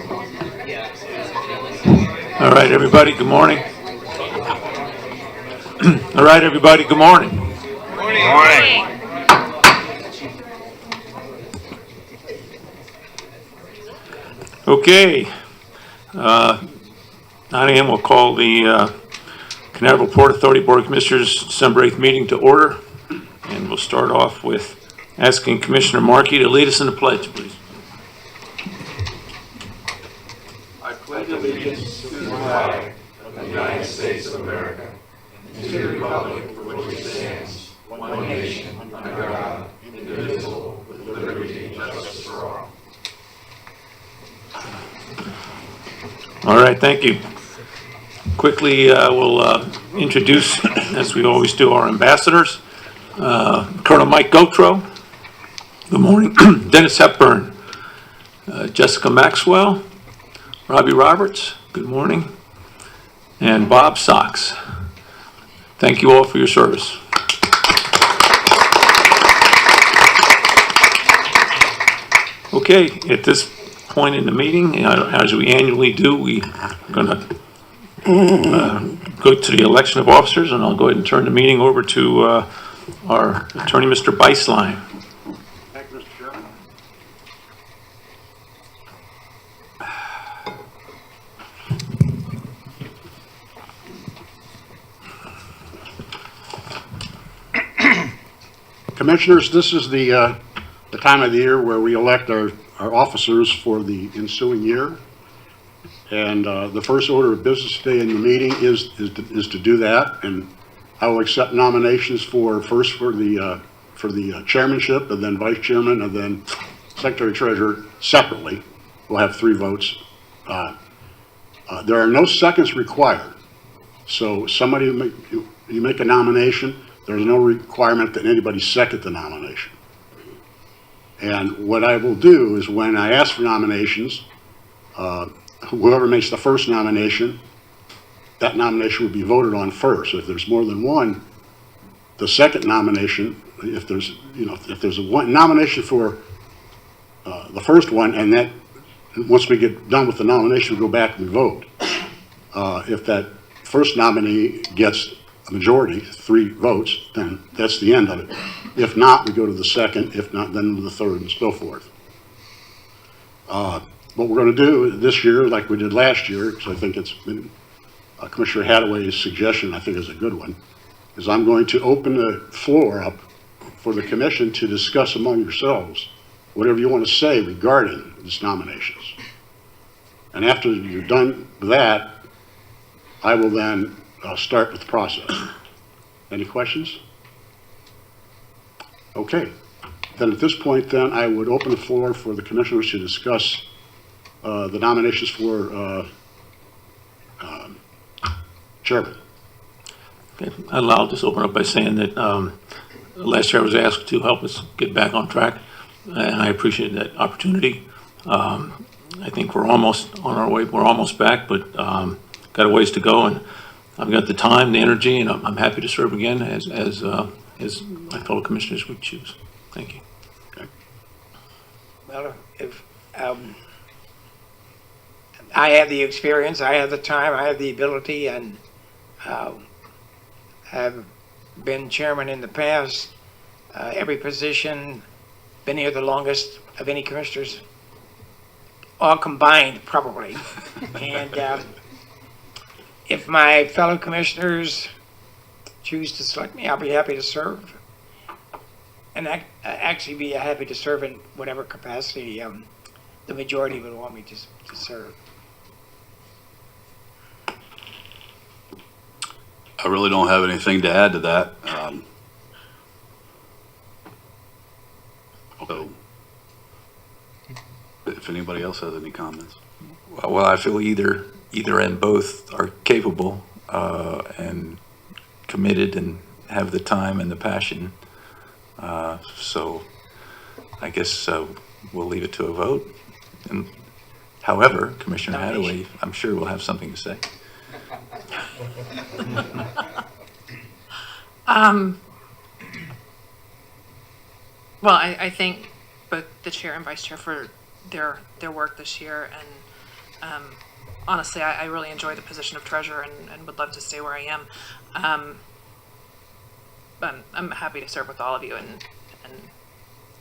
All right, everybody, good morning. All right, everybody, good morning. Morning. Okay. 9 a.m. we'll call the Connecticut Port Authority Board of Commissioners December 8th meeting to order. And we'll start off with asking Commissioner Markey to lead us in the pledge, please. I pledge allegiance to the flag of the United States of America and to the republic for which it stands, one nation, under God, indivisible, with liberty and justice for all. All right, thank you. Quickly, we'll introduce, as we always do, our ambassadors. Colonel Mike Gotro. Good morning. Dennis Hepburn. Jessica Maxwell. Robbie Roberts. Good morning. And Bob Sox. Thank you all for your service. Okay, at this point in the meeting, as we annually do, we are going to go to the election of officers, and I'll go ahead and turn the meeting over to our attorney, Mr. Beislein. Thank you, Mr. Chairman. Commissioners, this is the time of the year where we elect our officers for the ensuing year. And the first order of business today in the meeting is to do that. And I will accept nominations for the chairmanship, and then vice chairman, and then secretary treasurer separately. We'll have 3 votes. There are no seconds required. So you make a nomination, there's no requirement that anybody second the nomination. And what I will do is, when I ask for nominations, whoever makes the first nomination, that nomination will be voted on first. If there's more than one, the second nomination, if there's a one nomination for the first one, and that once we get done with the nomination, we go back and vote. If that first nominee gets a majority, 3 votes, then that's the end of it. If not, we go to the second. If not, then to the third, and so forth. What we're going to do this year, like we did last year, because I think it's been Commissioner Hadaway's suggestion, I think is a good one, is I'm going to open the floor up for the commission to discuss among yourselves whatever you want to say regarding these nominations. And after you're done with that, I will then start with the process. Any questions? Okay. Then at this point, then, I would open the floor for the commissioners to discuss the nominations for chairman. Okay. I'll just open up by saying that last year I was asked to help us get back on track, and I appreciate that opportunity. I think we're almost on our way. We're almost back, but got a ways to go, and I've got the time, the energy, and I'm happy to serve again as my fellow commissioners would choose. Thank you. Okay. Well, if I have the experience, I have the time, I have the ability, and have been chairman in the past, every position, been here the longest of any commissioners, all combined probably. And if my fellow commissioners choose to select me, I'll be happy to serve. And actually be happy to serve in whatever capacity the majority would want me to serve. I really don't have anything to add to that. So, if anybody else has any comments. Well, I feel either and both are capable and committed and have the time and the passion. So I guess we'll leave it to a vote. And however, Commissioner Hadaway, I'm sure will have something to say. Well, I thank both the chair and vice chair for their work this year, and Honestly, I really enjoy the position of treasurer and would love to stay where I am. But I'm happy to serve with all of you and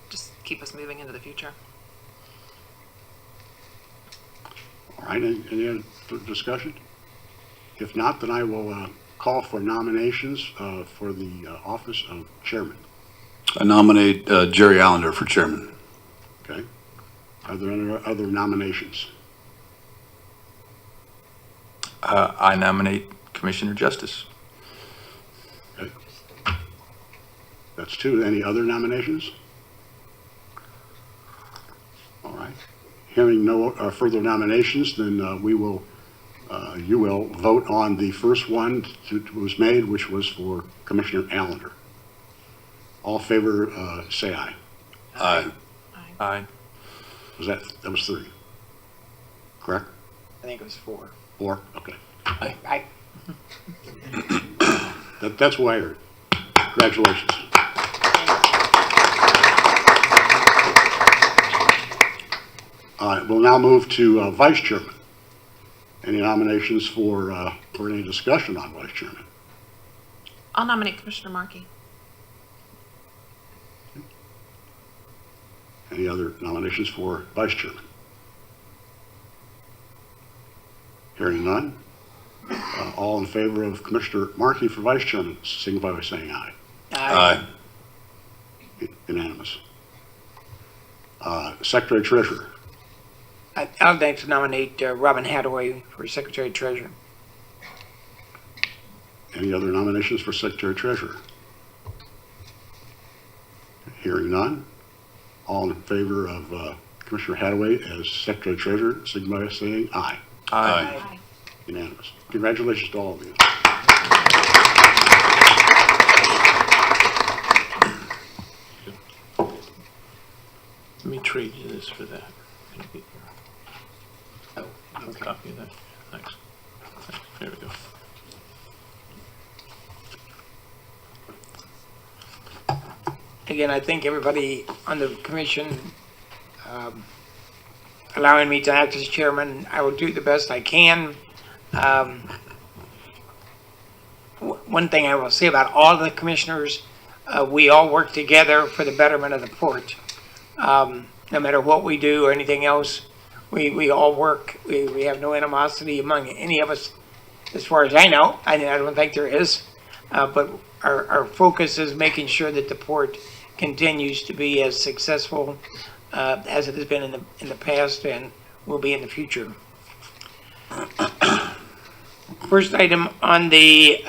just keep us moving into the future. All right, any other discussion? If not, then I will call for nominations for the office of chairman. I nominate Jerry Allender for chairman. Okay? Are there any other nominations? I nominate Commissioner Justice. Okay. That's two. Any other nominations? All right. Hearing no further nominations, then you will vote on the first one that was made, which was for Commissioner Allender. All in favor, say aye. Aye. Aye. That was three, correct? I think it was 4. Four? Okay. I That's what I heard. Congratulations. All right, we'll now move to vice chairman. Any nominations for any discussion on vice chairman? I'll nominate Commissioner Markey. Any other nominations for vice chairman? Hearing none. All in favor of Commissioner Markey for vice chairman, signify by saying aye. Aye. Unanimous. Secretary treasurer. I'd like to nominate Robin Hadaway for secretary treasurer. Any other nominations for secretary treasurer? Hearing none. All in favor of Commissioner Hadaway as secretary treasurer, signify by saying aye. Aye. Unanimous. Congratulations to all of you. Let me trade you this for that. Oh, a copy of that. Thanks. There we go. Again, I thank everybody on the commission allowing me to act as chairman. I will do the best I can. One thing I will say about all the commissioners, we all work together for the betterment of the port. No matter what we do or anything else, we all work. We have no animosity among any of us, as far as I know. I don't think there is. But our focus is making sure that the port continues to be as successful as it has been in the past and will be in the future. First item on the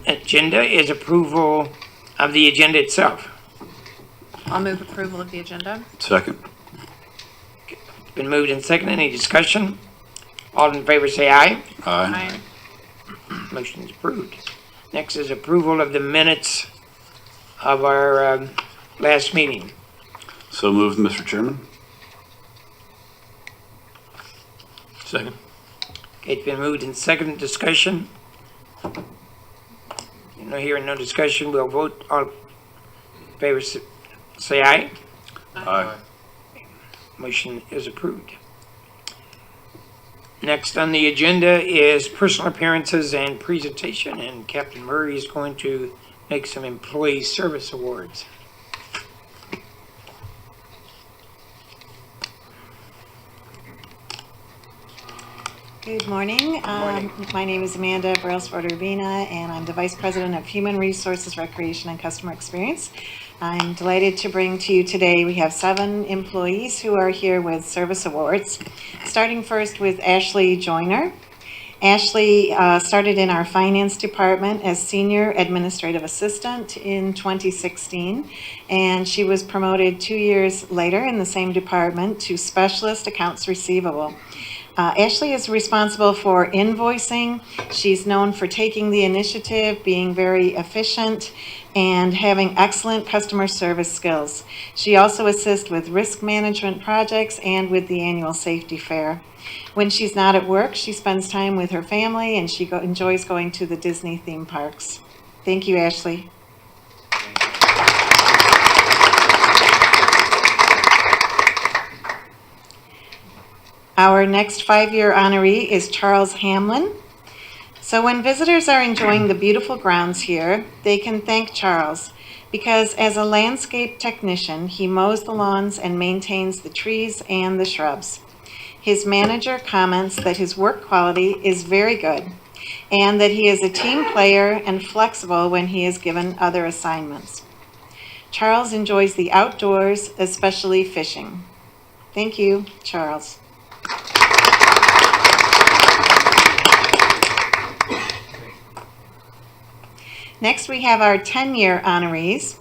agenda is approval of the agenda itself. I'll move approval of the agenda. Second. Been moved and seconded. Any discussion? All in favor say aye. Aye. Motion is approved. Next is approval of the minutes of our last meeting. So moved, Mr. Chairman. Second. Okay, it's been moved and seconded. Discussion? No hearing, no discussion. We'll vote. All in favor say aye. Aye. Motion is approved. Next on the agenda is personal appearances and presentation, and Captain Murray is going to make some employee service awards. Good morning. My name is Amanda Brailsford-Urbina, and I'm the Vice President of Human Resources, Recreation, and Customer Experience. I'm delighted to bring to you today, we have 7 employees who are here with service awards. Starting first with Ashley Joyner. Ashley started in our finance department as Senior Administrative Assistant in 2016, and she was promoted 2 years later in the same department to Specialist Accounts Receivable. Ashley is responsible for invoicing. She's known for taking the initiative, being very efficient, and having excellent customer service skills. She also assists with risk management projects and with the annual safety fair. When she's not at work, she spends time with her family, and she enjoys going to the Disney theme parks. Thank you, Ashley. Our next 5-year honoree is Charles Hamlin. So when visitors are enjoying the beautiful grounds here, they can thank Charles because as a landscape technician, he mows the lawns and maintains the trees and the shrubs. His manager comments that his work quality is very good and that he is a team player and flexible when he is given other assignments. Charles enjoys the outdoors, especially fishing. Thank you, Charles. Next, we have our 10-year honorees.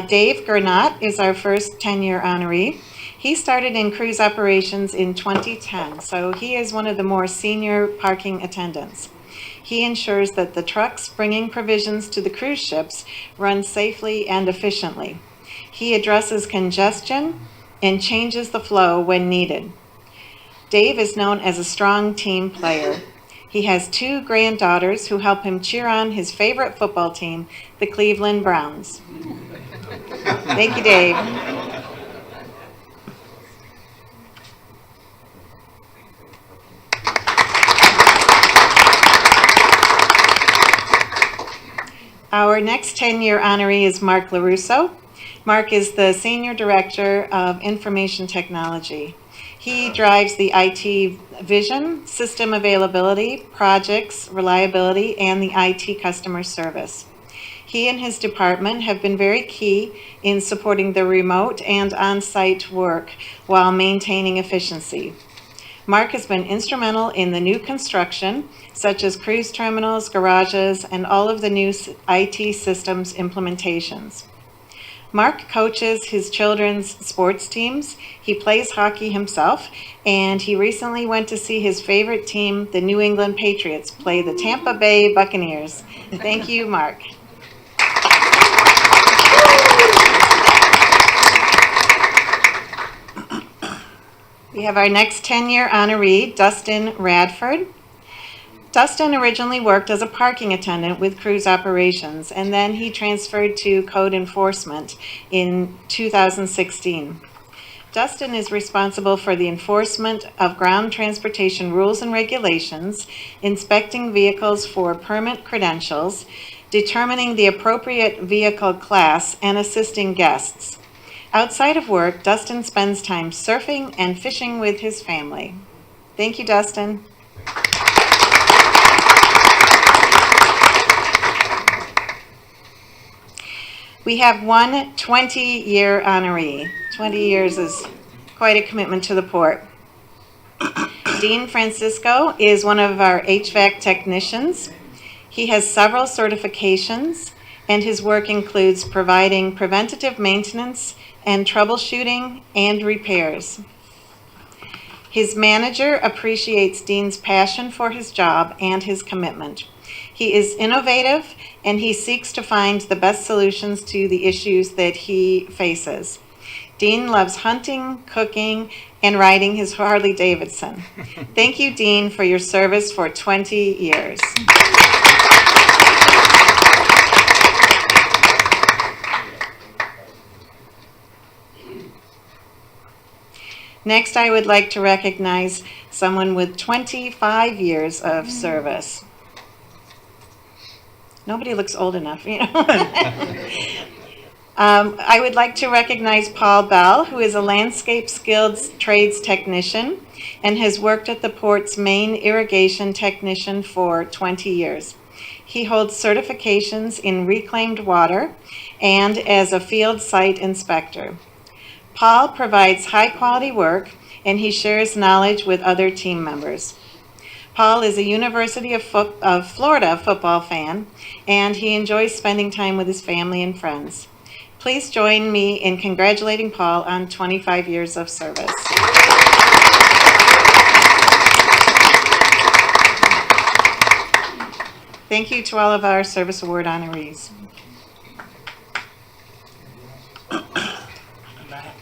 Dave Gernot is our first 10-year honoree. He started in cruise operations in 2010, so he is one of the more senior parking attendants. He ensures that the trucks bringing provisions to the cruise ships run safely and efficiently. He addresses congestion and changes the flow when needed. Dave is known as a strong team player. He has 2 granddaughters who help him cheer on his favorite football team, the Cleveland Browns. Thank you, Dave. Our next 10-year honoree is Mark LaRusso. Mark is the Senior Director of Information Technology. He drives the IT vision, system availability, projects, reliability, and the IT customer service. He and his department have been very key in supporting the remote and on-site work while maintaining efficiency. Mark has been instrumental in the new construction, such as cruise terminals, garages, and all of the new IT systems implementations. Mark coaches his children's sports teams. He plays hockey himself, and he recently went to see his favorite team, the New England Patriots, play the Tampa Bay Buccaneers. Thank you, Mark. We have our next 10-year honoree, Dustin Radford. Dustin originally worked as a parking attendant with cruise operations, and then he transferred to code enforcement in 2016. Dustin is responsible for the enforcement of ground transportation rules and regulations, inspecting vehicles for permit credentials, determining the appropriate vehicle class, and assisting guests. Outside of work, Dustin spends time surfing and fishing with his family. Thank you, Dustin. We have one 20-year honoree. 20 years is quite a commitment to the port. Dean Francisco is one of our HVAC technicians. He has several certifications, and his work includes providing preventative maintenance and troubleshooting and repairs. His manager appreciates Dean's passion for his job and his commitment. He is innovative, and he seeks to find the best solutions to the issues that he faces. Dean loves hunting, cooking, and riding his Harley Davidson. Thank you, Dean, for your service for 20 years. Next, I would like to recognize someone with 25 years of service. Nobody looks old enough, you know. I would like to recognize Paul Bell, who is a landscape skilled trades technician and has worked at the port's main irrigation technician for 20 years. He holds certifications in reclaimed water and as a field site inspector. Paul provides high-quality work, and he shares knowledge with other team members. Paul is a University of Florida football fan, and he enjoys spending time with his family and friends. Please join me in congratulating Paul on 25 years of service. Thank you to all of our Service Award honorees.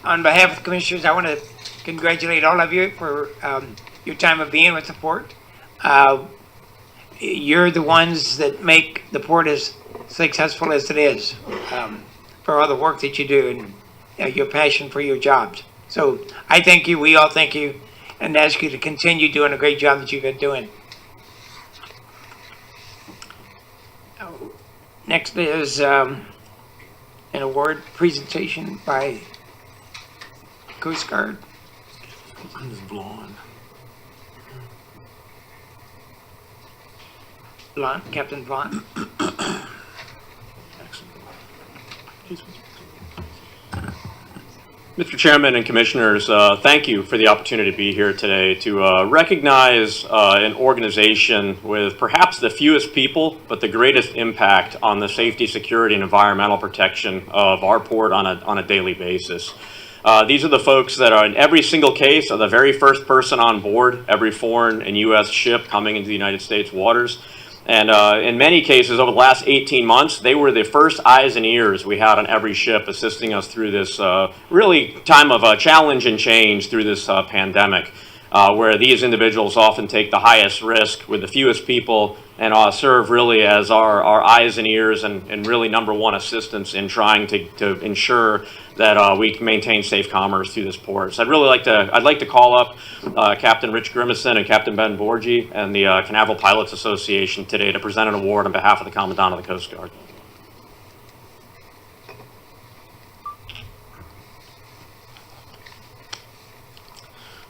On behalf of the commissioners, I want to congratulate all of you for your time of being with the port. You're the ones that make the port as successful as it is, for all the work that you do and your passion for your jobs. So I thank you, we all thank you, and ask you to continue doing a great job that you've been doing. Next is an award presentation by Coast Guard. It's blonde. Captain Vaughn. Mr. Chairman and Commissioners, thank you for the opportunity to be here today to recognize an organization with perhaps the fewest people, but the greatest impact on the safety, security, and environmental protection of our port on a daily basis. These are the folks that are in every single case are the very first person on board every foreign and U.S. ship coming into the United States waters. And in many cases, over the last 18 months, they were the first eyes and ears we had on every ship, assisting us through this really time of challenge and change through this pandemic, where these individuals often take the highest risk with the fewest people and serve really as our eyes and ears and really number one assistance in trying to ensure that we can maintain safe commerce through this port. So I'd like to call up Captain Rich Grimison and Captain Ben Borgi and the Canaveral Pilots Association today to present an award on behalf of the Commandant of the Coast Guard.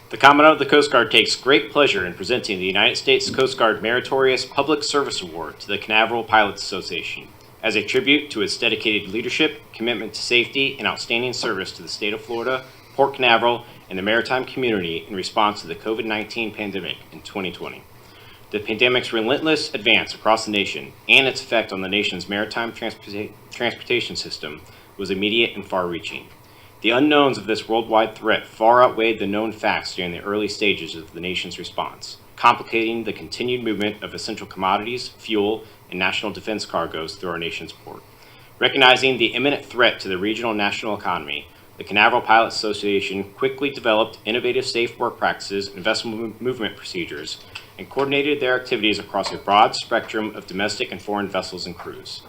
The Commandant of the Coast Guard takes great pleasure in presenting the United States Coast Guard Meritorious Public Service Award to the Canaveral Pilots Association as a tribute to its dedicated leadership, commitment to safety, and outstanding service to the state of Florida, Port Canaveral, and the maritime community in response to the COVID-19 pandemic in 2020. The pandemic's relentless advance across the nation and its effect on the nation's maritime transportation system was immediate and far-reaching. The unknowns of this worldwide threat far outweighed the known facts during the early stages of the nation's response, complicating the continued movement of essential commodities, fuel, and national defense cargoes through our nation's port. Recognizing the imminent threat to the regional and national economy, the Canaveral Pilots Association quickly developed innovative safe work practices and vessel movement procedures and coordinated their activities across a broad spectrum of domestic and foreign vessels and crews.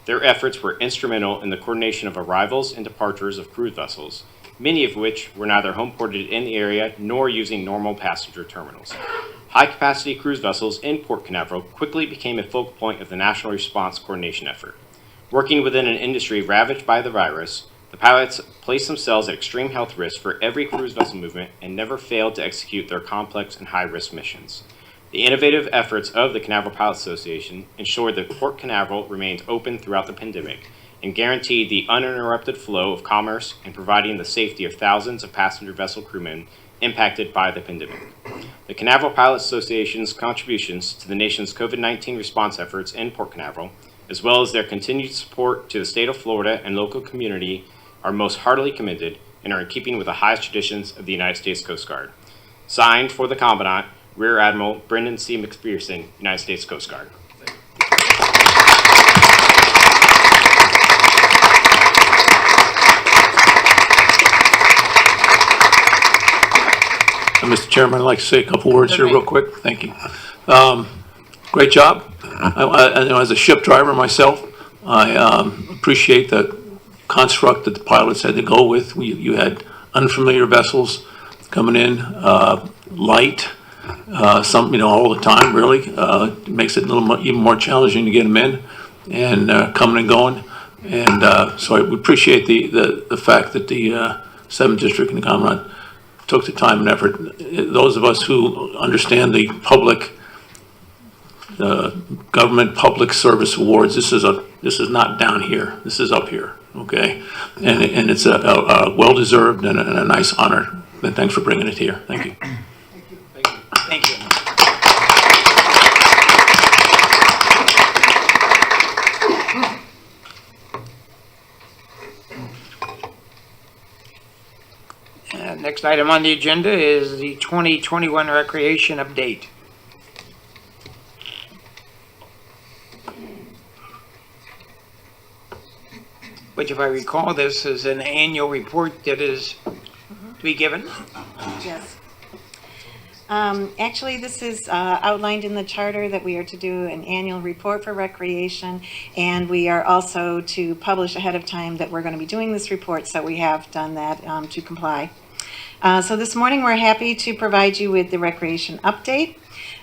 Their efforts were instrumental in the coordination of arrivals and departures of cruise vessels, many of which were neither home ported in the area nor using normal passenger terminals. High-capacity cruise vessels in Port Canaveral quickly became a focal point of the national response coordination effort. Working within an industry ravaged by the virus, the pilots placed themselves at extreme health risk for every cruise vessel movement and never failed to execute their complex and high-risk missions. The innovative efforts of the Canaveral Pilots Association ensured that Port Canaveral remained open throughout the pandemic and guaranteed the uninterrupted flow of commerce and providing the safety of thousands of passenger vessel crewmen impacted by the pandemic. The Canaveral Pilots Association's contributions to the nation's COVID-19 response efforts in Port Canaveral, as well as their continued support to the state of Florida and local community, are most heartily commended and are in keeping with the highest traditions of the United States Coast Guard. Signed for the Commandant, Rear Admiral Brendan C. McPherson, United States Coast Guard. Mr. Chairman, I'd like to say a couple words here real quick. Thank you. Great job. I know as a ship driver myself, I appreciate the construct that the pilots had to go with. You had unfamiliar vessels coming in, light, some, all the time, really. It makes it a little even more challenging to get them in and coming and going. And so I appreciate the fact that the 7th District and the Commandant took the time and effort. Those of us who understand the government public service awards, this is not down here. This is up here, okay? And it's a well-deserved and a nice honor. And thanks for bringing it here. Thank you. Thank you. Next item on the agenda is the 2021 recreation update. Which, if I recall, this is an annual report that is to be given. Yes. Actually, this is outlined in the charter that we are to do an annual report for recreation, and we are also to publish ahead of time that we're going to be doing this report, so we have done that to comply. So this morning, we're happy to provide you with the recreation update.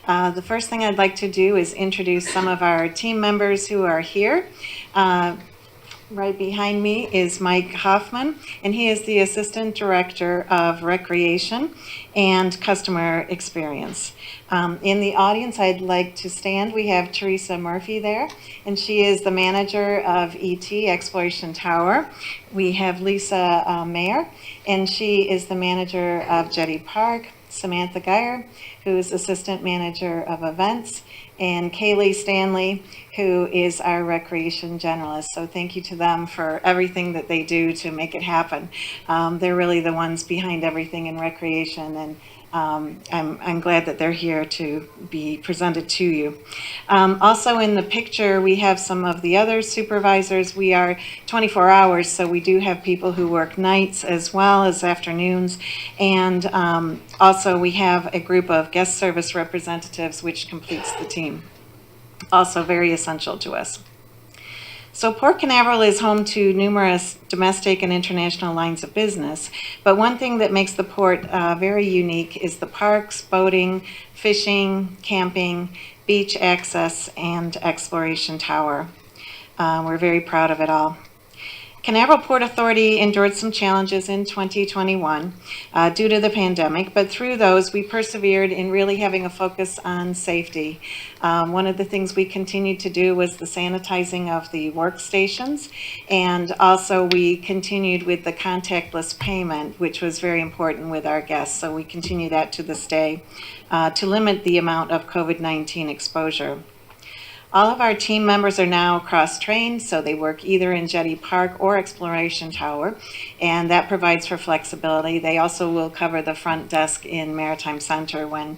The first thing I'd like to do is introduce some of our team members who are here. Right behind me is Mike Hoffman, and he is the Assistant Director of Recreation and Customer Experience. In the audience, I'd like to stand. We have Teresa Murphy there, and she is the Manager of ET, Exploration Tower. We have Lisa Mayer, and she is the Manager of Jetty Park. Samantha Geyer, who is Assistant Manager of Events, and Kaylee Stanley, who is our Recreation Generalist. So thank you to them for everything that they do to make it happen. They're really the ones behind everything in recreation, and I'm glad that they're here to be presented to you. Also in the picture, we have some of the other supervisors. We are 24 hours, so we do have people who work nights as well as afternoons. And also we have a group of guest service representatives, which completes the team. Also very essential to us. So Port Canaveral is home to numerous domestic and international lines of business, but one thing that makes the port very unique is the parks, boating, fishing, camping, beach access, and exploration tower. We're very proud of it all. Canaveral Port Authority endured some challenges in 2021 due to the pandemic, but through those we persevered in really having a focus on safety. One of the things we continued to do was the sanitizing of the workstations, and also we continued with the contactless payment, which was very important with our guests, so we continue that to this day to limit the amount of COVID-19 exposure. All of our team members are now cross-trained, so they work either in Jetty Park or Exploration Tower, and that provides for flexibility. They also will cover the front desk in Maritime Center when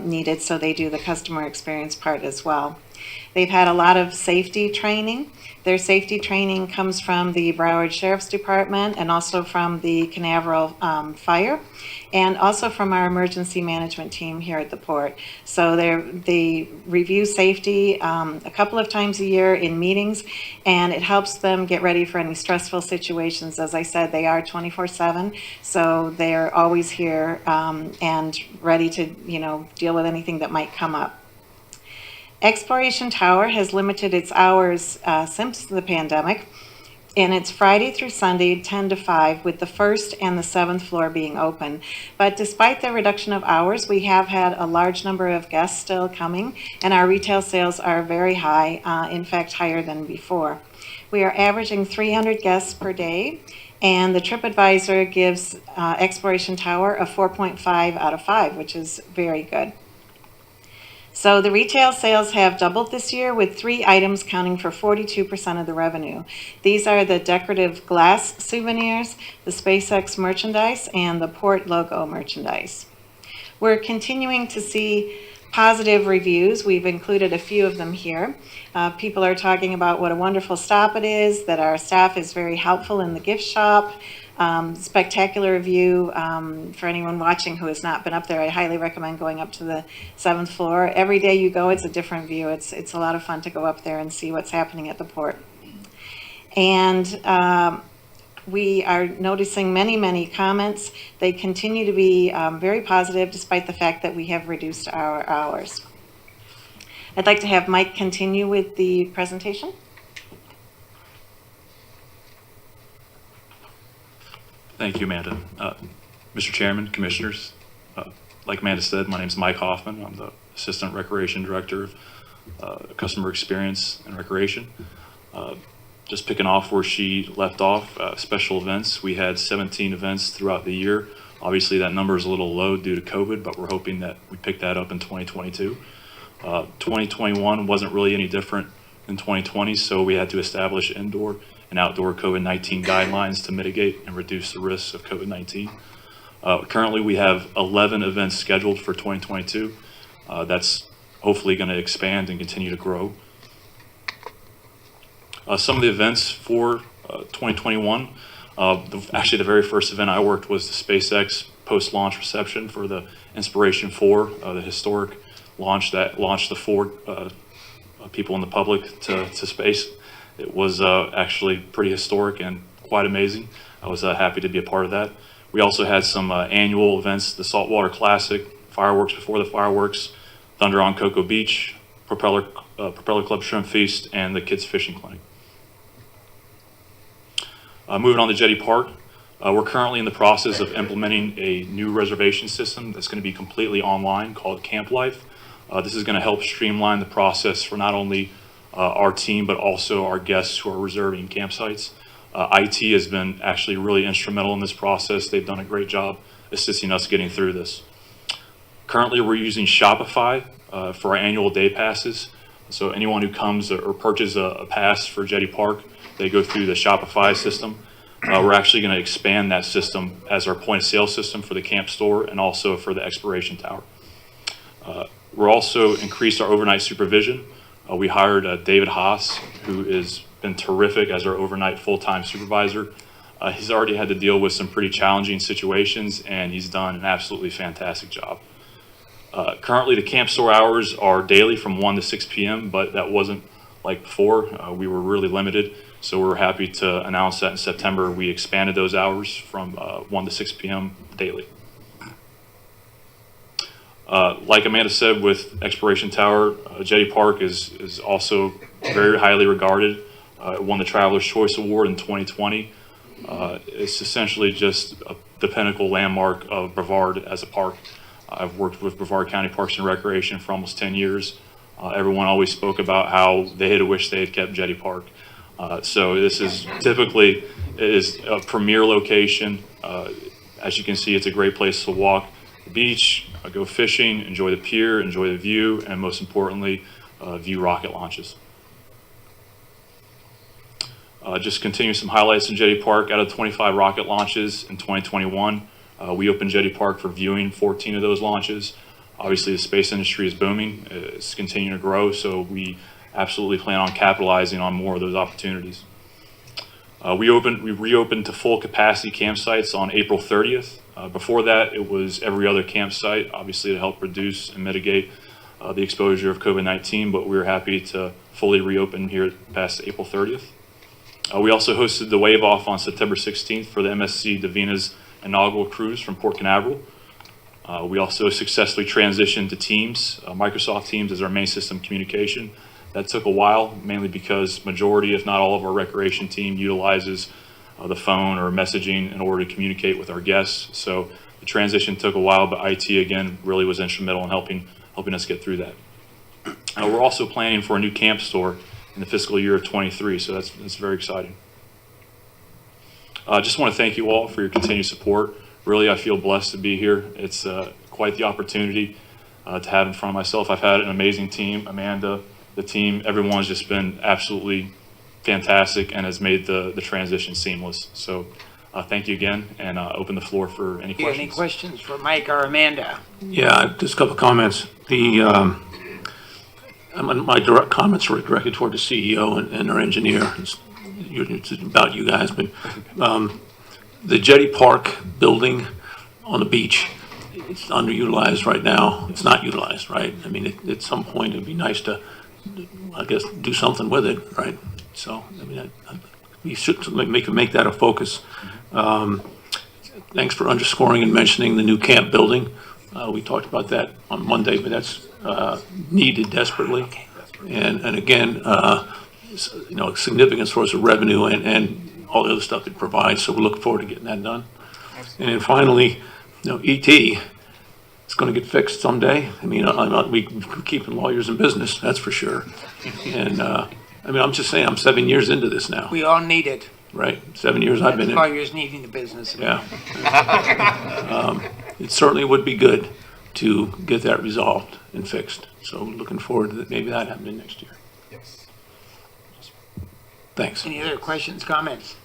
needed, so they do the customer experience part as well. They've had a lot of safety training. Their safety training comes from the Broward Sheriff's Department and also from the Canaveral Fire, and also from our emergency management team here at the port. So they review safety a couple of times a year in meetings, and it helps them get ready for any stressful situations. As I said, they are 24/7, so they're always here and ready to, deal with anything that might come up. Exploration Tower has limited its hours since the pandemic, and it's Friday through Sunday, 10 to 5, with the first and the 7th floor being open. But despite the reduction of hours, we have had a large number of guests still coming, and our retail sales are very high, in fact, higher than before. We are averaging 300 guests per day, and the TripAdvisor gives Exploration Tower a 4.5 out of 5, which is very good. So the retail sales have doubled this year, with 3 items counting for 42% of the revenue. These are the decorative glass souvenirs, the SpaceX merchandise, and the port logo merchandise. We're continuing to see positive reviews. We've included a few of them here. People are talking about what a wonderful stop it is, that our staff is very helpful in the gift shop. Spectacular view. For anyone watching who has not been up there, I highly recommend going up to the 7th floor. Every day you go, it's a different view. It's a lot of fun to go up there and see what's happening at the port. And we are noticing many comments. They continue to be very positive despite the fact that we have reduced our hours. I'd like to have Mike continue with the presentation. Thank you, Amanda. Mr. Chairman, Commissioners, like Amanda said, my name is Mike Hoffman. I'm the Assistant Recreation Director of Customer Experience and Recreation. Just picking off where she left off, special events. We had 17 events throughout the year. Obviously, that number is a little low due to COVID, but we're hoping that we pick that up in 2022. 2021 wasn't really any different than 2020, so we had to establish indoor and outdoor COVID-19 guidelines to mitigate and reduce the risks of COVID-19. Currently, we have 11 events scheduled for 2022. That's hopefully going to expand and continue to grow. Some of the events for 2021, actually the very first event I worked was the SpaceX post-launch reception for the Inspiration 4, the historic launch that launched the 4 people in the public to space. It was actually pretty historic and quite amazing. I was happy to be a part of that. We also had some annual events, the Saltwater Classic, fireworks before the fireworks, Thunder on Cocoa Beach, Propeller Club Shrimp Feast, and the Kids Fishing Clinic. Moving on to Jetty Park, we're currently in the process of implementing a new reservation system that's going to be completely online called Camp Life. This is going to help streamline the process for not only our team, but also our guests who are reserving campsites. IT has been actually really instrumental in this process. They've done a great job assisting us getting through this. Currently, we're using Shopify for our annual day passes. So anyone who comes or purchases a pass for Jetty Park, they go through the Shopify system. We're actually going to expand that system as our point of sale system for the camp store and also for the exploration tower. We're also increased our overnight supervision. We hired David Haas, who has been terrific as our overnight full-time supervisor. He's already had to deal with some pretty challenging situations, and he's done an absolutely fantastic job. Currently, the camp store hours are daily from 1 to 6 p.m., but that wasn't like before. We were really limited, so we're happy to announce that in September we expanded those hours from 1 to 6 p.m. daily. Like Amanda said, with Exploration Tower, Jetty Park is also very highly regarded. It won the Traveler's Choice Award in 2020. It's essentially just the pinnacle landmark of Brevard as a park. I've worked with Brevard County Parks and Recreation for almost 10 years. Everyone always spoke about how they had wished they had kept Jetty Park. So this is typically is a premier location. As you can see, it's a great place to walk the beach, go fishing, enjoy the pier, enjoy the view, and most importantly, view rocket launches. Just continue some highlights in Jetty Park. Out of 25 rocket launches in 2021, we opened Jetty Park for viewing 14 of those launches. Obviously, the space industry is booming. It's continuing to grow, so we absolutely plan on capitalizing on more of those opportunities. We reopened to full capacity campsites on April 30th. Before that, it was every other campsite, obviously to help reduce and mitigate the exposure of COVID-19, but we were happy to fully reopen here past April 30th. We also hosted the Wave Off on September 16th for the MSC Davina's inaugural cruise from Port Canaveral. We also successfully transitioned to Teams, Microsoft Teams as our main system communication. That took a while, mainly because majority, if not all of our recreation team utilizes the phone or messaging in order to communicate with our guests. So the transition took a while, but IT again really was instrumental in helping us get through that. We're also planning for a new camp store in the fiscal year of 23, so that's very exciting. I just want to thank you all for your continued support. Really, I feel blessed to be here. It's quite the opportunity to have in front of myself. I've had an amazing team. Amanda, the team, everyone's just been absolutely fantastic and has made the transition seamless. So thank you again, and open the floor for any questions. Any questions for Mike or Amanda? Yeah, just a couple of comments. My direct comments were directed toward the CEO and our engineer. It's about you guys, but the Jetty Park building on the beach, it's underutilized right now. It's not utilized, right? I mean, at some point, it'd be nice to, I guess, do something with it, right? So, I mean, we should make that a focus. Thanks for underscoring and mentioning the new camp building. We talked about that on Monday, but that's needed desperately. And again, significant source of revenue and all the other stuff it provides. So we look forward to getting that done. And then finally, ET, it's going to get fixed someday. I mean, we're keeping lawyers in business, that's for sure. And I'm just saying, I'm 7 years into this now, We all need it. right? 7 years I've been in. Lawyers needing the business. Yeah. It certainly would be good to get that resolved and fixed. So looking forward to that, maybe that happening next year. Yes. Thanks. Any other questions, comments?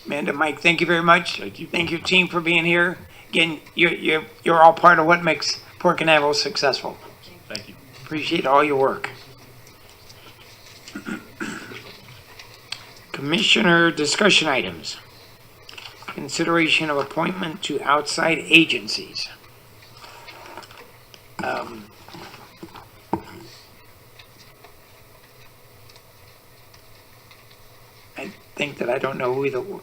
Amanda, Mike, thank you very much. Thank you. Thank your team for being here. Again, you're all part of what makes Port Canaveral successful. Thank you. Appreciate all your work. Commissioner discussion items. Consideration of appointment to outside agencies. I think that I don't know who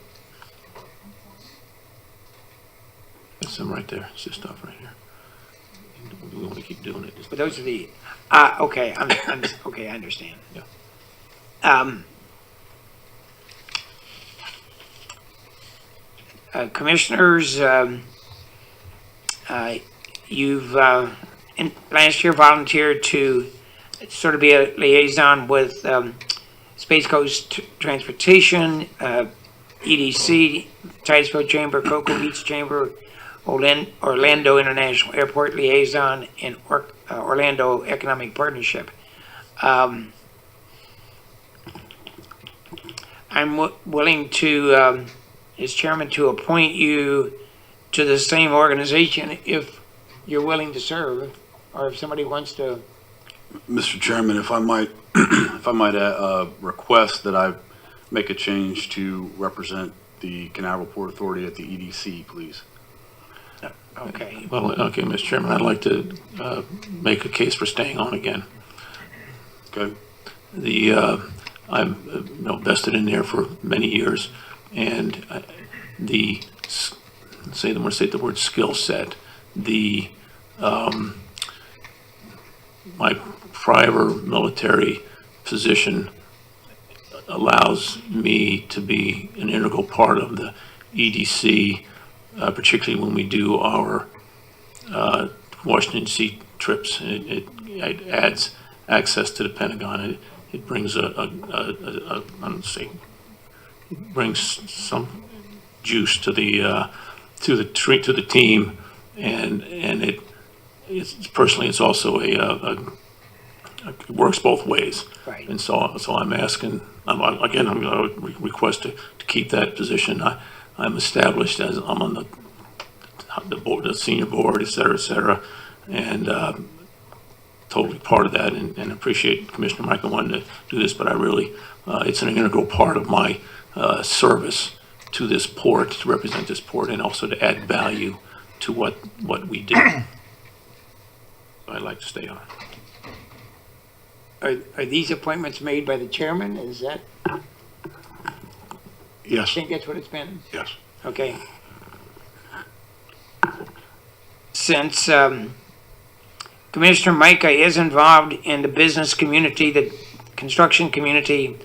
right there. It's this stuff right here. We want to keep doing it. But those are the, okay, okay, I understand. Yeah. Commissioners, you've, last year volunteered to sort of be a liaison with Space Coast Transportation, EDC, Titusville Chamber, Cocoa Beach Chamber, Orlando International Airport Liaison, and Orlando Economic Partnership. I'm willing to, as chairman, to appoint you to the same organization if you're willing to serve, or if somebody wants to. Mr. Chairman, if I might, if I might request that I make a change to represent the Canaveral Port Authority at the EDC, please. Okay. Well, okay, Mr. Chairman, I'd like to make a case for staying on again. Okay? I'm vested in there for many years, and say the word skill set, my prior military position allows me to be an integral part of the EDC, particularly when we do our Washington D.C. trips. It adds access to the Pentagon. It brings brings some juice to the team, and it's personally, it's also it works both ways. Right. And so I'm asking, I'm going to request to keep that position. I'm established as, I'm on the board, the senior board, et cetera, and totally part of that, and appreciate Commissioner Michael wanting to do this, but I really, it's an integral part of my service to this port, to represent this port, and also to add value to what we do. I'd like to stay on. Are these appointments made by the chairman? Is that, I Yes, think that's what it's been? yes. Okay. Since Commissioner Micah is involved in the business community, the construction community,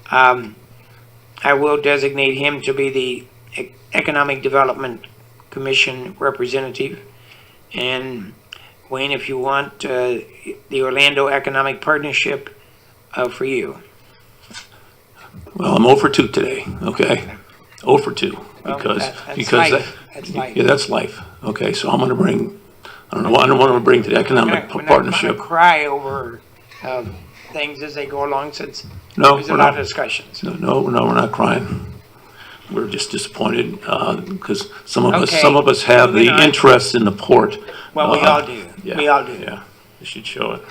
I will designate him to be the Economic Development Commission representative. And Wayne, if you want, the Orlando Economic Partnership for you. Well, I'm 0 for 2 today, okay? 0 for 2, Well, because, that's because, life. That's life. yeah, that's life. Okay, so I'm gonna bring, I don't know what I'm gonna bring to the economic We're not partnership. gonna cry over things as they go along, since No, there's a we're lot of not. discussions. No, we're not crying. We're just disappointed, because some of Okay, us have the moving on. interest in the port. Well, we all do. Yeah, We all do. Yeah, we should show it.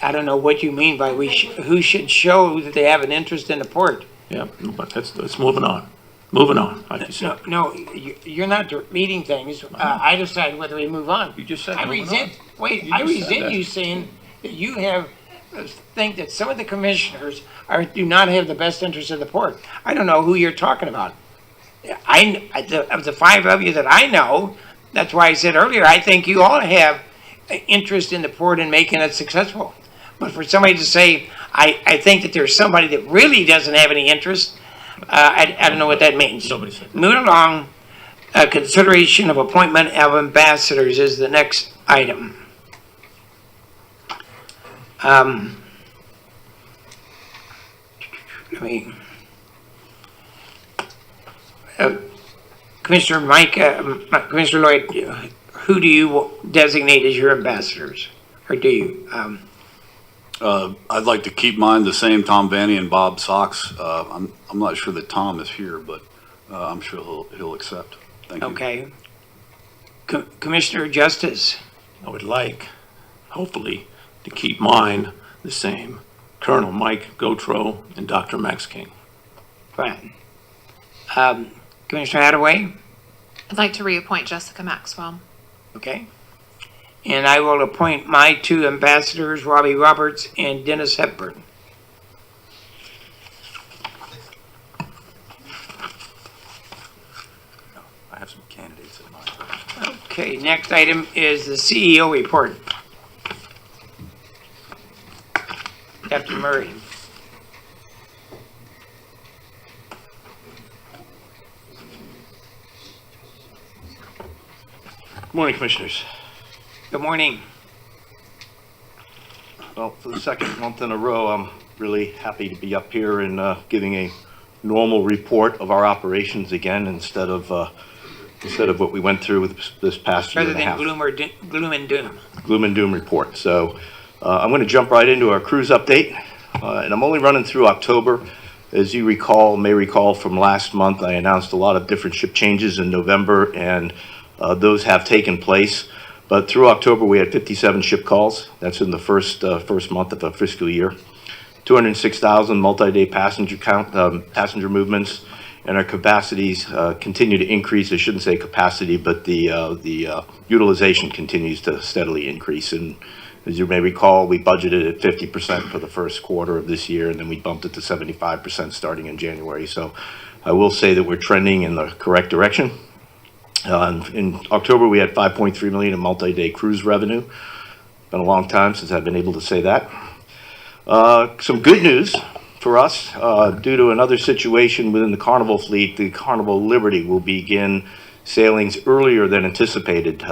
I don't know what you mean by who should show that they have an interest in the port. Yeah, but that's moving on. Moving on, like you said. No, you're not leading things. I decide whether we move on. You just said I moving on. resent, wait, You I just said resent that. you saying that you have, think that some of the commissioners do not have the best interest of the port. I don't know who you're talking about. Of the 5 of you that I know, that's why I said earlier, I think you all have an interest in the port and making it successful. But for somebody to say, I think that there's somebody that really doesn't have any interest, I don't know what that means. Nobody said that. Moving along, consideration of appointment of ambassadors is the next item. Commissioner Commissioner Lloyd, who do you designate as your ambassadors? Or do you? I'd like to keep mine the same, Tom Vanny and Bob Sox. I'm not sure that Tom is here, but I'm sure he'll accept. Thank you. Okay. Commissioner Justice, I would like, hopefully, to keep mine the same. Colonel Mike Gautreaux and Dr. Max King. fine. Commissioner Hathaway, I'd like to reappoint Jessica Maxwell. okay. And I will appoint my 2 ambassadors, Robbie Roberts and Dennis Hepburn. I have some candidates. Okay, next item is the CEO report. Captain Murray. Good morning, Commissioners. Good morning. Well, for the second month in a row, I'm really happy to be up here and giving a normal report of our operations again instead of what we went through with this past year Rather and a than half. gloom and doom. Gloom and doom report. So I'm going to jump right into our cruise update, and I'm only running through October. As you may recall from last month, I announced a lot of different ship changes in November, and those have taken place. But through October, we had 57 ship calls. That's in the first month of the fiscal year. 206,000 multi-day passenger movements, and our capacities continue to increase. I shouldn't say capacity, but the utilization continues to steadily increase. And as you may recall, we budgeted at 50% for the first quarter of this year, and then we bumped it to 75% starting in January. So I will say that we're trending in the correct direction. In October, we had $5.3 million in multi-day cruise revenue. Been a long time since I've been able to say that. Some good news for us, due to another situation within the Carnival fleet, the Carnival Liberty will begin sailings earlier than anticipated.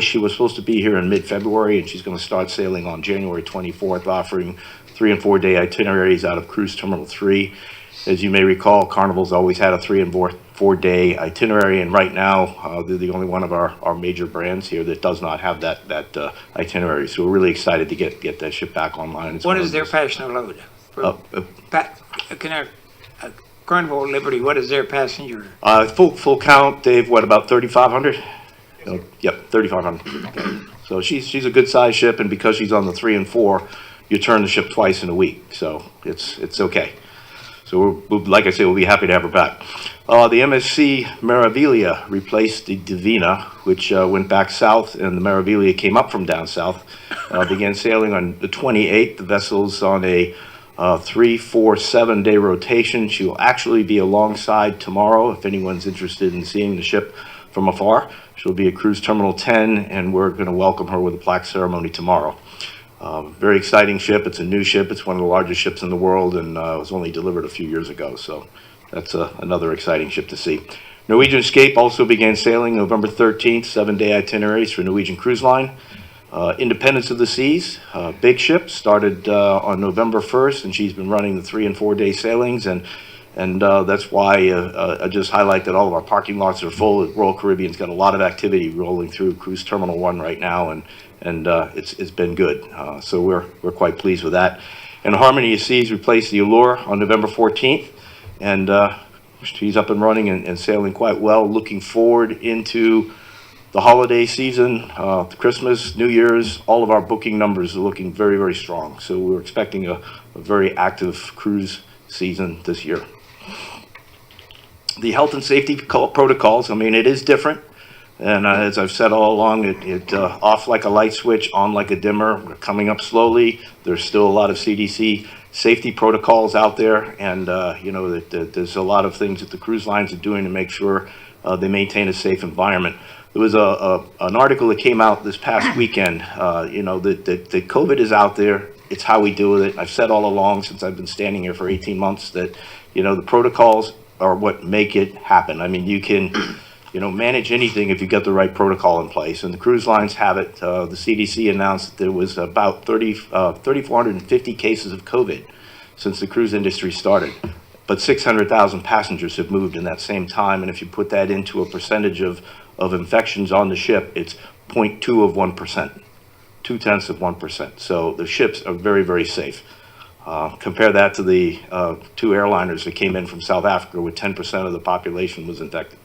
She was supposed to be here in mid-February, and she's going to start sailing on January 24th, offering 3 and 4 day itineraries out of Cruise Terminal 3. As you may recall, Carnival's always had a 3 and 4 day itinerary, and right now they're the only one of our major brands here that does not have that itinerary. So we're really excited to get that ship back online. What is their passenger load? Carnival Liberty, what is their passenger? Full count, Dave, what, about 3,500? Yep, 3,500. So she's a good size ship, and because she's on the 3 and 4, you turn the ship twice in a week. So it's okay. So like I say, we'll be happy to have her back. The MSC Meraviglia replaced the Divina, which went back south, and the Meraviglia came up from down south, began sailing on the 28th. The vessel's on a 3, 4, 7 day rotation. She will actually be alongside tomorrow if anyone's interested in seeing the ship from afar. She'll be at Cruise Terminal 10, and we're going to welcome her with a plaque ceremony tomorrow. Very exciting ship. It's a new ship. It's one of the largest ships in the world, and was only delivered a few years ago. So that's another exciting ship to see. Norwegian Escape also began sailing November 13th, 7 day itineraries for Norwegian Cruise Line. Independence of the Seas, big ship, started on November 1st, and she's been running the 3 and 4 day sailings, and that's why I just highlight that all of our parking lots are full. Royal Caribbean's got a lot of activity rolling through Cruise Terminal 1 right now, and it's been good. So we're quite pleased with that. And Harmony of Seas replaced the Allure on November 14th, and she's up and running and sailing quite well. Looking forward into the holiday season, Christmas, New Year's, all of our booking numbers are looking very, very strong. So we're expecting a very active cruise season this year. The health and safety protocols, I mean, it is different. And as I've said all along, it off like a light switch, on like a dimmer. We're coming up slowly. There's still a lot of CDC safety protocols out there. And, there's a lot of things that the cruise lines are doing to make sure they maintain a safe environment. There was an article that came out this past weekend, that COVID is out there. It's how we deal with it. I've said all along since I've been standing here for 18 months that, the protocols are what make it happen. I mean, you can, manage anything if you get the right protocol in place. And the cruise lines have it. The CDC announced that there was about 3,450 cases of COVID since the cruise industry started. But 600,000 passengers have moved in that same time. And if you put that into a percentage of infections on the ship, it's 0.2 of 1%, 0.2%. So the ships are very, very safe. Compare that to the 2 airliners that came in from South Africa with 10% of the population was infected.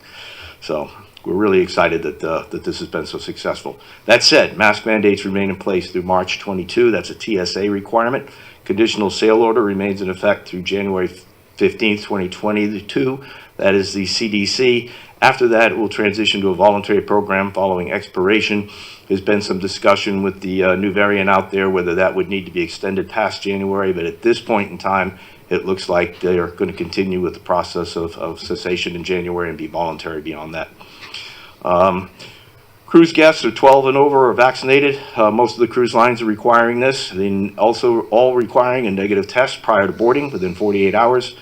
So we're really excited that this has been so successful. That said, mask mandates remain in place through March 22. That's a TSA requirement. Conditional sail order remains in effect through January 15th, 2022. That is the CDC. After that, it will transition to a voluntary program following expiration. There's been some discussion with the new variant out there, whether that would need to be extended past January, but at this point in time, it looks like they are going to continue with the process of cessation in January and be voluntary beyond that. Cruise guests are 12 and over are vaccinated. Most of the cruise lines are requiring this. They also all requiring a negative test prior to boarding within 48 hours.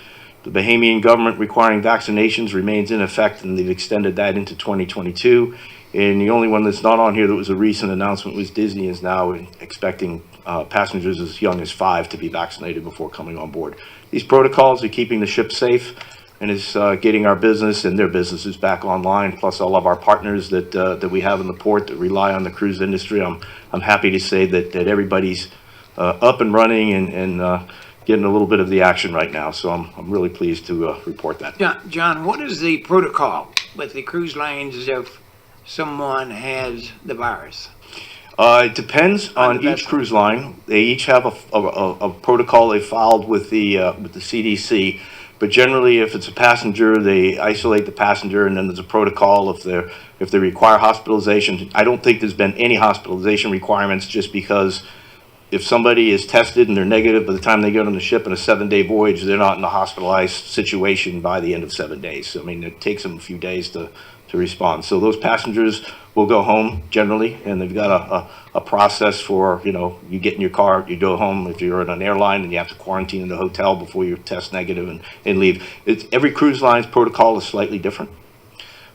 The Bahamian government requiring vaccinations remains in effect, and they've extended that into 2022. And the only one that's not on here that was a recent announcement was Disney is now expecting passengers as young as 5 to be vaccinated before coming on board. These protocols are keeping the ship safe and is getting our business and their businesses back online, plus all of our partners that we have in the port that rely on the cruise industry. I'm happy to say that everybody's up and running and getting a little bit of the action right now. So I'm really pleased to report that. John, what is the protocol with the cruise lines if someone has the virus? It depends on the each cruise line. They each have a protocol they filed with the CDC. But generally, if it's a passenger, they isolate the passenger, and then there's a protocol if they require hospitalization. I don't think there's been any hospitalization requirements, just because if somebody is tested and they're negative by the time they get on the ship in a 7-day voyage, they're not in a hospitalized situation by the end of 7 days. So, I mean, it takes them a few days to respond. So those passengers will go home generally, and they've got a process for, you get in your car, you go home. If you're in an airline, and you have to quarantine in the hotel before you test negative and leave. Every cruise line's protocol is slightly different,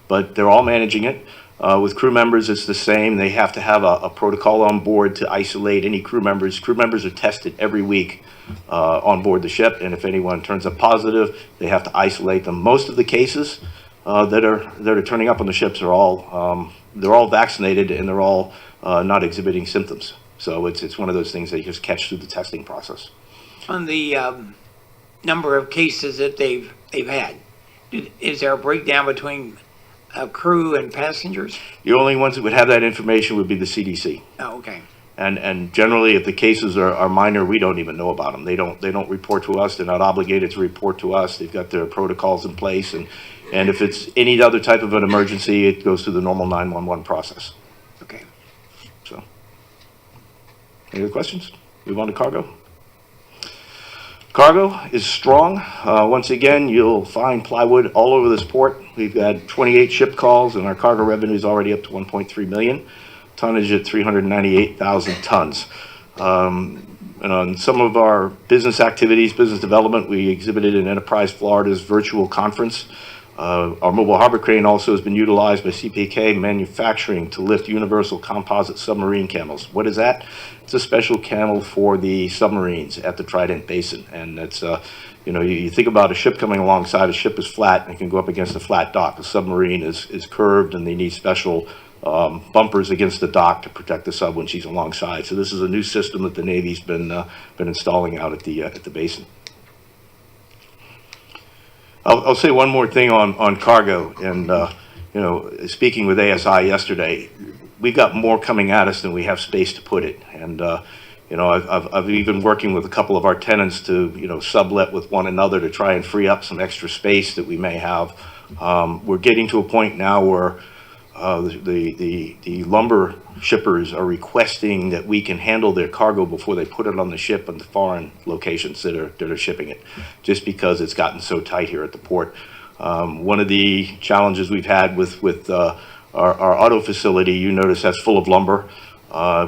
but they're all managing it. With crew members, it's the same. They have to have a protocol on board to isolate any crew members. Crew members are tested every week on board the ship, and if anyone turns up positive, they have to isolate them. Most of the cases that are turning up on the ships are all they're all vaccinated, and they're all not exhibiting symptoms. So it's one of those things that you just catch through the testing process. On the number of cases that they've had, is there a breakdown between crew and passengers? The only ones that would have that information would be the CDC. Oh, okay. And generally, if the cases are minor, we don't even know about them. They don't report to us. They're not obligated to report to us. They've got their protocols in place, and if it's any other type of an emergency, it goes through the normal 911 process. Okay. So, any other questions? Move on to cargo. Cargo is strong. Once again, you'll find plywood all over this port. We've had 28 ship calls, and our cargo revenue is already up to 1.3 million. Tonnage at 398,000 tons. And on some of our business activities, business development, we exhibited in Enterprise Florida's virtual conference. Our mobile harbor crane also has been utilized by CPK Manufacturing to lift universal composite submarine cannels. What is that? It's a special cannel for the submarines at the Trident Basin. And it's, you think about a ship coming alongside, a ship is flat and it can go up against a flat dock. A submarine is curved, and they need special bumpers against the dock to protect the sub when she's alongside. So this is a new system that the Navy's been installing out at the basin. I'll say one more thing on cargo, and speaking with ASI yesterday, we've got more coming at us than we have space to put it. And I've even working with a couple of our tenants to sublet with one another to try and free up some extra space that we may have. We're getting to a point now where the lumber shippers are requesting that we can handle their cargo before they put it on the ship in the foreign locations that are shipping it, just because it's gotten so tight here at the port. One of the challenges we've had with our auto facility, you notice, that's full of lumber.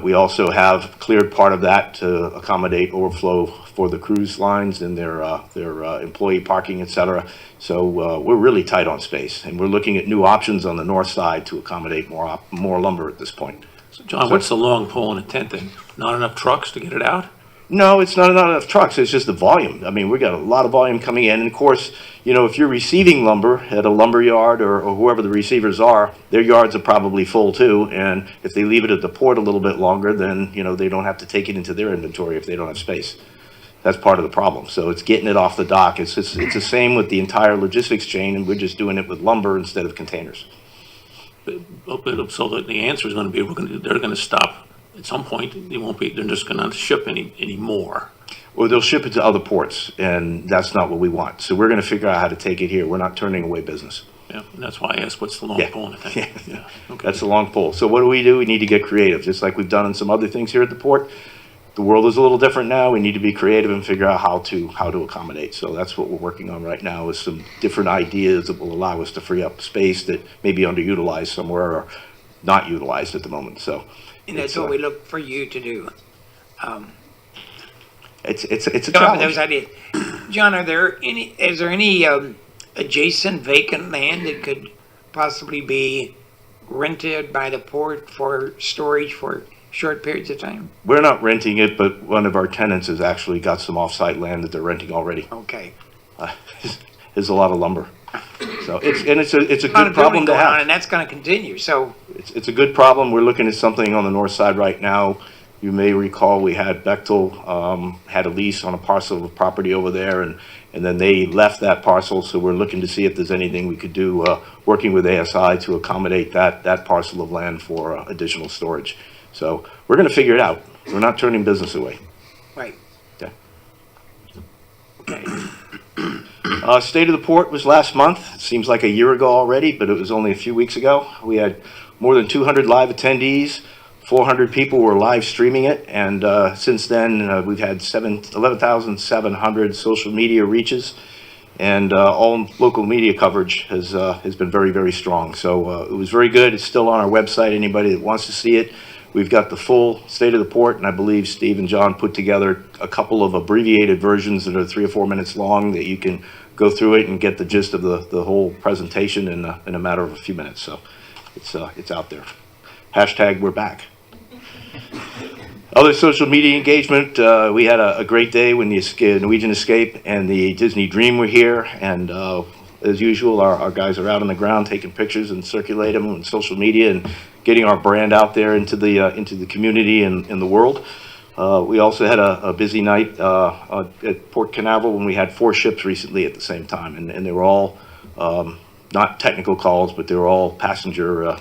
We also have cleared part of that to accommodate overflow for the cruise lines and their employee parking, et cetera. So we're really tight on space, and we're looking at new options on the north side to accommodate more lumber at this point. So John, what's the long pole in a tent then? Not enough trucks to get it out? No, it's not enough trucks. It's just the volume. I mean, we got a lot of volume coming in. And of course, if you're receiving lumber at a lumber yard or whoever the receivers are, their yards are probably full too. And if they leave it at the port a little bit longer, then, they don't have to take it into their inventory if they don't have space. That's part of the problem. So it's getting it off the dock. It's the same with the entire logistics chain, and we're just doing it with lumber instead of containers. So the answer is going to be they're going to stop at some point. They're just going to ship any more. Well, they'll ship it to other ports, and that's not what we want. So we're going to figure out how to take it here. We're not turning away business. Yeah, and that's why I asked what's the long pole in the tent. Yeah. Okay. That's the long pole. So what do? We need to get creative, just like we've done in some other things here at the port. The world is a little different now. We need to be creative and figure out how to accommodate. So that's what we're working on right now, is some different ideas that will allow us to free up space that may be underutilized somewhere, or not utilized at the moment, so. And that's it's, what we look for you to do. It's a Come up with those challenge. ideas. John, is there any adjacent vacant land that could possibly be rented by the port for storage for short periods of time? We're not renting it, but one of our tenants has actually got some off-site land that they're renting already. Okay. There's a lot of lumber. So it's a A lot good of problem building to going on, have. and that's going to continue, so, It's a good problem. We're looking at something on the north side right now. You may recall we had Bechtel, had a lease on a parcel of property over there, and then they left that parcel, so we're looking to see if there's anything we could do, working with ASI to accommodate that parcel of land for additional storage. So we're gonna figure it out. We're not turning business away. right. Yeah. State of the Port was last month. It seems like a year ago already, but it was only a few weeks ago. We had more than 200 live attendees. 400 people were live streaming it, and since then we've had 11,700 social media reaches, and all local media coverage has been very, very strong. So it was very good. It's still on our website. Anybody that wants to see it, we've got the full State of the Port, and I believe Steve and John put together a couple of abbreviated versions that are 3 or 4 minutes long that you can go through it and get the gist of the whole presentation in a matter of a few minutes. So it's out there. Hashtag we're back. Other social media engagement, we had a great day when the Norwegian Escape and the Disney Dream were here, and as usual, our guys are out on the ground taking pictures and circulate them on social media and getting our brand out there into the community and in the world. We also had a busy night at Port Canaveral when we had 4 ships recently at the same time, and they were all not technical calls, but they were all passenger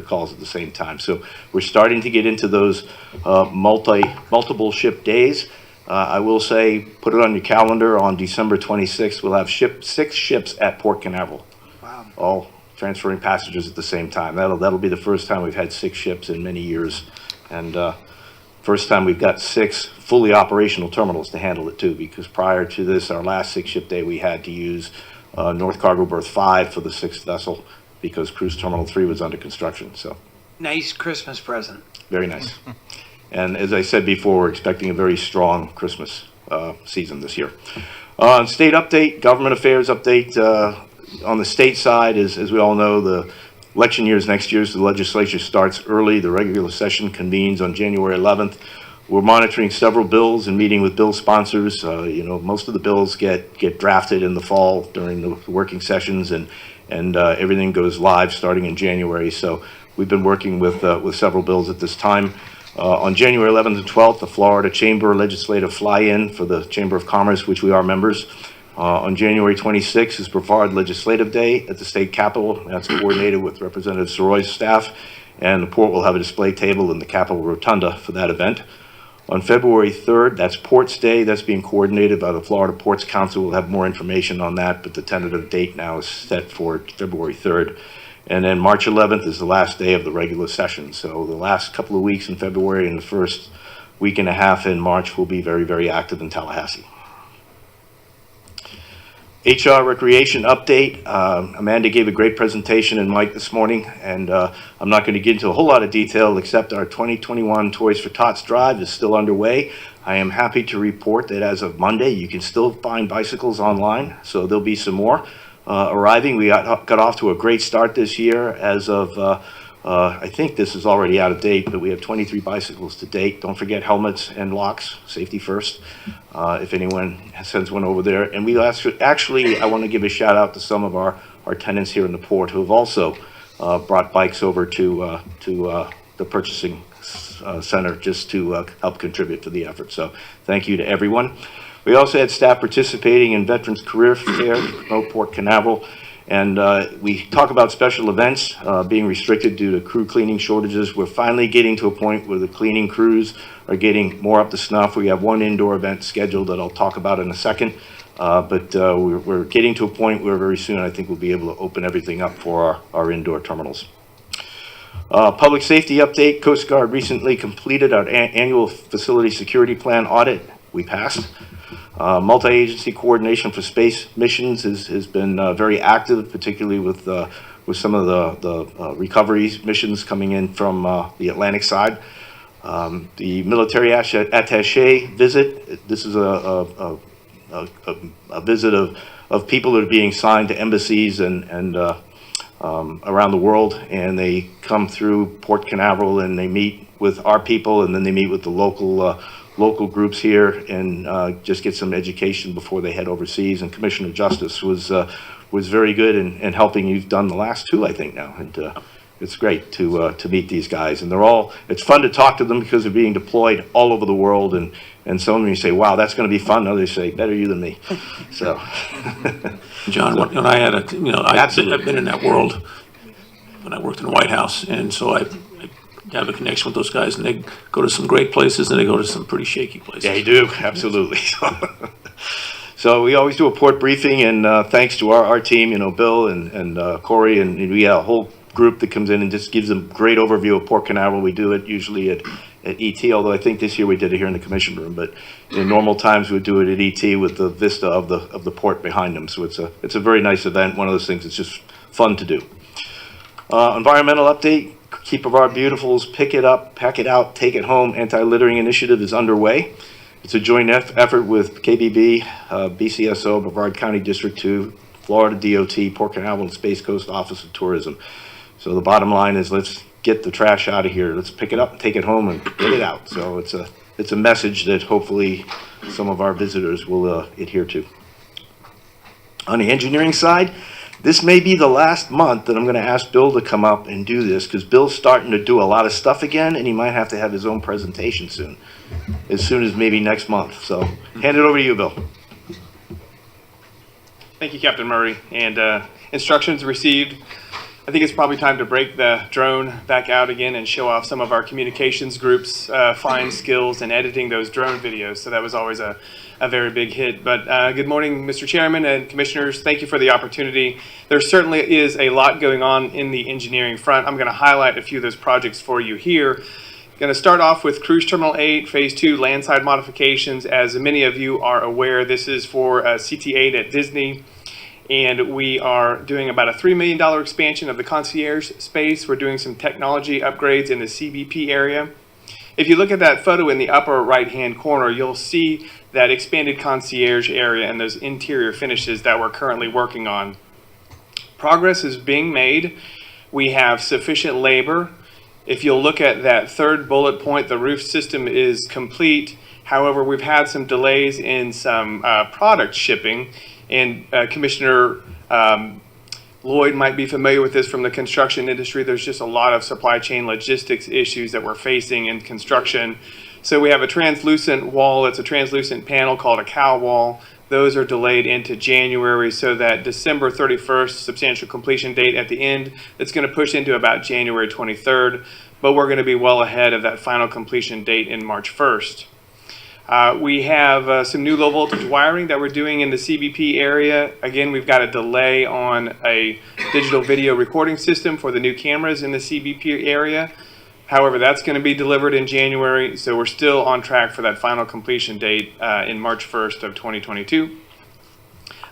calls at the same time. So we're starting to get into those multiple ship days. I will say, put it on your calendar. On December 26th, we'll have 6 ships at Port Canaveral. Wow. All transferring passengers at the same time. That'll be the first time we've had 6 ships in many years, and first time we've got 6 fully operational terminals to handle it too. Because prior to this, our last 6-ship day, we had to use North Cargo Berth 5 for the 6th vessel because Cruise Terminal 3 was under construction. So Nice Christmas present. very nice. And as I said before, we're expecting a very strong Christmas season this year. State update, government affairs update. On the state side, as we all know, the election year is next year, so the legislature starts early. The regular session convenes on January 11th. We're monitoring several bills and meeting with bill sponsors. Most of the bills get drafted in the fall during the working sessions, and everything goes live starting in January. So we've been working with several bills at this time. On January 11th and 12th, the Florida Chamber Legislative Fly-In for the Chamber of Commerce, which we are members. On January 26th is Brevard Legislative Day at the State Capitol. That's coordinated with Representative Soroy's staff, and the port will have a display table in the Capitol Rotunda for that event. On February 3rd, that's Ports Day. That's being coordinated by the Florida Ports Council. We'll have more information on that, but the tentative date now is set for February 3rd. And then March 11th is the last day of the regular session. So the last couple of weeks in February and the first week and a half in March will be very, very active in Tallahassee. HR Recreation update. Amanda gave a great presentation and Mike this morning, and I'm not going to get into a whole lot of detail except our 2021 Toys for Tots drive is still underway. I am happy to report that as of Monday, you can still find bicycles online, so there'll be some more arriving. We got off to a great start this year. As of, I think this is already out of date, but we have 23 bicycles to date. Don't forget helmets and locks, safety first, if anyone sends one over there. And we actually, I want to give a shout out to some of our tenants here in the port who have also brought bikes over to the purchasing center just to help contribute to the effort. So thank you to everyone. We also had staff participating in Veterans Career Fair to promote Port Canaveral. And we talk about special events being restricted due to crew cleaning shortages. We're finally getting to a point where the cleaning crews are getting more up to snuff. We have one indoor event scheduled that I'll talk about in a second. But we're getting to a point where very soon I think we'll be able to open everything up for our indoor terminals. Public safety update. Coast Guard recently completed our annual facility security plan audit. We passed. Multi-agency coordination for space missions has been very active, particularly with some of the recovery missions coming in from the Atlantic side. The military attache visit, this is a visit of people that are being signed to embassies and around the world, and they come through Port Canaveral and they meet with our people, and then they meet with the local groups here and just get some education before they head overseas. And Commissioner Justice was very good in helping. You've done the last two, I think, now, and it's great to meet these guys. And it's fun to talk to them because they're being deployed all over the world, and some of you say, wow, that's going to be fun. Others say, better you than me. So, John, when I had I've been in that world when I worked in the White House, and so I have a connection with those guys, and they go to some great places, and they go to some pretty shaky places. yeah, you do, absolutely. So we always do a port briefing, and thanks to our team, Bill and Corey, and we have a whole group that comes in and just gives them a great overview of Port Canaveral. We do it usually at ET, although I think this year we did it here in the commission room, but in normal times we'd do it at ET with the vista of the port behind them. So it's a very nice event, one of those things that's just fun to do. Environmental update, Keep of Our Beautifuls, Pick It Up, Pack It Out, Take It Home anti-littering initiative is underway. It's a joint effort with KBB, BCSO, Brevard County District 2, Florida DOT, Port Canaveral, and Space Coast Office of Tourism. So the bottom line is, let's get the trash out of here. Let's pick it up, take it home, and get it out. So it's a message that hopefully some of our visitors will adhere to. On the engineering side, this may be the last month that I'm going to ask Bill to come up and do this, because Bill's starting to do a lot of stuff again, and he might have to have his own presentation soon as maybe next month. So hand it over to you, Bill. Thank you, Captain Murray. And instructions received. I think it's probably time to break the drone back out again and show off some of our communications group's fine skills in editing those drone videos. So that was always a very big hit. But good morning, Mr. Chairman and Commissioners. Thank you for the opportunity. There certainly is a lot going on in the engineering front. I'm going to highlight a few of those projects for you here. Going to start off with Cruise Terminal 8, Phase 2 landside modifications. As many of you are aware, this is for CT8 at Disney. And we are doing about a $3 million expansion of the concierge space. We're doing some technology upgrades in the CBP area. If you look at that photo in the upper right-hand corner, you'll see that expanded concierge area and those interior finishes that we're currently working on. Progress is being made. We have sufficient labor. If you'll look at that third bullet point, the roof system is complete. However, we've had some delays in some product shipping. And Commissioner Lloyd might be familiar with this from the construction industry. There's just a lot of supply chain logistics issues that we're facing in construction. So we have a translucent wall. It's a translucent panel called a cow wall. Those are delayed into January, so that December 31st substantial completion date at the end, it's going to push into about January 23rd. But we're going to be well ahead of that final completion date in March 1st. We have some new low voltage wiring that we're doing in the CBP area. Again, we've got a delay on a digital video recording system for the new cameras in the CBP area. However, that's going to be delivered in January, so we're still on track for that final completion date in March 1st of 2022.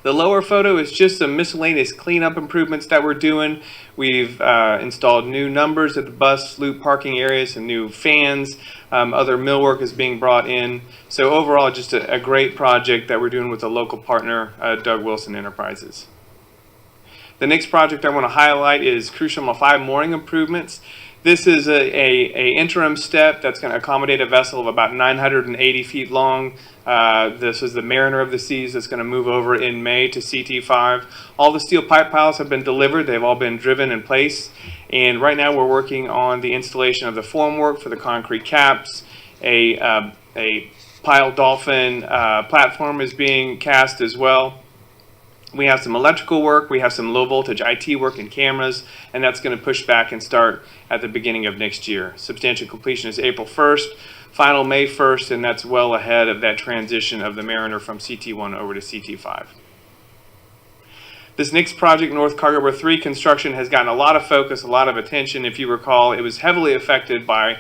The lower photo is just some miscellaneous cleanup improvements that we're doing. We've installed new numbers at the bus loop parking areas and new fans. Other millwork is being brought in. So overall, just a great project that we're doing with a local partner, Doug Wilson Enterprises. The next project I want to highlight is Cruise Terminal 5 mooring improvements. This is a interim step that's going to accommodate a vessel of about 980 feet long. This is the Mariner of the Seas that's going to move over in May to CT5. All the steel pipe piles have been delivered. They've all been driven in place. And right now we're working on the installation of the formwork for the concrete caps. A pile dolphin platform is being cast as well. We have some electrical work, we have some low voltage IT work and cameras, and that's going to push back and start at the beginning of next year. Substantial completion is April 1st, final May 1st, and that's well ahead of that transition of the Mariner from CT1 over to CT5. This next project, North Cargo Harbor 3 construction, has gotten a lot of focus, a lot of attention. If you recall, it was heavily affected by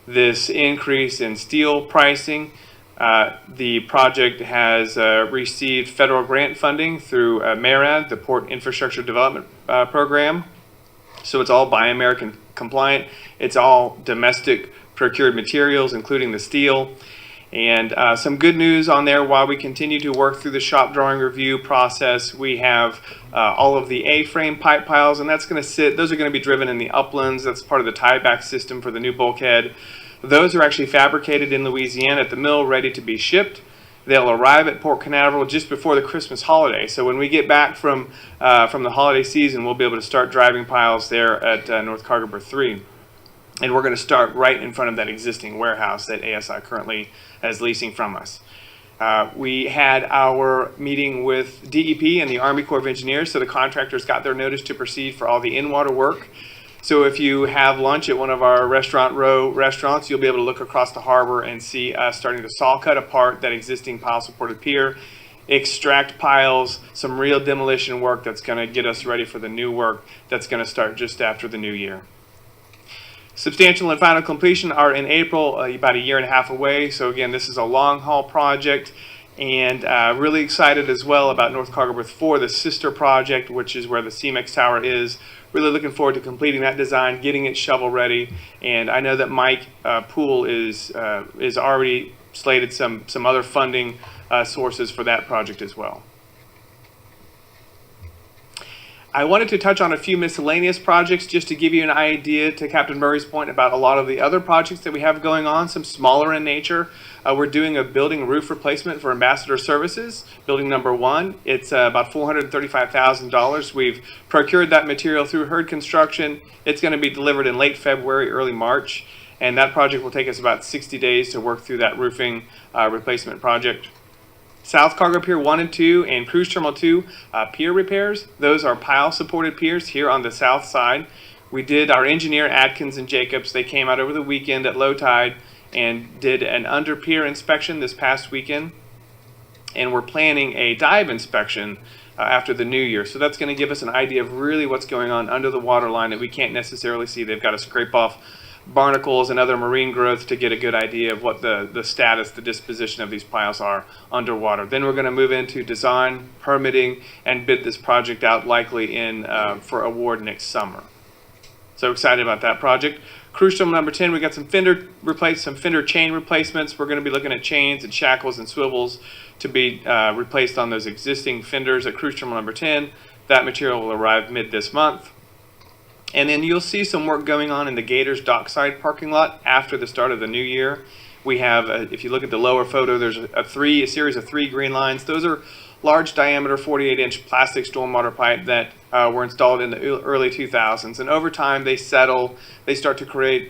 this increase in steel pricing. The project has received federal grant funding through MARAD, the Port Infrastructure Development Program. So it's all Buy American compliant. It's all domestic procured materials, including the steel. And some good news on there, while we continue to work through the shop drawing review process, we have all of the A-frame pipe piles, and that's going to sit, those are going to be driven in the uplands. That's part of the tieback system for the new bulkhead. Those are actually fabricated in Louisiana at the mill, ready to be shipped. They'll arrive at Port Canaveral just before the Christmas holiday. So when we get back from the holiday season, we'll be able to start driving piles there at North Cargober 3. And we're going to start right in front of that existing warehouse that ASI currently is leasing from us. We had our meeting with DEP and the Army Corps of Engineers, so the contractors got their notice to proceed for all the in-water work. So if you have lunch at one of our Restaurant Row restaurants, you'll be able to look across the harbor and see us starting to saw cut apart that existing pile-supported pier, extract piles, some real demolition work that's going to get us ready for the new work that's going to start just after the new year. Substantial and final completion are in April, about a year and a half away. So again, this is a long haul project, and really excited as well about North Cargober 4, the sister project, which is where the CEMEX tower is. Really looking forward to completing that design, getting it shovel ready. And I know that Mike Poole is already slated some other funding sources for that project as well. I wanted to touch on a few miscellaneous projects just to give you an idea, to Captain Murray's point, about a lot of the other projects that we have going on, some smaller in nature. We're doing a building roof replacement for Ambassador Services, building number 1. It's about $435,000. We've procured that material through Hurd Construction. It's going to be delivered in late February, early March, and that project will take us about 60 days to work through that roofing replacement project. South Cargo Pier 1 and 2 and Cruise Terminal 2 pier repairs. Those are pile-supported piers here on the south side. We did our engineer, Adkins and Jacobs. They came out over the weekend at low tide and did an under-pier inspection this past weekend. And we're planning a dive inspection after the new year. So that's going to give us an idea of really what's going on under the waterline that we can't necessarily see. They've got to scrape off barnacles and other marine growth to get a good idea of what the status, the disposition of these piles are underwater. Then we're going to move into design, permitting, and bid this project out likely in for award next summer. So excited about that project. Cruise Terminal number 10, we got some fender chain replacements. We're going to be looking at chains and shackles and swivels to be replaced on those existing fenders at Cruise Terminal number 10. That material will arrive mid this month. And then you'll see some work going on in the Gators Dockside parking lot after the start of the new year. We have, if you look at the lower photo, there's a series of 3 green lines. Those are large diameter 48-inch plastic stormwater pipe that were installed in the early 2000s. And over time they settle, they start to create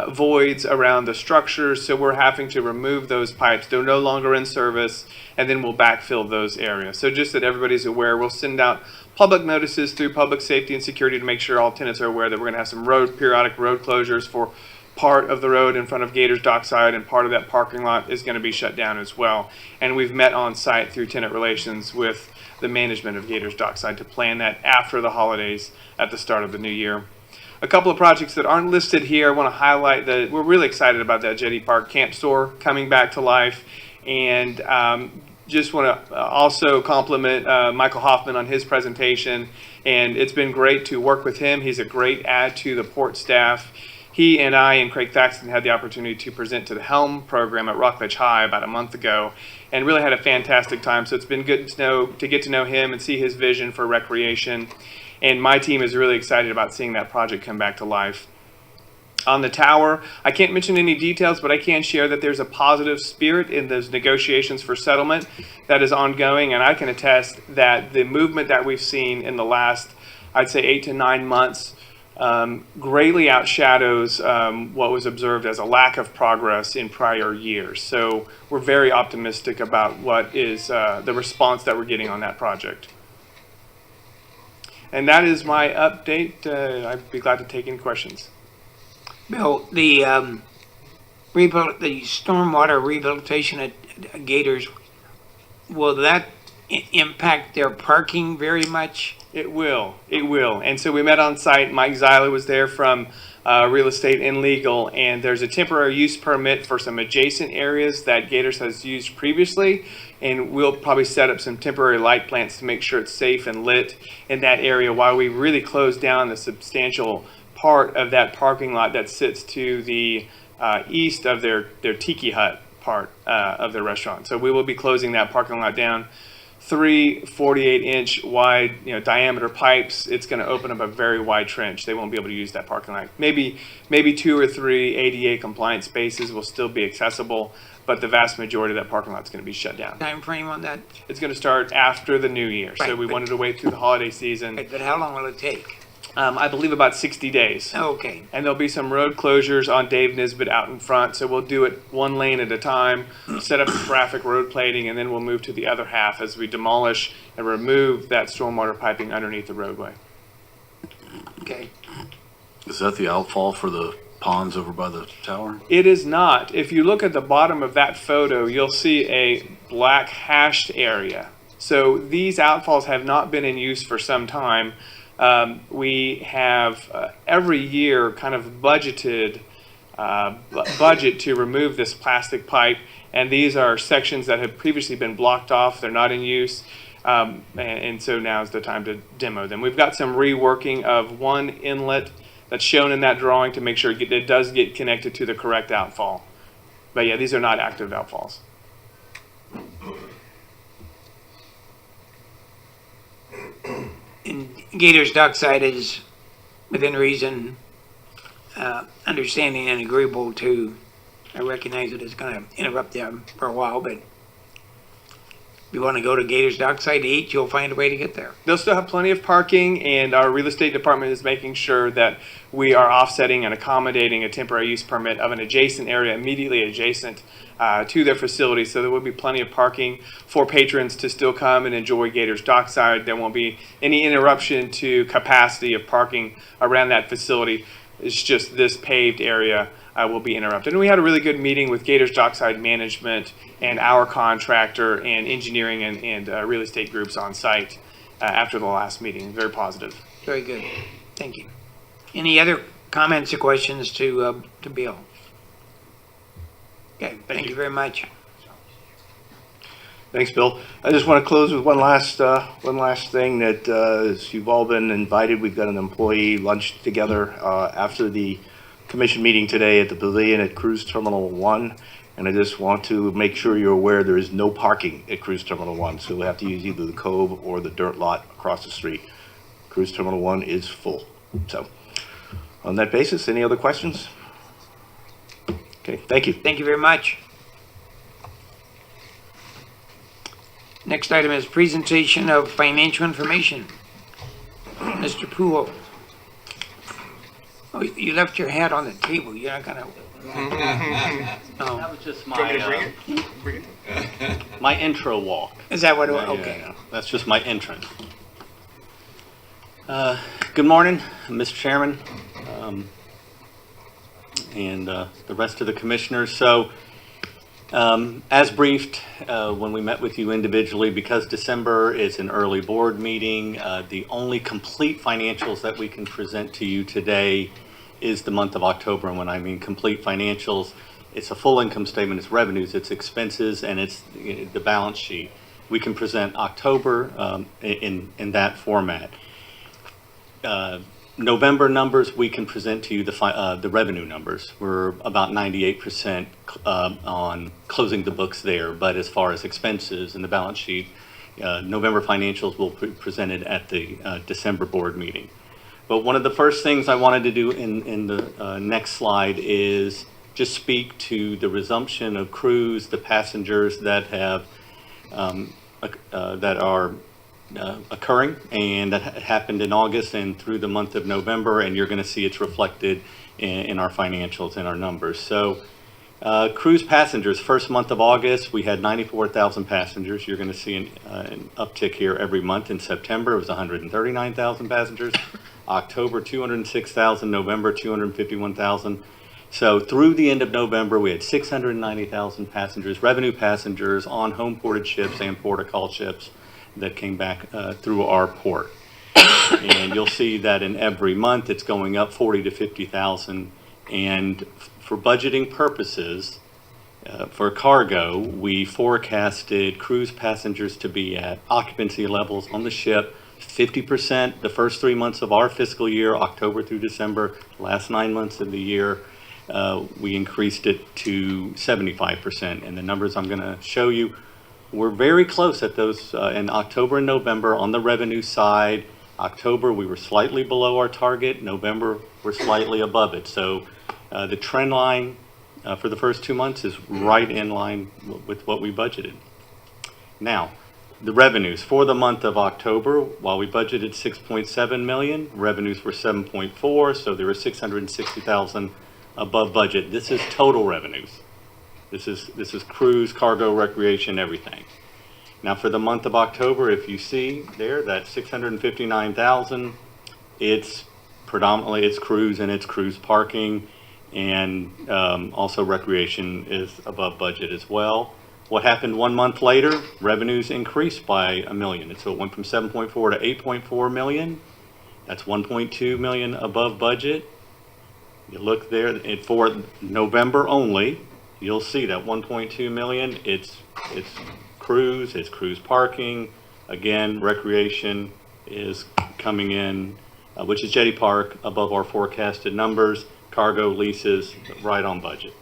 voids around the structures. So we're having to remove those pipes. They're no longer in service, and then we'll backfill those areas. So just that everybody's aware, we'll send out public notices through public safety and security to make sure all tenants are aware that we're going to have some periodic road closures for part of the road in front of Gators Dockside, and part of that parking lot is going to be shut down as well. And we've met on site through tenant relations with the management of Gators Dockside to plan that after the holidays at the start of the new year. A couple of projects that aren't listed here, I want to highlight that we're really excited about that Jetty Park Camp Store coming back to life. And just want to also compliment Michael Hoffman on his presentation, and it's been great to work with him. He's a great add to the port staff. He and I and Craig Thaxton had the opportunity to present to the Helm program at Rockledge High about a month ago, and really had a fantastic time. So it's been good to get to know him and see his vision for recreation. And my team is really excited about seeing that project come back to life. On the tower, I can't mention any details, but I can share that there's a positive spirit in those negotiations for settlement that is ongoing, and I can attest that the movement that we've seen in the last, I'd say 8 to 9 months, greatly outshadows what was observed as a lack of progress in prior years. So we're very optimistic about what is the response that we're getting on that project. And that is my update. I'd be glad to take any questions. Bill, the stormwater rehabilitation at Gators, will that impact their parking very much? It will. And so we met on site. Mike Zyla was there from Real Estate and Legal, and there's a temporary use permit for some adjacent areas that Gators has used previously, and we'll probably set up some temporary light plants to make sure it's safe and lit in that area while we really close down the substantial part of that parking lot that sits to the east of their Tiki Hut part of their restaurant. So we will be closing that parking lot down. 3 48-inch wide, diameter pipes. It's going to open up a very wide trench. They won't be able to use that parking lot. Maybe 2 or 3 ADA compliant spaces will still be accessible, but the vast majority of that parking lot is going to be shut down. Time frame on that? It's going to start after the new year, so Right, we but- wanted to wait through the holiday season. But how long will it take? I believe about 60 days. Okay. And there'll be some road closures on Dave Nisbet out in front, so we'll do it one lane at a time, set up the traffic road plating, and then we'll move to the other half as we demolish and remove that stormwater piping underneath the roadway. Okay. Is that the outfall for the ponds over by the tower? It is not. If you look at the bottom of that photo, you'll see a black hashed area. So these outfalls have not been in use for some time. We have every year kind of budget to remove this plastic pipe, and these are sections that have previously been blocked off. They're not in use, and so now is the time to demo them. We've got some reworking of one inlet that's shown in that drawing to make sure it does get connected to the correct outfall. But yeah, these are not active outfalls. And Gators Dockside is within reason, understanding and agreeable to, I recognize that it's going to interrupt them for a while, but if you want to go to Gators Dockside to eat, you'll find a way to get there. They'll still have plenty of parking, and our real estate department is making sure that we are offsetting and accommodating a temporary use permit of an adjacent area immediately adjacent to their facility. So there will be plenty of parking for patrons to still come and enjoy Gators Dockside. There won't be any interruption to capacity of parking around that facility. It's just this paved area will be interrupted. And we had a really good meeting with Gators Dockside management and our contractor and engineering and real estate groups on site after the last meeting. Very positive. Very good. Thank you. Any other comments or questions to Bill? Okay, thank you very much. Thanks, Bill. I just want to close with one last thing that, as you've all been invited, we've got an employee lunch together after the commission meeting today at the Pavilion at Cruise Terminal 1. And I just want to make sure you're aware there is no parking at Cruise Terminal 1. So we'll have to use either the Cove or the dirt lot across the street. Cruise Terminal 1 is full. So on that basis, any other questions? Okay, thank you. Thank you very much. Next item is presentation of financial information. Mr. Pujo. Oh, you left your hat on the table. You're not gonna. That Oh, was just Want me to my, my intro walk. is that what? Yeah, Okay. yeah, that's just my entrance. Good morning, Mr. Chairman, and the rest of the commissioners. So, as briefed, when we met with you individually, because December is an early board meeting, the only complete financials that we can present to you today is the month of October. And when I mean complete financials, it's a full income statement, it's revenues, it's expenses, and it's the balance sheet. We can present October in that format. November numbers, we can present to you the revenue numbers. We're about 98% on closing the books there, but as far as expenses and the balance sheet, November financials will be presented at the December board meeting. But one of the first things I wanted to do in the next slide is just speak to the resumption of cruise, the passengers that have that are occurring, and that happened in August and through the month of November, and you're going to see it's reflected in our financials and our numbers. So cruise passengers, first month of August, we had 94,000 passengers. You're going to see an uptick here every month. In September, it was 139,000 passengers. October, 206,000. November, 251,000. So through the end of November, we had 690,000 passengers, revenue passengers on home ported ships and port of call ships that came back through our port. And you'll see that in every month, it's going up 40 to 50,000. And for budgeting purposes, for cargo, we forecasted cruise passengers to be at occupancy levels on the ship 50% the first 3 months of our fiscal year, October through December, last 9 months of the year. We increased it to 75%. And the numbers I'm going to show you, we're very close at those in October and November on the revenue side. October, we were slightly below our target. November, we're slightly above it. So the trend line for the first 2 months is right in line with what we budgeted. Now, the revenues for the month of October, while we budgeted 6.7 million, revenues were 7.4, so there were 660,000 above budget. This is total revenues. This is cruise, cargo, recreation, everything. Now for the month of October, if you see there, that 659,000, it's predominantly it's cruise and it's cruise parking, and also recreation is above budget as well. What happened 1 month later? Revenues increased by $1 million. So it went from 7.4 to 8.4 million. That's 1.2 million above budget. You look there, and for November only, you'll see that 1.2 million. It's cruise, it's cruise parking. Again, recreation is coming in, which is Jetty Park, above our forecasted numbers. Cargo, leases, right on budget.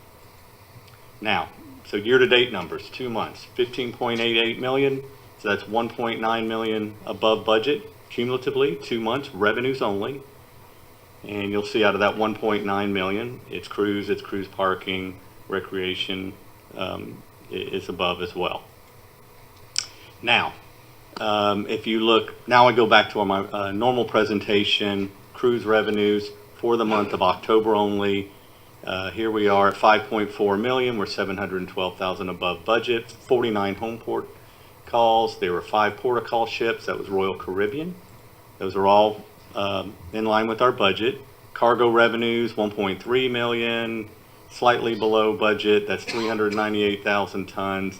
Now, so year-to-date numbers, 2 months, 15.88 million. So that's 1.9 million above budget cumulatively, 2 months, revenues only. And you'll see out of that 1.9 million, it's cruise parking, recreation is above as well. Now, if you look, now I go back to my normal presentation, cruise revenues for the month of October only. Here we are at 5.4 million. We're 712,000 above budget. 49 home port calls. There were 5 port call ships. That was Royal Caribbean. Those are all in line with our budget. Cargo revenues 1.3 million, slightly below budget. That's 398,000 tons.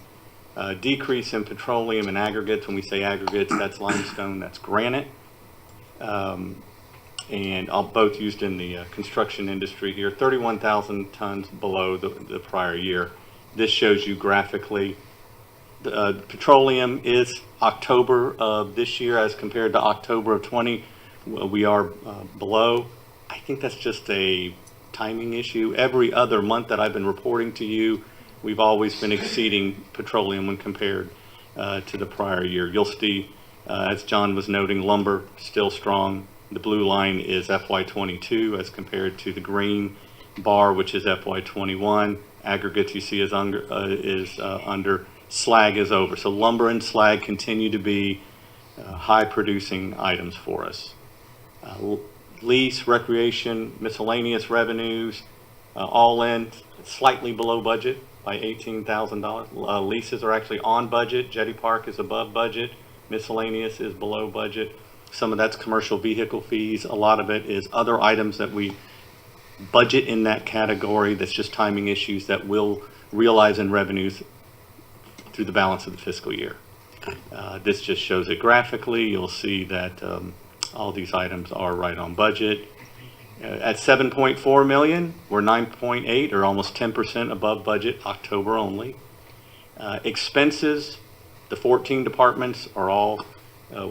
Decrease in petroleum and aggregates. When we say aggregates, that's limestone, that's granite. And both used in the construction industry here, 31,000 tons below the prior year. This shows you graphically. The petroleum is October of this year as compared to October of 20. We are below. I think that's just a timing issue. Every other month that I've been reporting to you, we've always been exceeding petroleum when compared to the prior year. You'll see, as John was noting, lumber still strong. The blue line is FY22 as compared to the green bar, which is FY21. Aggregates you see is under. Slag is over. So lumber and slag continue to be high producing items for us. Lease, recreation, miscellaneous revenues, all in slightly below budget by $18,000. Leases are actually on budget. Jetty Park is above budget. Miscellaneous is below budget. Some of that's commercial vehicle fees. A lot of it is other items that we budget in that category. That's just timing issues that we'll realize in revenues through the balance of the fiscal year. This just shows it graphically. You'll see that all these items are right on budget. At 7.4 million, we're 9.8 or almost 10% above budget, October only. Expenses, the 14 departments are all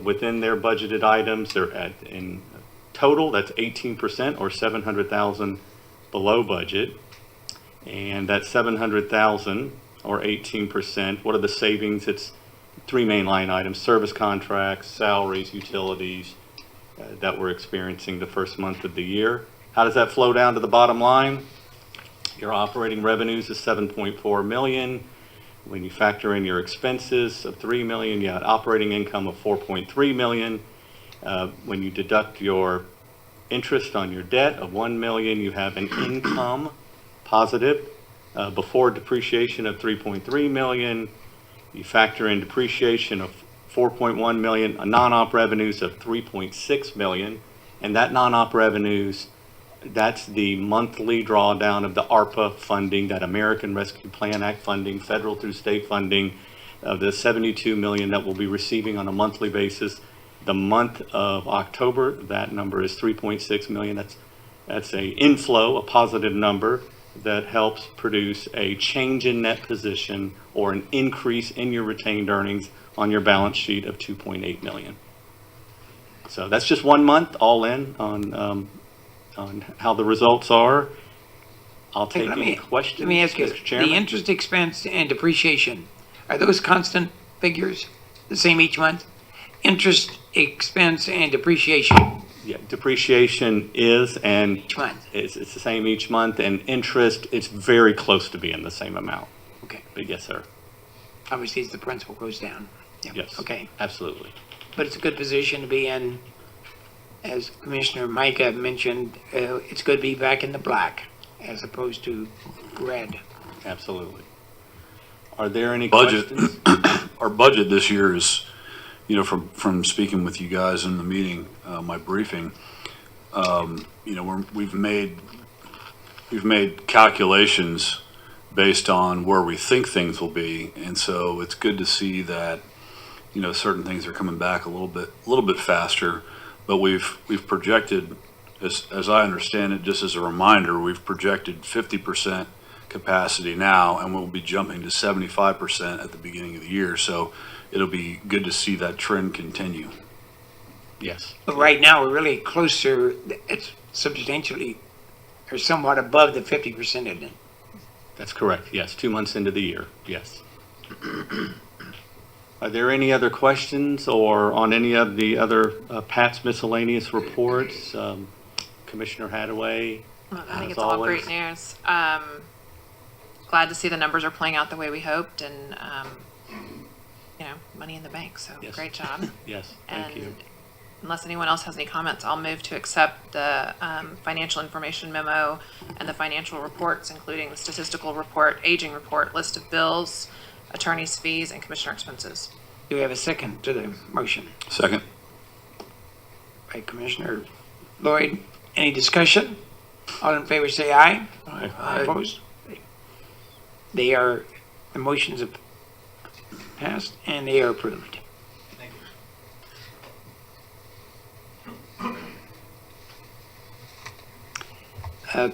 within their budgeted items. They're in total, that's 18% or 700,000 below budget. And that 700,000 or 18%, what are the savings? It's 3 main line items: service contracts, salaries, utilities that we're experiencing the first month of the year. How does that flow down to the bottom line? Your operating revenues is 7.4 million. When you factor in your expenses of 3 million, you have operating income of 4.3 million. When you deduct your interest on your debt of 1 million, you have an income positive before depreciation of 3.3 million. You factor in depreciation of 4.1 million, non-op revenues of 3.6 million, and that non-op revenues, that's the monthly drawdown of the ARPA funding, that American Rescue Plan Act funding, federal through state funding, of the 72 million that we'll be receiving on a monthly basis. The month of October, that number is 3.6 million. That's a inflow, a positive number that helps produce a change in net position or an increase in your retained earnings on your balance sheet of 2.8 million. So that's just 1 month all in on how the results are. I'll take any questions. Let me ask you, Mr. Chairman. the interest expense and depreciation, are those constant figures, the same each month? Interest expense and depreciation Yeah, depreciation is, and each month? it's the same each month, and interest, it's very close to being the same amount. Okay, But yes, sir. obviously the principal goes down. Yeah, Yes. okay, Absolutely. but it's a good position to be in. As Commissioner Micah mentioned, it's good to be back in the black as opposed to red. Absolutely. Are there any Budget. questions? Our budget this year is, you know, from speaking with you guys in the meeting, my briefing, you know, we've made calculations based on where we think things will be, and so it's good to see that, you know, certain things are coming back a little bit faster. But we've projected, as I understand it, just as a reminder, we've projected 50% capacity now, and we'll be jumping to 75% at the beginning of the year. So it'll be good to see that trend continue. Yes. But right now, we're really closer, it's substantially or somewhat above the 50%, isn't it? That's correct. Yes, 2 months into the year. Yes. Are there any other questions or on any of the other Pat's miscellaneous reports? Commissioner Hadaway? Well, I think as it's all always. great news. Glad to see the numbers are playing out the way we hoped, and you know, money in the bank. So Yes. great job. Yes, thank you. Unless anyone else has any comments, I'll move to accept the financial information memo and the financial reports, including the statistical report, aging report, list of bills, attorney's fees, and commissioner expenses. Do we have a second to the motion? Second. By Commissioner Lloyd. Any discussion? All in favor say aye. Aye. Opposed? The motions have passed and they are approved.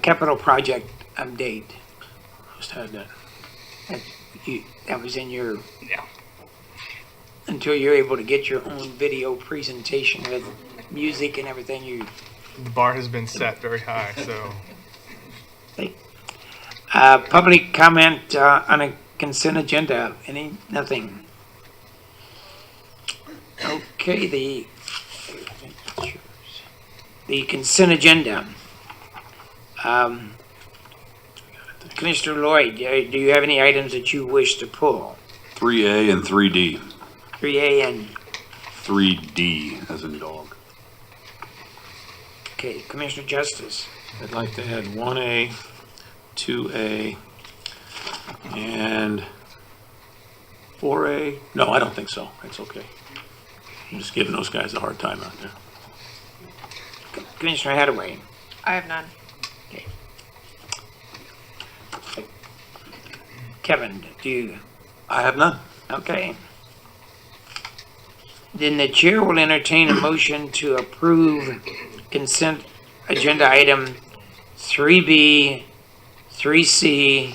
Capital project update. Just had that. That was in your, until you're able to get your own video presentation with music and everything, The bar has been set very high, so. public comment on a consent agenda, nothing. Okay, the consent agenda. Commissioner Lloyd, do you have any items that you wish to pull? 3A and 3D. 3A and, 3D as in dog. okay, Commissioner Justice. I'd like to add 1A, 2A, and 4A. No, I don't think so. That's okay. I'm just giving those guys a hard time out there. Commissioner Hadaway. I have none. Kevin, do you? I have none. Okay. Then the chair will entertain a motion to approve consent agenda item 3B, 3C,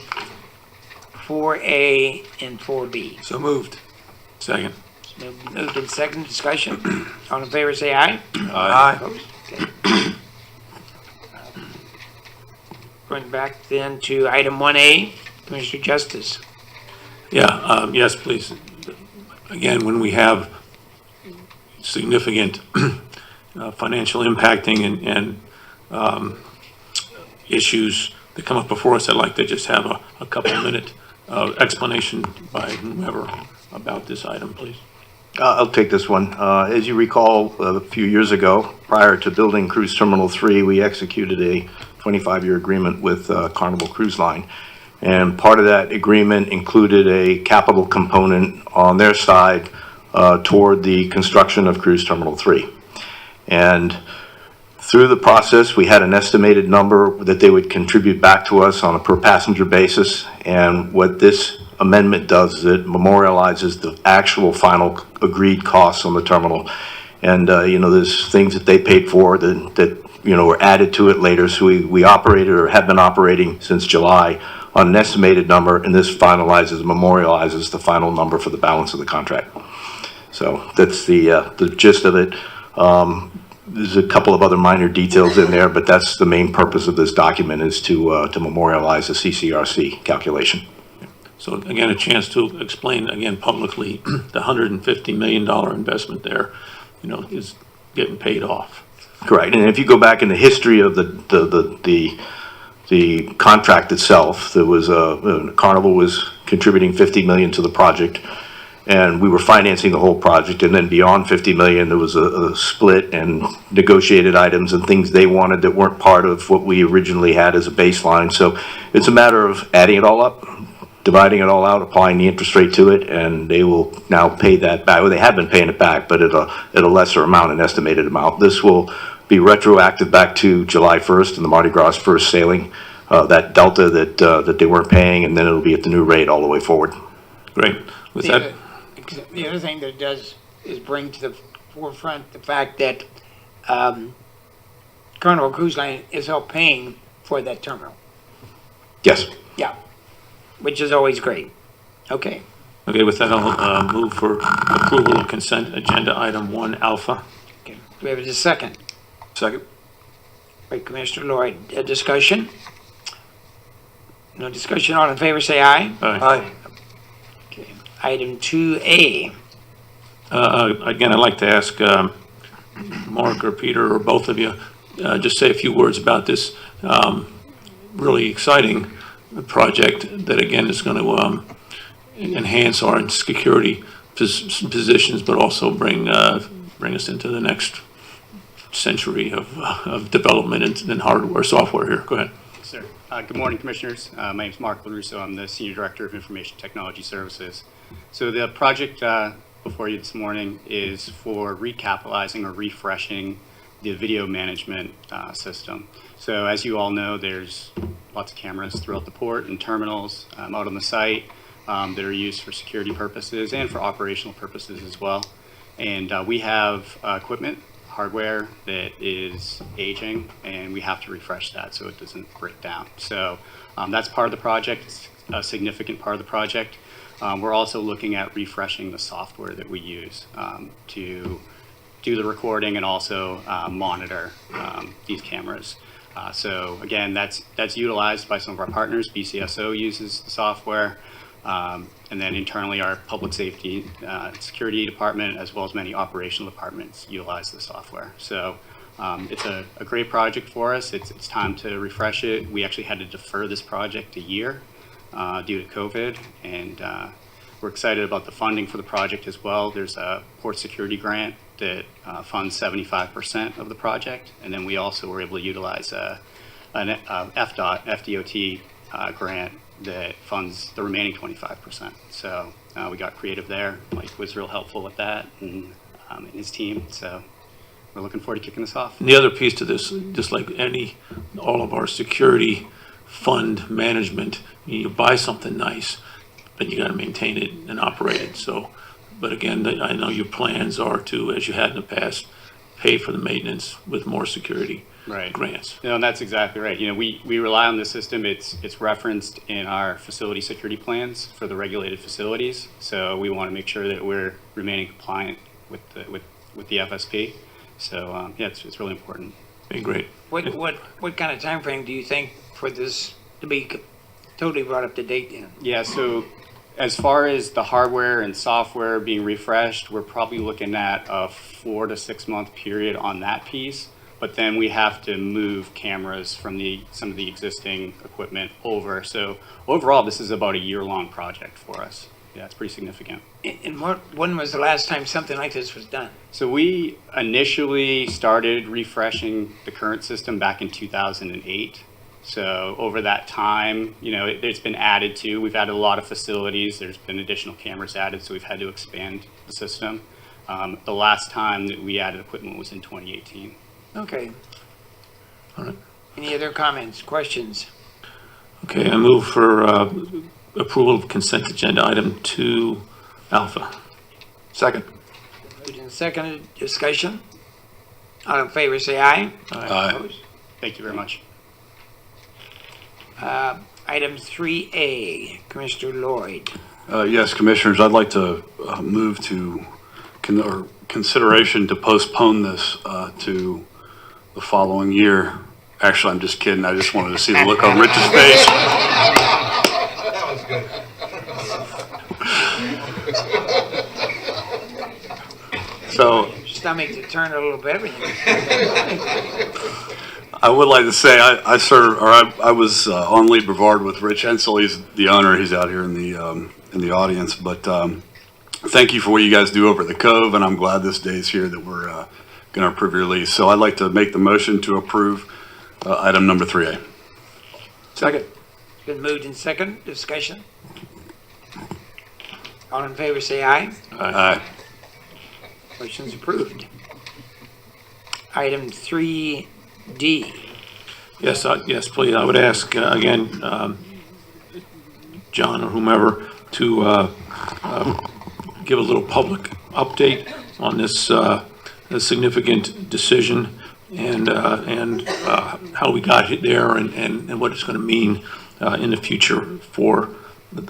4A, and 4B. So moved. Second. Moved in second discussion. All in favor say aye. Aye. Opposed? Okay. Going back then to item 1A, Commissioner Justice. Yeah, yes, please. Again, when we have significant financial impacting and issues that come up before us, I'd like to just have a couple minute explanation by whomever about this item, please. I'll take this one. As you recall, a few years ago, prior to building Cruise Terminal 3, we executed a 25-year agreement with Carnival Cruise Line. And part of that agreement included a capital component on their side toward the construction of Cruise Terminal 3. And through the process, we had an estimated number that they would contribute back to us on a per passenger basis. And what this amendment does is it memorializes the actual final agreed costs on the terminal. And, there's things that they paid for that were added to it later. So we operated or have been operating since July on an estimated number, and this memorializes the final number for the balance of the contract. So that's the gist of it. There's a couple of other minor details in there, but that's the main purpose of this document, is to memorialize the CCRC calculation. So again, a chance to explain again publicly, the $150 million investment there, is getting paid off. Correct. And if you go back in the history of the contract itself, there was Carnival was contributing $50 million to the project, and we were financing the whole project. And then beyond $50 million, there was a split and negotiated items and things they wanted that weren't part of what we originally had as a baseline. So it's a matter of adding it all up, dividing it all out, applying the interest rate to it, and they will now pay that back. Well, they have been paying it back, but at a lesser amount, an estimated amount. This will be retroactive back to July 1st and the Mardi Gras first sailing, that delta that they weren't paying, and then it'll be at the new rate all the way forward. Great. With that, The other thing that it does is bring to the forefront the fact that Carnival Cruise Line is help paying for that terminal. Yes. Yeah, which is always great. Okay. Okay, with that, I'll move for approval of consent agenda item 1 alpha. Okay. Do we have a second? Second. By Commissioner Lloyd. A discussion? No discussion. All in favor, say aye. Aye. Okay. Item 2A. Again, I'd like to ask Mark or Peter or both of you, just say a few words about this really exciting project that again is going to enhance our security positions, but also bring us into the next century of development and hardware, software here. Go ahead. Sir. Good morning, Commissioners. My name is Mark LaRusso. I'm the Senior Director of Information Technology Services. So the project before you this morning is for recapitalizing or refreshing the video management system. So as you all know, there's lots of cameras throughout the port and terminals out on the site that are used for security purposes and for operational purposes as well. And we have equipment, hardware that is aging, and we have to refresh that so it doesn't break down. So that's part of the project. It's a significant part of the project. We're also looking at refreshing the software that we use to do the recording and also monitor these cameras. So again, that's utilized by some of our partners. BCSO uses the software, and then internally our public safety security department, as well as many operational departments, utilize the software. So it's a great project for us. It's time to refresh it. We actually had to defer this project a year due to COVID, and we're excited about the funding for the project as well. There's a port security grant that funds 75% of the project, and then we also were able to utilize an FDOT grant that funds the remaining 25%. So we got creative there. Mike was real helpful with that, and his team. So we're looking forward to kicking this off. And the other piece to this, just like all of our security fund management, you buy something nice, but you got to maintain it and operate it. So, but again, I know your plans are to, as you had in the past, pay for the maintenance with more security grants. No, and that's exactly right. You know, we rely on the system. It's referenced in our facility security plans for the regulated facilities. So we want to make sure that we're remaining compliant with the FSP. So yeah, it's really important. Okay, great. What kind of time frame do you think for this to be totally brought up to date then? Yeah, so as far as the hardware and software being refreshed, we're probably looking at a 4 to 6 month period on that piece. But then we have to move cameras from some of the existing equipment over. So overall, this is about a year-long project for us. Yeah, it's pretty significant. And when was the last time something like this was done? So we initially started refreshing the current system back in 2008. So over that time, you know, it's been added to. We've added a lot of facilities. There's been additional cameras added, so we've had to expand the system. The last time that we added equipment was in 2018. Okay. All right. Any other comments, questions? Okay, I move for approval of consent agenda item 2 alpha. Second. Moved and seconded, discussion. All in favor, say aye. Aye. Opposed? Thank you very much. Item 3A, Commissioner Lloyd. Yes, Commissioners, I'd like to move to consideration to postpone this to the following year. Actually, I'm just kidding. I just wanted to see the look on Rich's face. That was good. So Stomach to turn a little bit. I would like to say I was on Lee Brevard with Rich Hensel. He's the owner. He's out here in the audience. But thank you for what you guys do over at the Cove, and I'm glad this day's here that we're going to approve your lease. So I'd like to make the motion to approve item number 3A. Second. It's been moved and seconded, discussion. All in favor, say aye. Aye. Motion's approved. Item 3D. Yes, yes, please. I would ask, again, John or whomever, to give a little public update on this significant decision and how we got there and what it's going to mean in the future for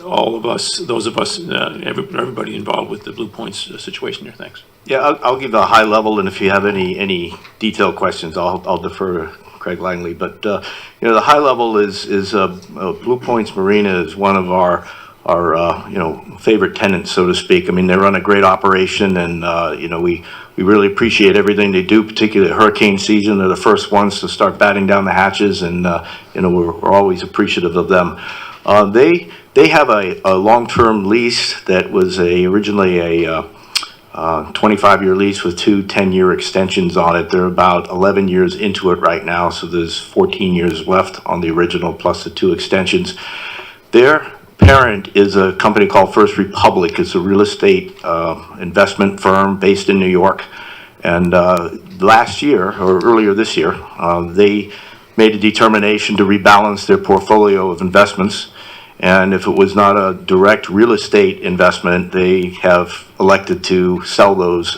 all of us, those of us, everybody involved with the Blue Points situation here. Thanks. Yeah, I'll give a high level, and if you have any detailed questions, I'll defer to Craig Langley. But the high level is Blue Points Marina is one of our favorite tenants, so to speak. I mean, they run a great operation, and we really appreciate everything they do, particularly hurricane season. They're the first ones to start batting down the hatches, and we're always appreciative of them. They have a long-term lease that was originally a 25-year lease with 2 10-year extensions on it. They're about 11 years into it right now, so there's 14 years left on the original plus the 2 extensions. Their parent is a company called First Republic. It's a real estate investment firm based in New York. And last year, or earlier this year, they made a determination to rebalance their portfolio of investments. And if it was not a direct real estate investment, they have elected to sell those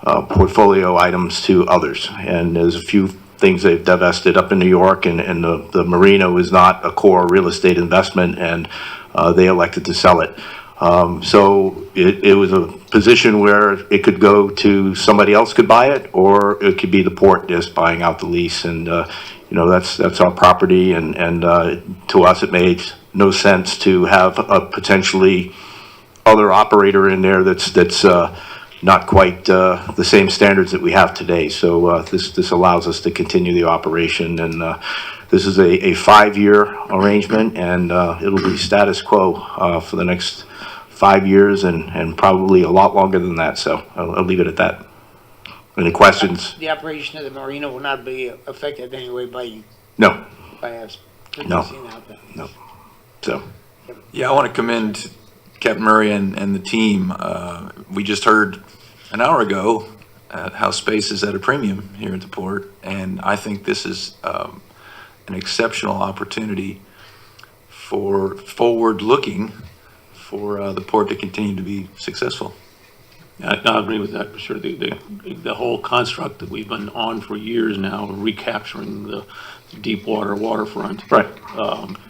portfolio items to others. And there's a few things they've divested up in New York, and the marina was not a core real estate investment, and they elected to sell it. So it was a position where it could go to somebody else could buy it, or it could be the port just buying out the lease. And that's our property, and to us it made no sense to have a potentially other operator in there that's not quite the same standards that we have today. So this allows us to continue the operation, and this is a 5-year arrangement, and it'll be status quo for the next 5 years, and probably a lot longer than that. So I'll leave it at that. Any questions? The operation of the marina will not be affected anyway by No. us. No. No. So. Yeah, I want to commend Captain Murray and the team. We just heard an hour ago how space is at a premium here at the port, and I think this is an exceptional opportunity for forward-looking for the port to continue to be successful. I agree with that for sure. The whole construct that we've been on for years now, recapturing the deep water waterfront, right,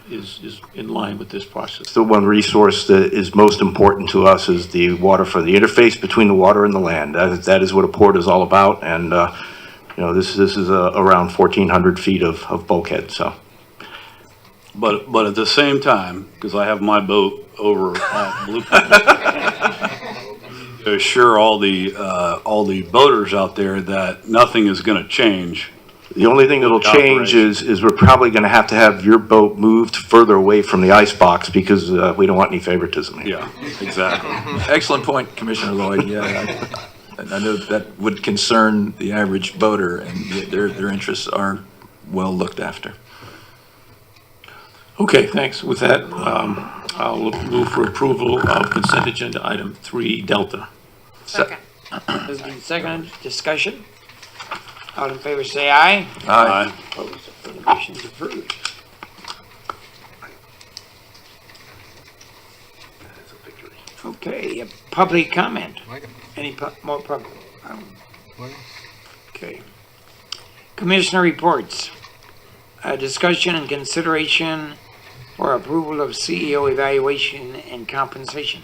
is in line with this process. The one resource that is most important to us is the water, for the interface between the water and the land. That is what a port is all about, and this is around 1,400 feet of bulkhead. So, but at the same time, because I have my boat over at Blue Point, to assure all the boaters out there that nothing is going to change. The only thing that'll change is we're probably going to have your boat moved further away from the ice box, because we don't want any favoritism here. Yeah, exactly. Excellent point, Commissioner Lloyd. Yeah, I know that would concern the average boater, and their interests are well looked after. Okay, thanks. With that, I'll move for approval of consent agenda item 3 Delta. Second. Moved and seconded, discussion. All in favor, say aye. Aye. Opposed? Motion's approved. Okay, public comment. Any more public? Okay. Commissioner reports. Discussion and consideration for approval of CEO evaluation and compensation.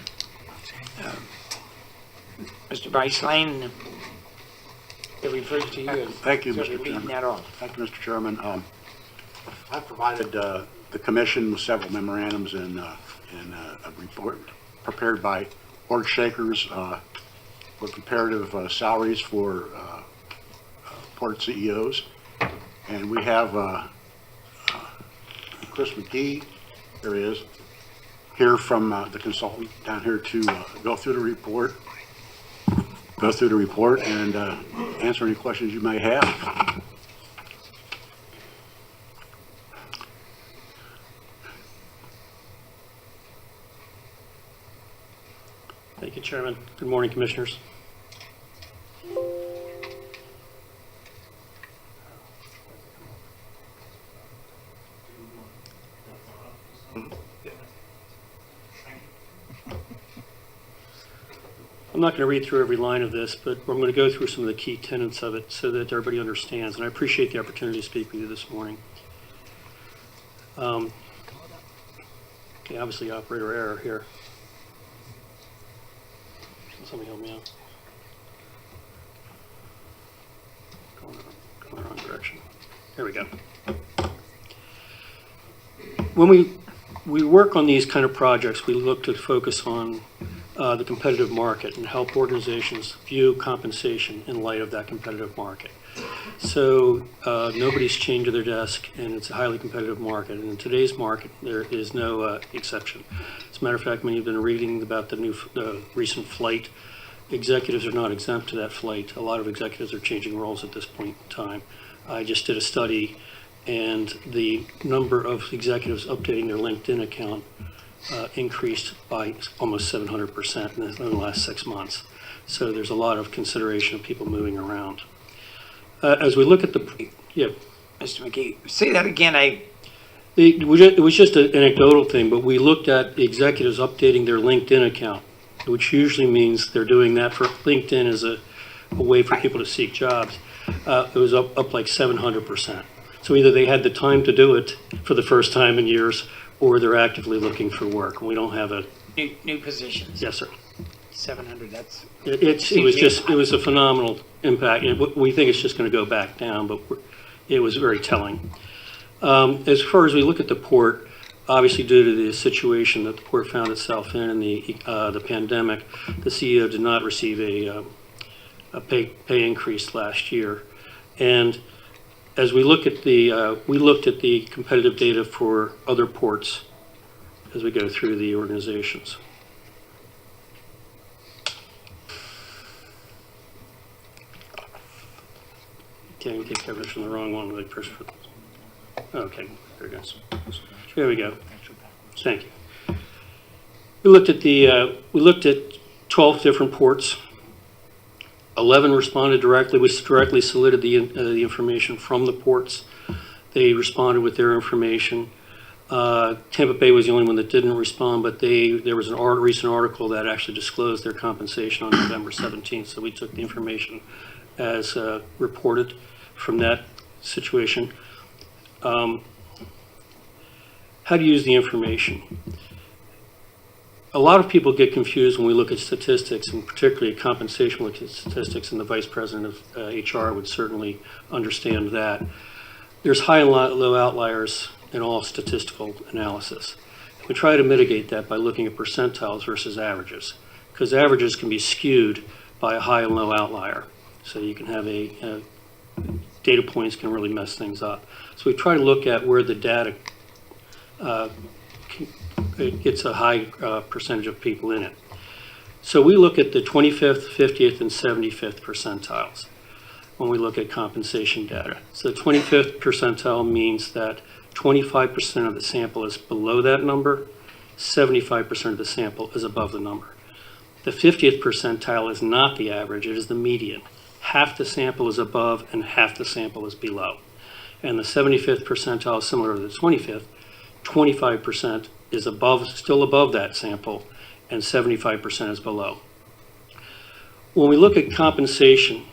Mr. Vice Lane, it refers to you. Thank you, So Mr. we're leading Chairman. that off. Thank you, Mr. Chairman. I provided the commission with several memorandums and a report prepared by board shakers with comparative salaries for port CEOs. And we have Chris McGee, there he is, here from the consultant down here to go through the report and answer any questions you may have. Thank you, Chairman. Good morning, Commissioners. I'm not going to read through every line of this, but I'm going to go through some of the key tenets of it so that everybody understands, and I appreciate the opportunity to speak with you this morning. Okay, obviously operator error here. Somebody help me out. Going the wrong direction. There we go. When we work on these kind of projects, we look to focus on the competitive market and help organizations view compensation in light of that competitive market. So nobody's chained to their desk, and it's a highly competitive market. And in today's market, there is no exception. As a matter of fact, many have been reading about the recent flight. Executives are not exempt to that flight. A lot of executives are changing roles at this point in time. I just did a study, and the number of executives updating their LinkedIn account increased by almost 700% in the last 6 months. So there's a lot of consideration of people moving around. As we look at the, yeah. Mr. McGee, say that again. It was just an anecdotal thing, but we looked at executives updating their LinkedIn account, which usually means they're doing that for LinkedIn as a way for people to seek jobs. It was up like 700%. So either they had the time to do it for the first time in years, or they're actively looking for work. And we don't have a New positions. yes, sir. 700. That's. It was a phenomenal impact. We think it's just going to go back down, but it was very telling. As far as we look at the port, obviously due to the situation that the port found itself in the pandemic, the CEO did not receive a pay increase last year. And as we look at we looked at the competitive data for other ports as we go through the organizations. Okay, we take coverage from the wrong one. Okay, there it goes. There we go. Thank you. We looked at 12 different ports. 11 responded directly. We directly solicited the information from the ports. They responded with their information. Tampa Bay was the only one that didn't respond, but there was a recent article that actually disclosed their compensation on November 17th. So we took the information as reported from that situation. How to use the information. A lot of people get confused when we look at statistics, and particularly compensation look at statistics, and the Vice President of HR would certainly understand that. There's high and low outliers in all statistical analysis. We try to mitigate that by looking at percentiles versus averages, because averages can be skewed by a high and low outlier. So you can have data points can really mess things up. So we try to look at where the data it gets a high percentage of people in it. So we look at the 25th, 50th, and 75th percentiles when we look at compensation data. So the 25th percentile means that 25% of the sample is below that number, 75% of the sample is above the number. The 50th percentile is not the average, it is the median. Half the sample is above and half the sample is below. And the 75th percentile is similar to the 25th. 25% is still above that sample, and 75% is below. When we look at compensation,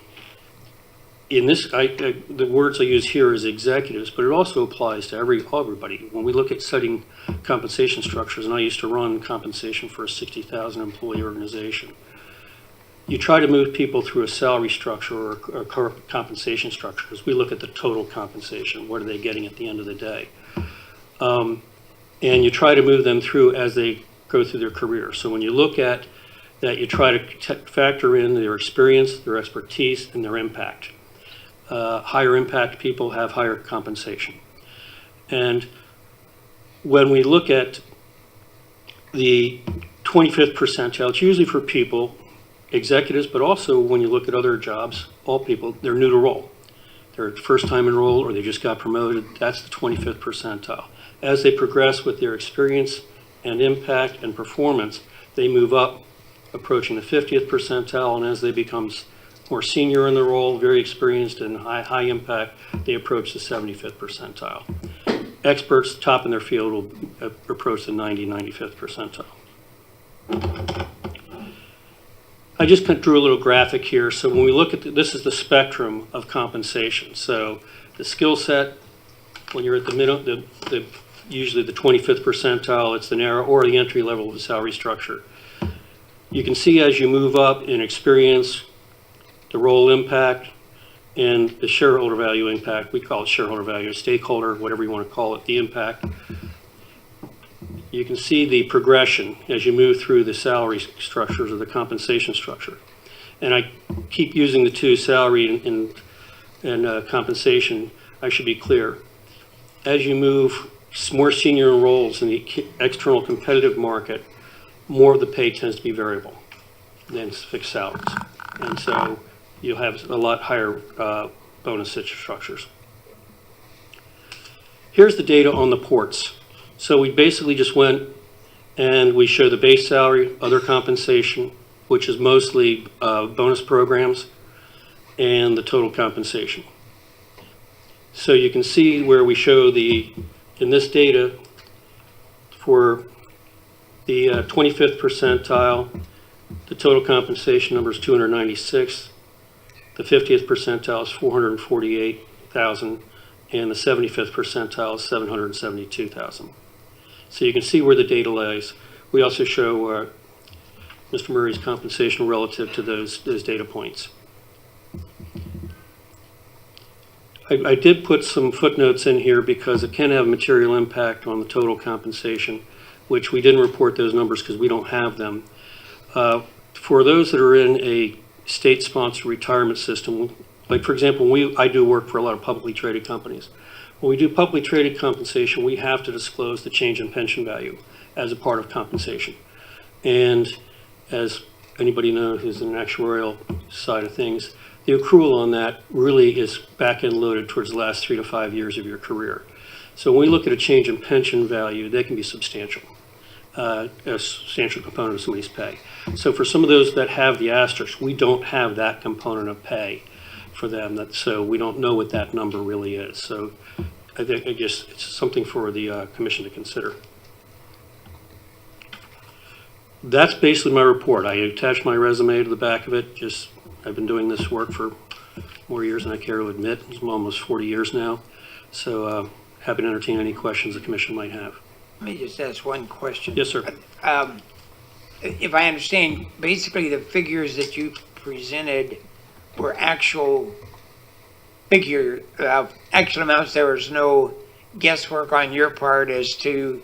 in this, the words I use here is executives, but it also applies to everybody. When we look at setting compensation structures, and I used to run compensation for a 60,000 employee organization, you try to move people through a salary structure or compensation structure, because we look at the total compensation. What are they getting at the end of the day? And you try to move them through as they go through their career. So when you look at that, you try to factor in their experience, their expertise, and their impact. Higher impact people have higher compensation. And when we look at the 25th percentile, it's usually for people, executives, but also when you look at other jobs, all people, they're new to role. They're first time enrolled or they just got promoted. That's the 25th percentile. As they progress with their experience and impact and performance, they move up, approaching the 50th percentile, and as they become more senior in the role, very experienced and high impact, they approach the 75th percentile. Experts, top in their field, will approach the 95th percentile. I just drew a little graphic here. So when we look at this is the spectrum of compensation. So the skill set, when you're at the middle, usually the 25th percentile, it's the narrow or the entry level of the salary structure. You can see as you move up in experience, the role impact, and the shareholder value impact. We call it shareholder value, stakeholder, whatever you want to call it, the impact. You can see the progression as you move through the salary structures or the compensation structure. And I keep using the two, salary and compensation. I should be clear. As you move more senior roles in the external competitive market, more of the pay tends to be variable than fixed salaries. And so you'll have a lot higher bonus structures. Here's the data on the ports. So we basically just went and we show the base salary, other compensation, which is mostly bonus programs, and the total compensation. So you can see where we show in this data for the 25th percentile, the total compensation number is 296. The 50th percentile is 448,000, and the 75th percentile is 772,000. So you can see where the data lies. We also show Mr. Murray's compensation relative to those data points. I did put some footnotes in here because it can have material impact on the total compensation, which we didn't report those numbers because we don't have them. For those that are in a state-sponsored retirement system, like for example, I do work for a lot of publicly traded companies. When we do publicly traded compensation, we have to disclose the change in pension value as a part of compensation. And as anybody knows who's in the actuarial side of things, the accrual on that really is back-end loaded towards the last 3 to 5 years of your career. So when we look at a change in pension value, they can be substantial, a substantial component of somebody's pay. So for some of those that have the asterisk, we don't have that component of pay for them, so we don't know what that number really is. So I guess it's something for the commission to consider. That's basically my report. I attached my resume to the back of it. I've been doing this work for more years than I care to admit. It's almost 40 years now. So happy to entertain any questions the commission might have. Let me just ask one question. Yes, sir. If I understand, basically the figures that you presented were actual actual amounts. There was no guesswork on your part as to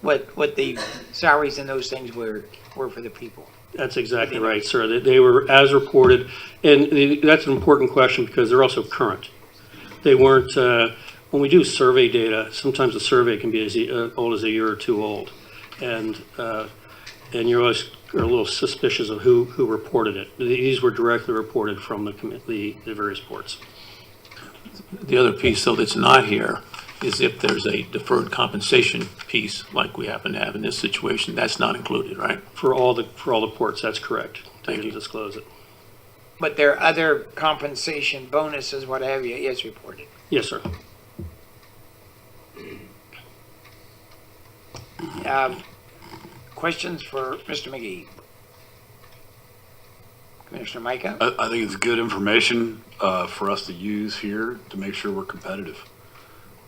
what the salaries and those things were for the people. That's exactly right, sir. They were as reported, and that's an important question because they're also current. They weren't, when we do survey data, sometimes a survey can be as old as a year or two old. And you always are a little suspicious of who reported it. These were directly reported from the various ports. The other piece, though, that's not here is if there's a deferred compensation piece like we happen to have in this situation, that's not included, right? For all the ports, that's correct. They didn't disclose it. But there are other compensation bonuses, what have you, is reported. Yes, sir. Questions for Mr. McGee? Commissioner Micah? I think it's good information for us to use here to make sure we're competitive.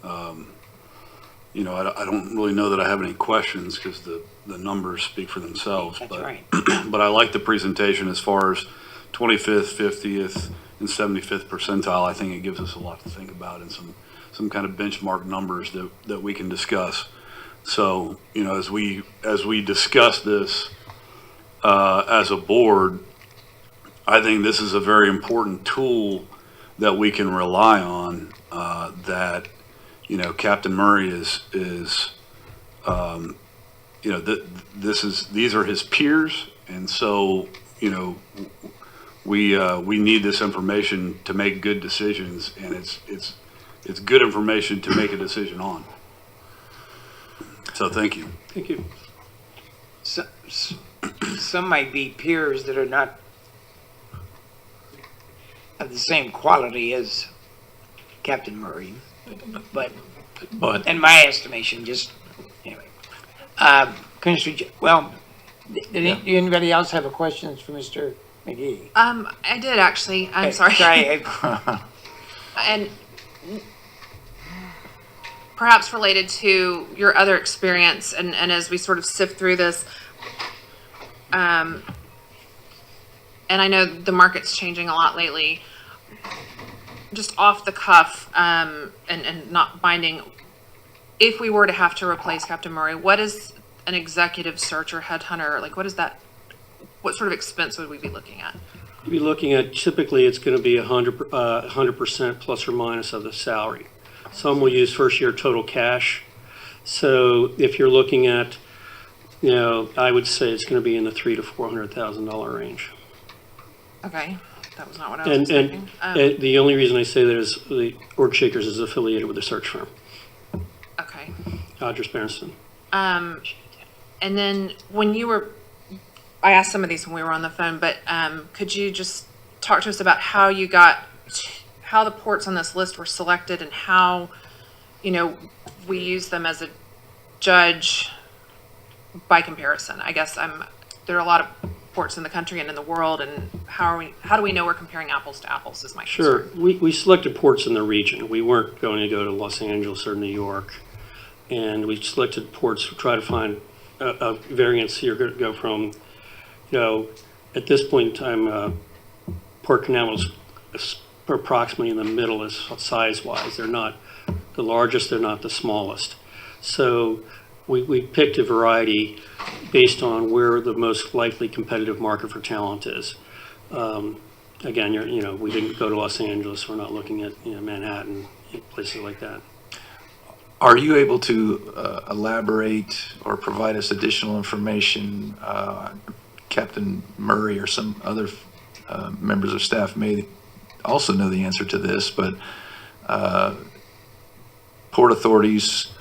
You know, I don't really know that I have any questions because the numbers speak for themselves. That's but, right. But I like the presentation as far as 25th, 50th, and 75th percentile. I think it gives us a lot to think about and some kind of benchmark numbers that we can discuss. So, you know, as we discuss this as a board, I think this is a very important tool that we can rely on, that, you know, Captain Murray is you know, these are his peers. And so, you know, we need this information to make good decisions, and it's good information to make a decision on. So thank you. Thank you. Some might be peers that are not of the same quality as Captain Murray, but in my estimation, just anyway. Commissioner, well, did anybody else have a questions for Mr. McGee? I did actually. I'm sorry. And perhaps related to your other experience, and as we sort of sift through this, and I know the market's changing a lot lately, just off the cuff, and not binding, if we were to have to replace Captain Murray, what is an executive search or headhunter, like what sort of expense would we be looking at? You'd be looking at, typically it's going to be 100% plus or minus of the salary. Some will use first year total cash. So if you're looking at, you know, I would say it's going to be in the $300,000 to $400,000 range. Okay, that was not what I was expecting. And the only reason I say that is the Org Shakers is affiliated with a search firm. Okay. Odgers Berenstain. And then I asked some of these when we were on the phone, but could you just talk to us about how the ports on this list were selected and how, you know, we use them as a judge by comparison? I guess there are a lot of ports in the country and in the world, and how do we know we're comparing apples to apples is my concern. Sure. We selected ports in the region. We weren't going to go to Los Angeles or New York. And we selected ports to try to find a variance here, to go from, you know, at this point in time, Port Canaveral is approximately in the middle as size-wise. They're not the largest, they're not the smallest. So we picked a variety based on where the most likely competitive market for talent is. Again, you know, we didn't go to Los Angeles. We're not looking at, you know, Manhattan, places like that. Are you able to elaborate or provide us additional information? Captain Murray or some other members of staff may also know the answer to this, but port authorities,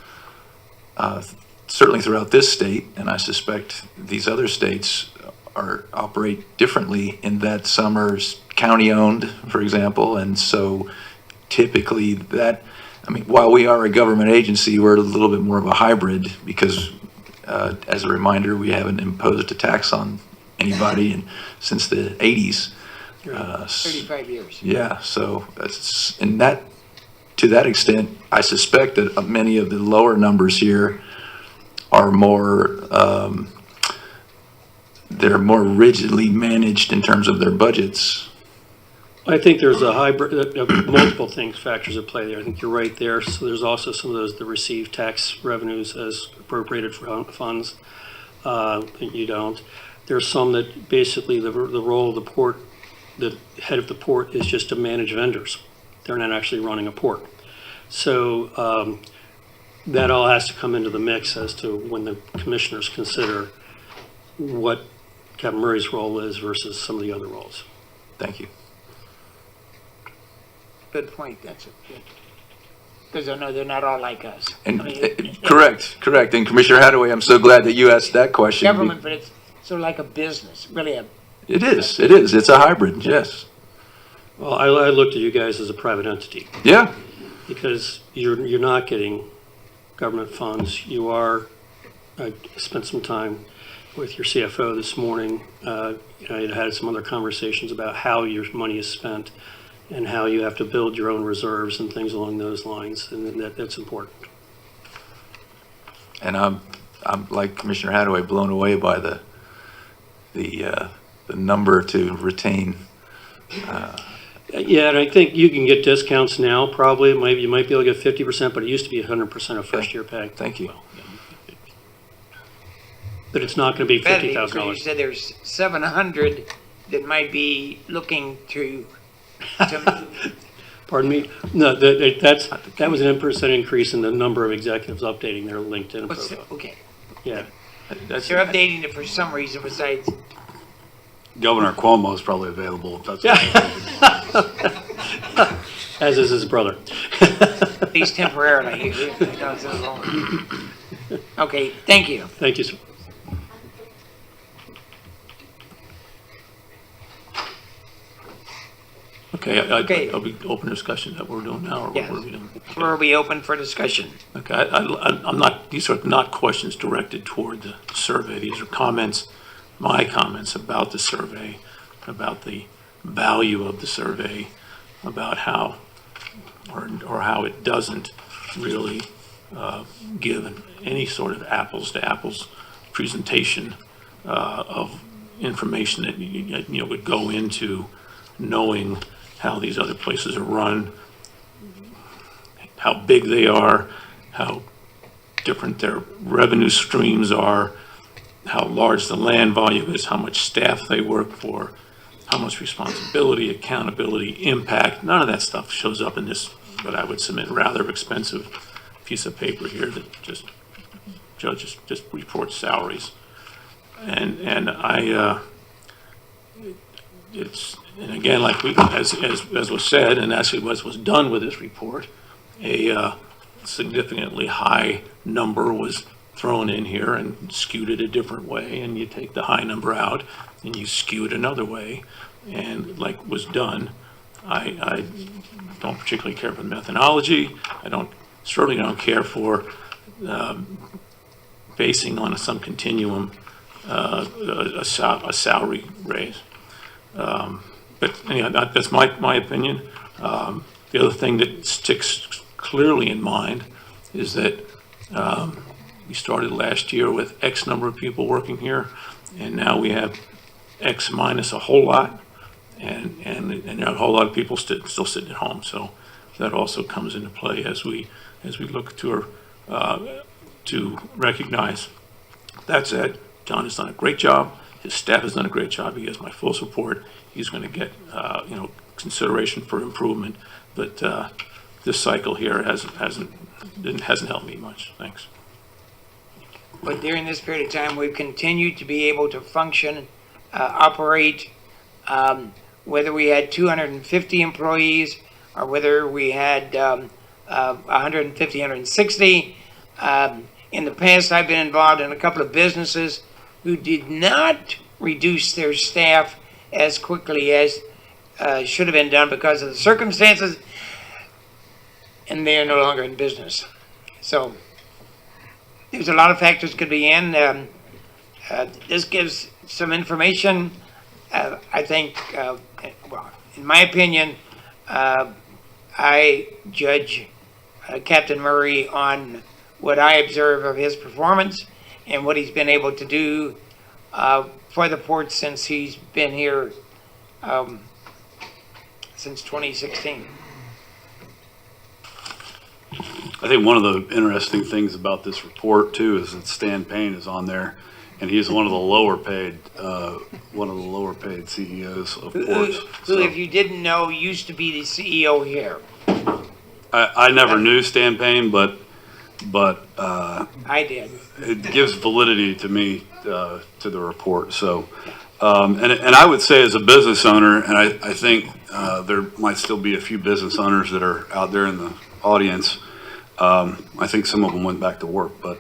certainly throughout this state, and I suspect these other states operate differently in that some are county-owned, for example, and so typically while we are a government agency, we're a little bit more of a hybrid because, as a reminder, we haven't imposed a tax on anybody since the 80s. 35 years. Yeah, so to that extent, I suspect that many of the lower numbers here are they're more rigidly managed in terms of their budgets. I think there's a hybrid of multiple factors at play there. I think you're right there. So there's also some of those that receive tax revenues as appropriated for funds. You don't. There's some that basically the role of the port, the head of the port, is just to manage vendors. They're not actually running a port. So that all has to come into the mix as to when the commissioners consider what Captain Murray's role is versus some of the other roles. Thank you. Good point. That's it. Because I know they're not all like us. And correct. And Commissioner Hadaway, I'm so glad that you asked that question. Government, but it's sort of like a business, really. It is. It's a hybrid. Yes. Well, I looked at you guys as a private entity. Yeah. Because you're not getting government funds. You are. I spent some time with your CFO this morning. I had some other conversations about how your money is spent and how you have to build your own reserves and things along those lines, and that's important. And I'm like Commissioner Hadaway, blown away by the number to retain. Yeah, and I think you can get discounts now, probably. Maybe you might be able to get 50%, but it used to be 100% of first-year pay. Thank you. But it's not going to be So you $50,000. said there's 700 that might be looking to Pardon me? No, that was an 10% increase in the number of executives updating their LinkedIn profile. okay. Yeah. They're updating it for some reason besides. Governor Cuomo is probably available if that's. As is his brother. At least temporarily. Okay, thank you. Thank you, sir. Okay, Okay. I'll be open discussion that we're doing now, or Yes. what are we doing? We'll be open for discussion. Okay, I'm not, these are not questions directed toward the survey. These are comments, my comments about the survey, about the value of the survey, about how, or how it doesn't really give any sort of apples to apples presentation of information that would go into knowing how these other places are run, how big they are, how different their revenue streams are, how large the land volume is, how much staff they work for, how much responsibility, accountability, impact. None of that stuff shows up in this, what I would submit, rather expensive piece of paper here that just judges, just reports salaries. And I, and again, like as was said, and actually was done with this report, a significantly high number was thrown in here and skewed it a different way, and you take the high number out and you skew it another way, and like was done. I don't particularly care for the methodology. I certainly don't care for basing on some continuum a salary raise. But anyhow, that's my opinion. The other thing that sticks clearly in mind is that we started last year with X number of people working here, and now we have X minus a whole lot, and a whole lot of people still sitting at home. So that also comes into play as we look to recognize. That said, John has done a great job. His staff has done a great job. He has my full support. He's going to get consideration for improvement. But this cycle here hasn't helped me much. Thanks. But during this period of time, we've continued to be able to function, operate, whether we had 250 employees or whether we had 150, 160. In the past, I've been involved in a couple of businesses who did not reduce their staff as quickly as should have been done because of the circumstances, and they are no longer in business. So there's a lot of factors could be in. This gives some information. I think, well, in my opinion, I judge Captain Murray on what I observe of his performance and what he's been able to do for the port since he's been here since 2016. I think one of the interesting things about this report too is that Stan Payne is on there, and he's one of the lower paid CEOs of ports. Who, if you didn't know, used to be the CEO here. I never knew Stan Payne, but I did. It gives validity to me to the report. So, and I would say as a business owner, and I think there might still be a few business owners that are out there in the audience. I think some of them went back to work, but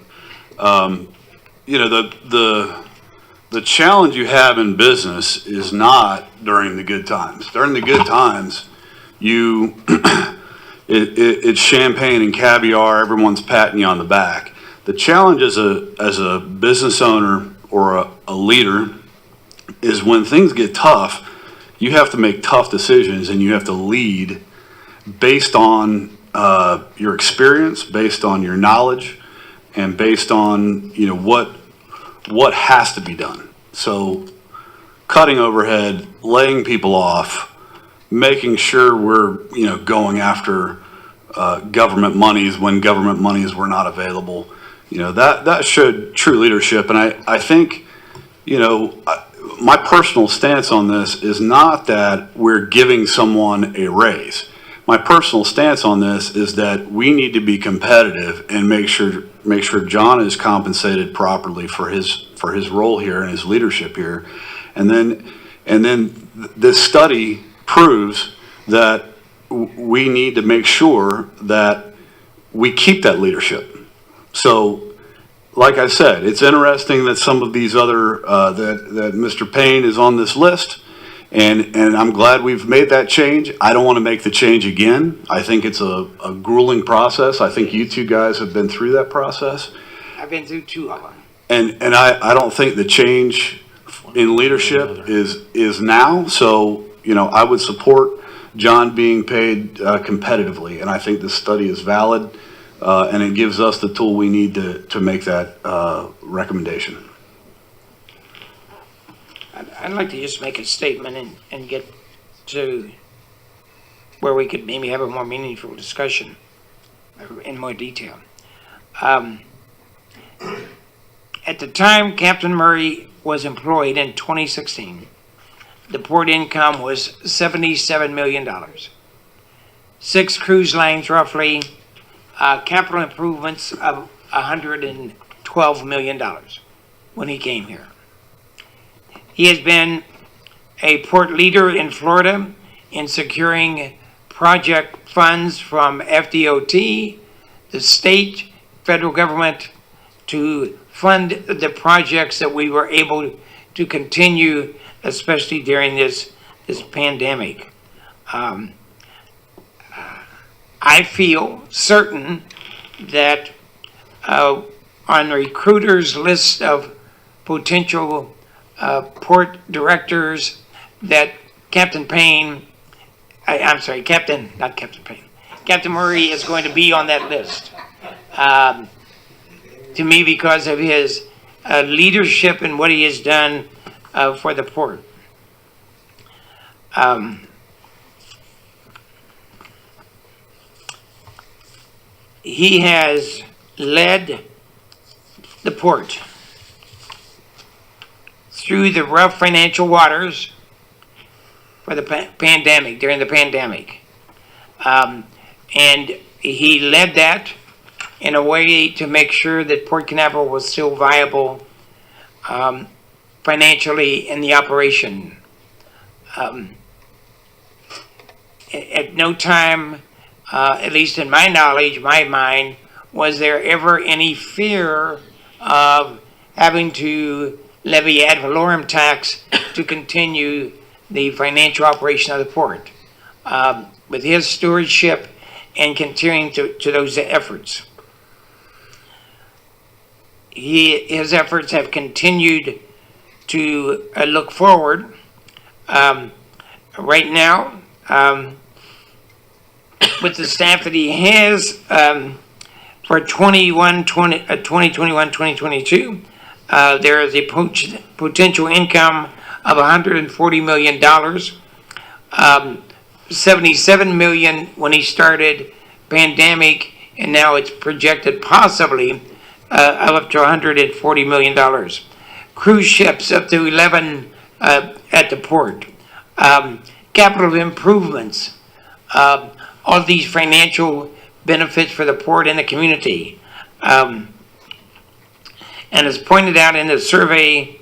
the challenge you have in business is not during the good times. During the good times, it's champagne and caviar. Everyone's patting you on the back. The challenge as a business owner a leader is when things get tough, you have to make tough decisions and you have to lead based on your experience, based on your knowledge, and based on what has to be done. So cutting overhead, laying people off, making sure we're going after government monies when government monies were not available. That showed true leadership. And I think, my personal stance on this is not that we're giving someone a raise. My personal stance on this is that we need to be competitive and make sure John is compensated properly for his role here and his leadership here. And then this study proves that we need to make sure that we keep that leadership. So, like I said, it's interesting that some of these other, that Mr. Payne is on this list, and I'm glad we've made that change. I don't want to make the change again. I think it's a grueling process. I think you two guys have been through that process. I've been through 2 of them. And I don't think the change in leadership is now. So, I would support John being paid competitively, and I think this study is valid. And it gives us the tool we need to make that recommendation. I'd like to just make a statement and get to where we could maybe have a more meaningful discussion in more detail. At the time Captain Murray was employed in 2016, the port income was $77 million. 6 cruise lines roughly, capital improvements of $112 million when he came here. He has been a port leader in Florida in securing project funds from FDOT, the state, federal government, to fund the projects that we were able to continue, especially during this pandemic. I feel certain that on the recruiter's list of potential port directors that Captain Murray is going to be on that list. To me, because of his leadership and what he has done for the port. He has led the port through the rough financial waters for the pandemic, during the pandemic. And he led that in a way to make sure that Port Canaveral was still viable financially in the operation. At no time, at least in my knowledge, my mind, was there ever any fear of having to levy ad valorem tax to continue the financial operation of the port. With his stewardship and continuing to those efforts. His efforts have continued to look forward. Right now, with the staff that he has for 2021-2022, there is a potential income of $140 million, 77 million when he started pandemic, and now it's projected possibly up to $140 million. Cruise ships up to 11 at the port. Capital improvements, all these financial benefits for the port and the community. And as pointed out in the survey,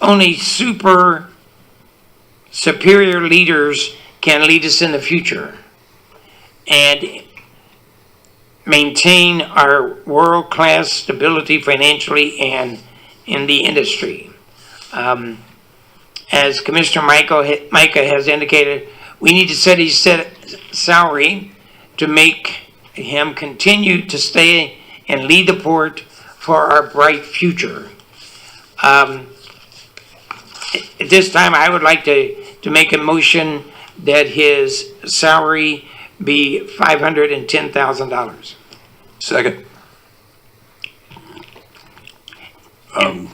only superior leaders can lead us in the future and maintain our world-class stability financially and in the industry. As Commissioner Micah has indicated, we need to set his salary to make him continue to stay and lead the port for our bright future. At this time, I would like to make a motion that his salary be $510,000. Second.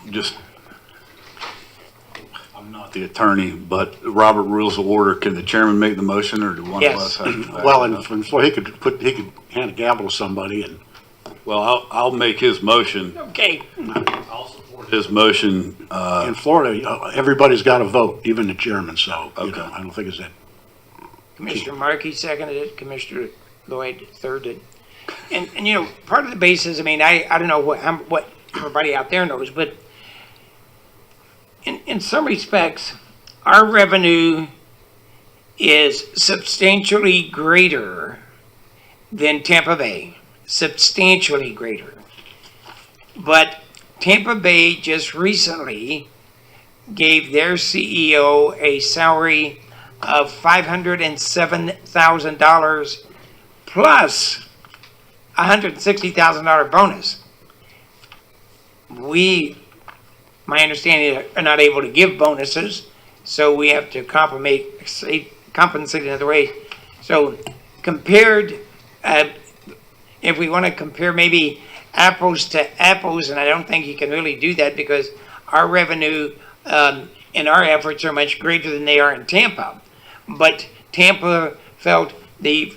Just, I'm not the attorney, but Robert Rules of Order, can the chairman make the motion, or do one of Yes. us have? Well, and so he could hand a gavel to somebody and. Well, I'll make his motion. Okay. His motion, In Florida, everybody's got to vote, even the chairman, so, you Okay. know, I don't think it's that. Commissioner Markey seconded it, Commissioner Lloyd thirded. And you know, part of the basis, I mean, I don't know what everybody out there knows, but in some respects, our revenue is substantially greater than Tampa Bay, substantially greater. But Tampa Bay just recently gave their CEO a salary of $507,000 plus a $160,000 bonus. We, my understanding, are not able to give bonuses, so we have to compensate in other ways. So compared, if we want to compare maybe apples to apples, and I don't think you can really do that because our revenue and our efforts are much greater than they are in Tampa. But Tampa felt the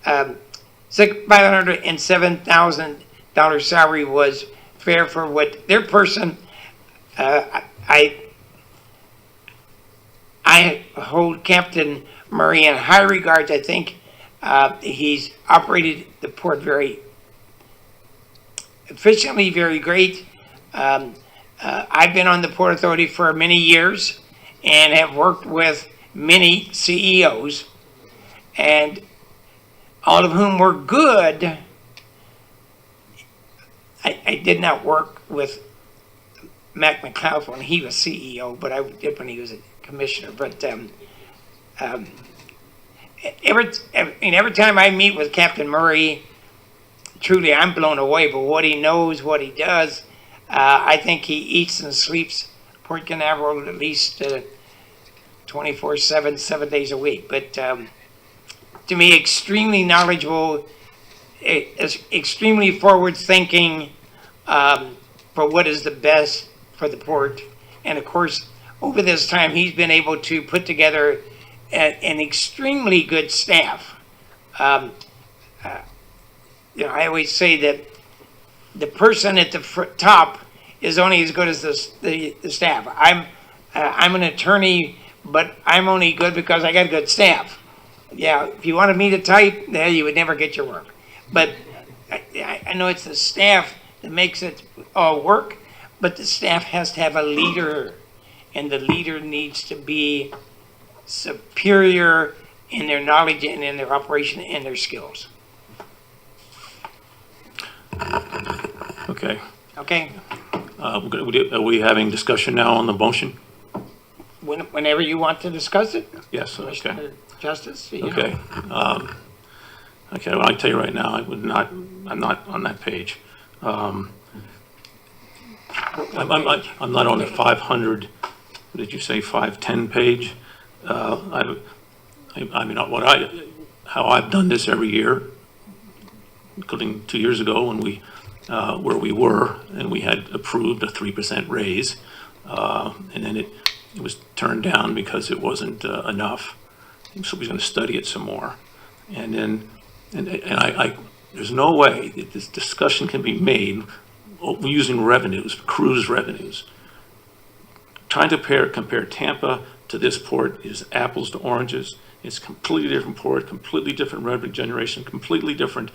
$507,000 salary was fair for what their person. I hold Captain Murray in high regards. I think he's operated the port very efficiently, very great. I've been on the Port Authority for many years and have worked with many CEOs, and all of whom were good. I did not work with Mac McLeod when he was CEO, but I did when he was a commissioner. But every time I meet with Captain Murray, truly I'm blown away by what he knows, what he does. I think he eats and sleeps Port Canaveral at least 24/7, 7 days a week. But to me, extremely knowledgeable, extremely forward-thinking for what is the best for the port. And of course, over this time, he's been able to put together an extremely good staff. You know, I always say that the person at the top is only as good as the staff. I'm an attorney, but I'm only good because I got a good staff. Yeah, if you wanted me to type, you would never get your work. But I know it's the staff that makes it all work, but the staff has to have a leader, and the leader needs to be superior in their knowledge and in their operation and their skills. Okay. Okay? Are we having discussion now on the motion? Whenever you want to discuss it, Yes, okay. Commissioner Justice. You know. Okay. Okay, well, I tell you right now, I'm not on that page. I'm not on the 500, what did you say, 510 page? I mean, how I've done this every year, including 2 years ago when where we were, and we had approved a 3% raise, and then it was turned down because it wasn't enough. So we're going to study it some more, and then I there's no way that this discussion can be made using revenues, cruise revenues. Trying to compare Tampa to this port is apples to oranges. It's completely different port, completely different revenue generation, completely different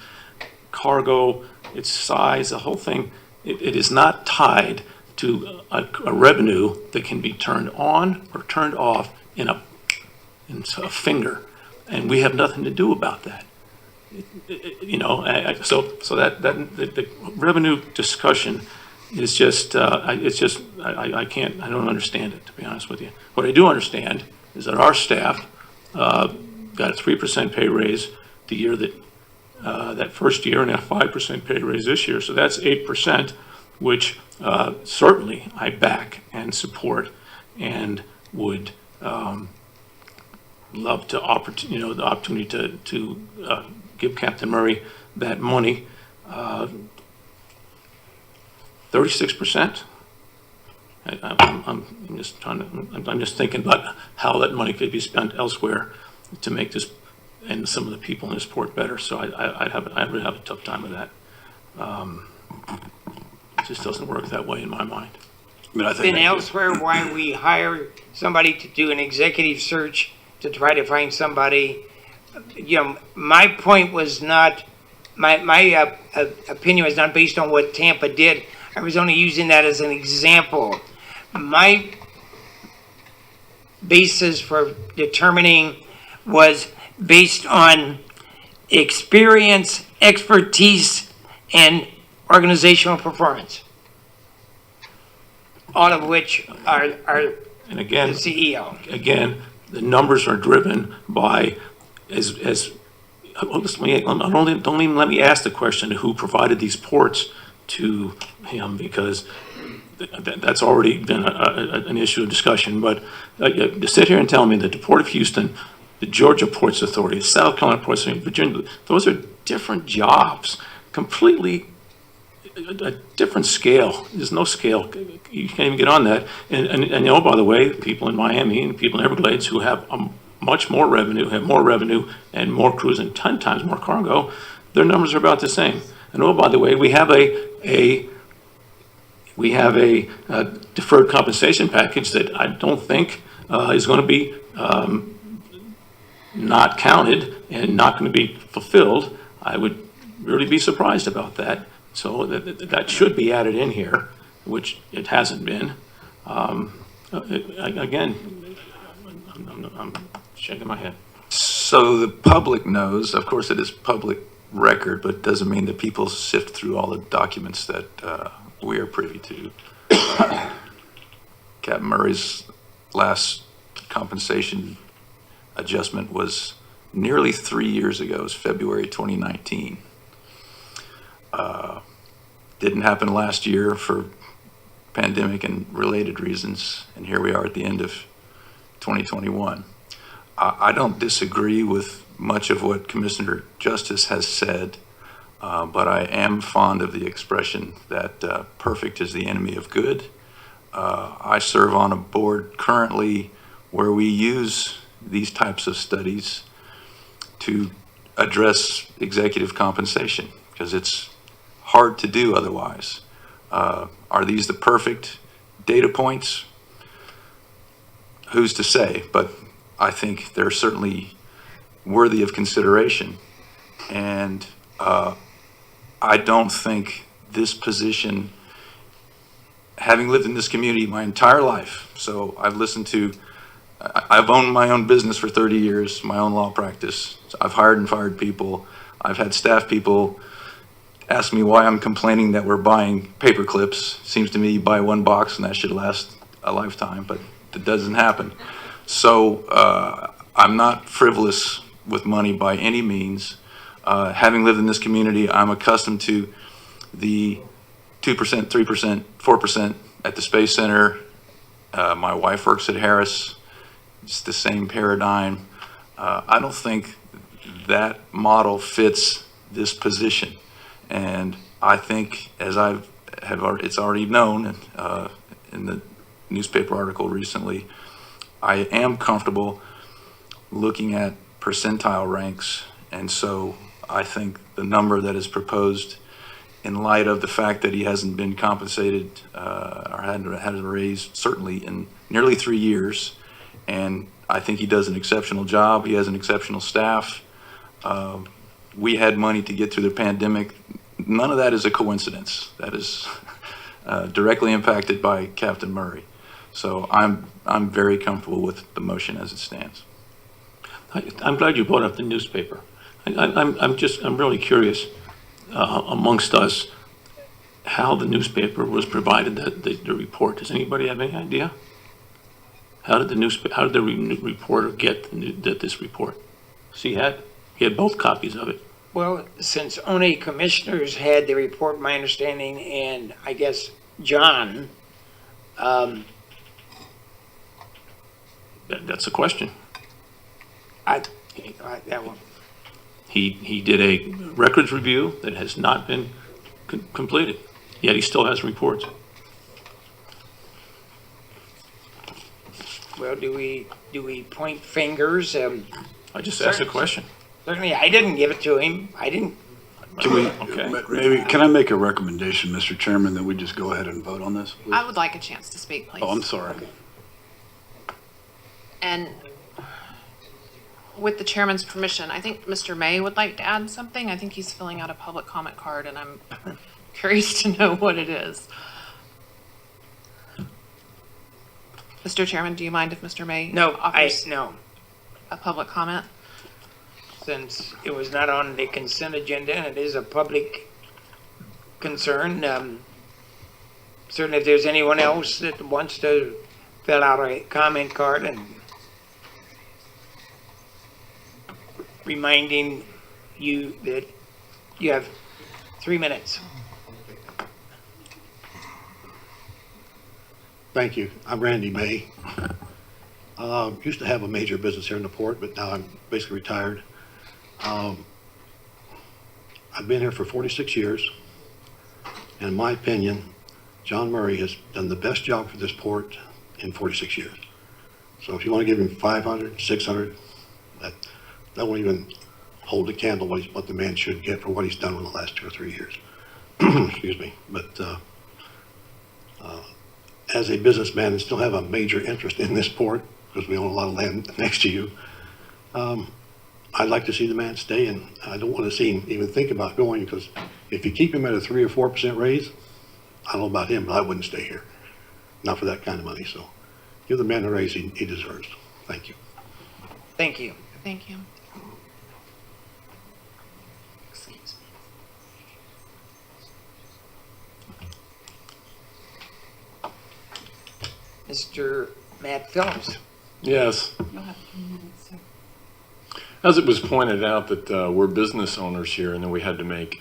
cargo, its size, the whole thing. It is not tied to a revenue that can be turned on or turned off in a finger, and we have nothing to do about that. You know, so that the revenue discussion is just I don't understand it, to be honest with you. What I do understand is that our staff got a 3% pay raise the year that first year, and a 5% pay raise this year, so that's 8%. which certainly I back and support and would love to the opportunity to give Captain Murray that money. 36%. I'm just I'm just thinking about how that money could be spent elsewhere to make this and some of the people in this port better. So I would have a tough time with that. It just doesn't work that way in my mind. I mean, I think Been elsewhere why we hire somebody to do an executive search to try to find somebody. You know, my point was not, my opinion was not based on what Tampa did. I was only using that as an example. My basis for determining was based on experience, expertise, and organizational performance. All of which are And again, the CEO. Again, the numbers are driven by don't even let me ask the question who provided these ports to him, because that's already been an issue of discussion. But to sit here and tell me that the Port of Houston, the Georgia Ports Authority, the South Carolina Ports Authority, Virginia, those are different jobs, completely a different scale. There's no scale. You can't even get on that. And by the way, people in Miami and people in Everglades who have much more revenue, have more revenue and more crews and 10 times more cargo, their numbers are about the same. And by the way, we have a deferred compensation package that I don't think is going to be not counted and not going to be fulfilled. I would really be surprised about that. So that should be added in here, which it hasn't been. Again, I'm shaking my head. So the public knows, of course it is public record, but it doesn't mean that people sift through all the documents that we are privy to. Captain Murray's last compensation adjustment was nearly 3 years ago. It was February 2019. Didn't happen last year for pandemic and related reasons, and here we are at the end of 2021. I don't disagree with much of what Commissioner Justice has said, but I am fond of the expression that perfect is the enemy of good. I serve on a board currently where we use these types of studies to address executive compensation, because it's hard to do otherwise. Are these the perfect data points? Who's to say? But I think they're certainly worthy of consideration. And I don't think this position, having lived in this community my entire life, so I've owned my own business for 30 years, my own law practice. So I've hired and fired people. I've had staff people ask me why I'm complaining that we're buying paper clips. Seems to me you buy one box and that should last a lifetime, but that doesn't happen. So I'm not frivolous with money by any means. Having lived in this community, I'm accustomed to the 2%, 3%, 4% at the Space Center. My wife works at Harris. It's the same paradigm. I don't think that model fits this position. And I think, as it's already known in the newspaper article recently, I am comfortable looking at percentile ranks. And so I think the number that is proposed, in light of the fact that he hasn't been compensated or hadn't had a raise certainly in nearly 3 years, and I think he does an exceptional job. He has an exceptional staff. We had money to get through the pandemic. None of that is a coincidence. That is directly impacted by Captain Murray. So I'm very comfortable with the motion as it stands. I'm glad you brought up the newspaper. I'm really curious amongst us how the newspaper was provided the report. Does anybody have any idea? How did the reporter get this report? So he had both copies of it. Well, since only commissioners had the report, my understanding, and I guess John, That's a question. that one. He did a records review that has not been completed, yet he still has reports. Well, do we point fingers? I just asked a question. Certainly, I didn't give it to him. I didn't. Can we, Okay. maybe, can I make a recommendation, Mr. Chairman, that we just go ahead and vote on this? please? I would like a chance to speak, please. Oh, I'm sorry. And with the chairman's permission, I think Mr. May would like to add something. I think he's filling out a public comment card, and I'm curious to know what it is. Mr. Chairman, do you mind if Mr. May No, offers no. a public comment? Since it was not on the consent agenda and it is a public concern, certainly if there's anyone else that wants to fill out a comment card and reminding you that you have 3 minutes. Thank you. I'm Randy May. Used to have a major business here in the port, but now I'm basically retired. I've been here for 46 years. And in my opinion, John Murray has done the best job for this port in 46 years. So if you want to give him 500, 600, that won't even hold a candle what the man should get for what he's done in the last 2 or 3 years. Excuse me. But as a businessman and still have a major interest in this port, because we own a lot of land next to you, I'd like to see the man stay, and I don't want to see him even think about going, because if you keep him at a 3 or 4% raise, I don't know about him, but I wouldn't stay here. Not for that kind of money, so give the man the raise he deserves. Thank you. Thank you. Thank you. Mr. Matt Phillips. Yes. As it was pointed out that we're business owners here and then we had to make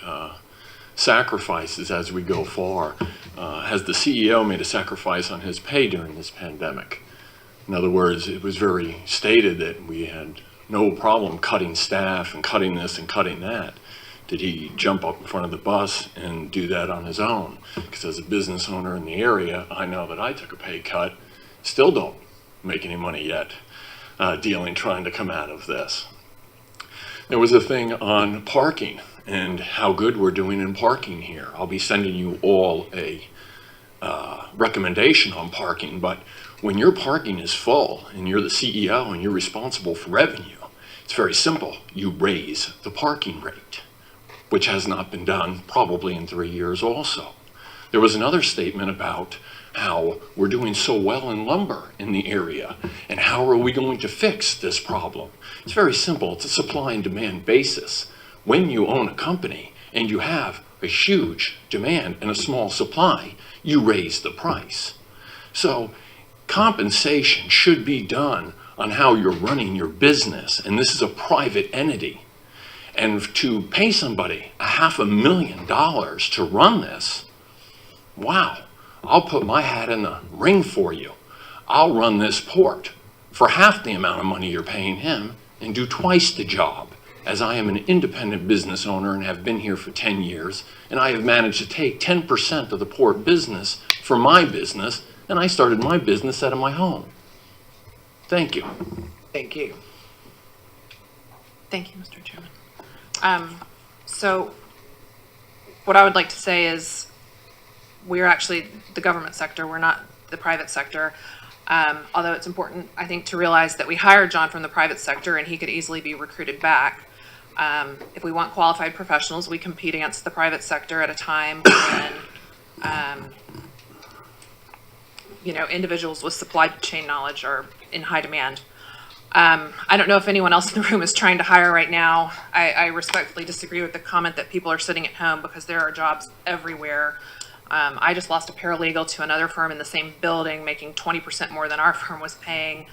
sacrifices as we go far. Has the CEO made a sacrifice on his pay during this pandemic? In other words, it was very stated that we had no problem cutting staff and cutting this and cutting that. Did he jump up in front of the bus and do that on his own? Because as a business owner in the area, I know that I took a pay cut, still don't make any money yet, trying to come out of this. There was a thing on parking and how good we're doing in parking here. I'll be sending you all a recommendation on parking, but when your parking is full and you're the CEO and you're responsible for revenue, it's very simple. You raise the parking rate, which has not been done probably in 3 years also. There was another statement about how we're doing so well in lumber in the area and how are we going to fix this problem. It's very simple. It's a supply and demand basis. When you own a company and you have a huge demand and a small supply, you raise the price. So compensation should be done on how you're running your business, and this is a private entity. And to pay somebody $500,000 to run this, wow, I'll put my hat in the ring for you. I'll run this port for half the amount of money you're paying him and do twice the job, as I am an independent business owner and have been here for 10 years, and I have managed to take 10% of the port business for my business, and I started my business out of my home. Thank you. Thank you. Thank you, Mr. Chairman. So what I would like to say is we're actually the government sector. We're not the private sector. Although it's important, I think, to realize that we hired John from the private sector and he could easily be recruited back. If we want qualified professionals, we compete against the private sector at a time when, individuals with supply chain knowledge are in high demand. I don't know if anyone else in the room is trying to hire right now. I respectfully disagree with the comment that people are sitting at home because there are jobs everywhere. I just lost a paralegal to another firm in the same building making 20% more than our firm was paying,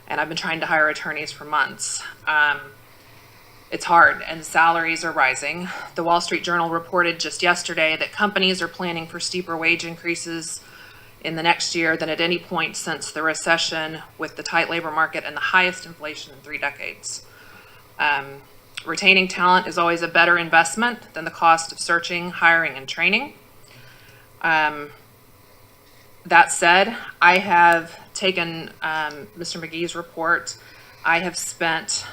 and I've been trying to hire attorneys for months. it's hard and salaries are rising. The Wall Street Journal reported just yesterday that companies are planning for steeper wage increases in the next year than at any point since the recession, with the tight labor market and the highest inflation in 3 decades. Retaining talent is always a better investment than the cost of searching, hiring, and training. That said, I have taken Mr. McGee's report. I have spent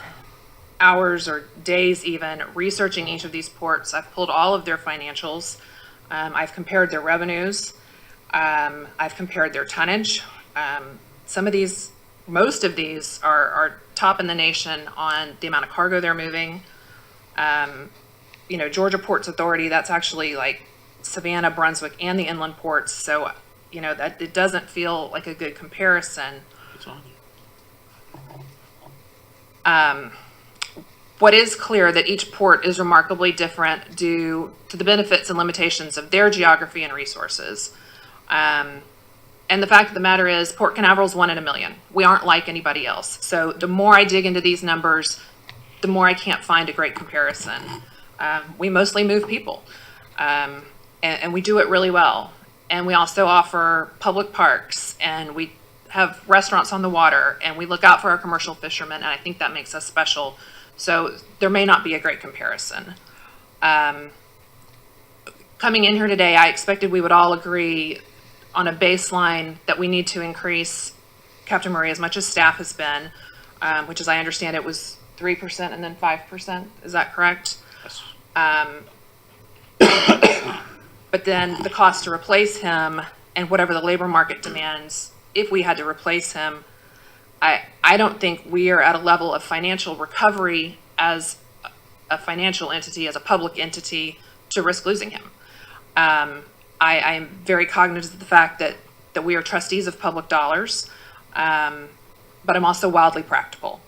hours or days even researching each of these ports. I've pulled all of their financials. I've compared their revenues. I've compared their tonnage. Most of these are top in the nation on the amount of cargo they're moving. Georgia Ports Authority, that's actually like Savannah, Brunswick, and the inland ports. So, that it doesn't feel like a good comparison. What is clear that each port is remarkably different due to the benefits and limitations of their geography and resources. And the fact of the matter is, Port Canaveral's 1 in a million. We aren't like anybody else. So the more I dig into these numbers, the more I can't find a great comparison. We mostly move people, and we do it really well. And we also offer public parks, and we have restaurants on the water, and we look out for our commercial fishermen, and I think that makes us special. So there may not be a great comparison. Coming in here today, I expected we would all agree on a baseline that we need to increase Captain Murray as much as staff has been, which, as I understand it, was 3% and then 5%. Is that correct? Yes. But then the cost to replace him and whatever the labor market demands, if we had to replace him, I don't think we are at a level of financial recovery as a financial entity, as a public entity, to risk losing him. I am very cognizant of the fact that we are trustees of public dollars, but I'm also wildly practical.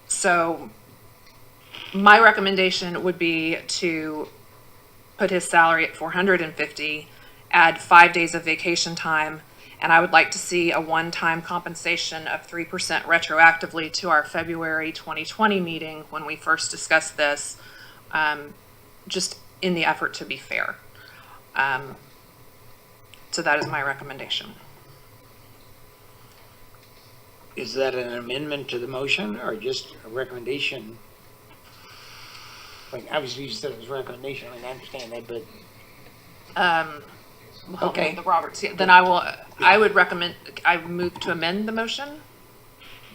So my recommendation would be to put his salary at $450, add 5 days of vacation time, and I would like to see a one-time compensation of 3% retroactively to our February 2020 meeting when we first discussed this, just in the effort to be fair. So that is my recommendation. Is that an amendment to the motion or just a recommendation? Like, obviously you said it was a recommendation, I understand that, but. Okay. The Roberts, yeah, then I would recommend, I move to amend the motion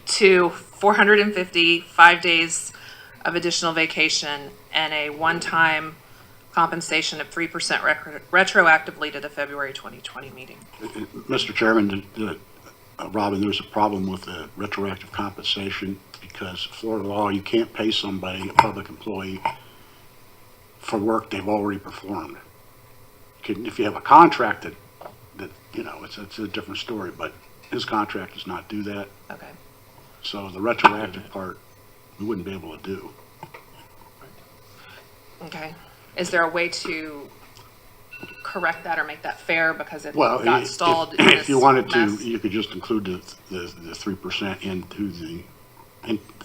to 450, 5 days of additional vacation and a one-time compensation of 3% retroactively to the February 2020 meeting. Mr. Chairman, Robin, there's a problem with the retroactive compensation because Florida law, you can't pay somebody, a public employee, for work they've already performed. If you have a contract that it's a different story, but his contract does not do that. Okay. So the retroactive part, we wouldn't be able to do. Okay. Is there a way to correct that or make that fair because it Well, got stalled? if you wanted to, you could just include the 3%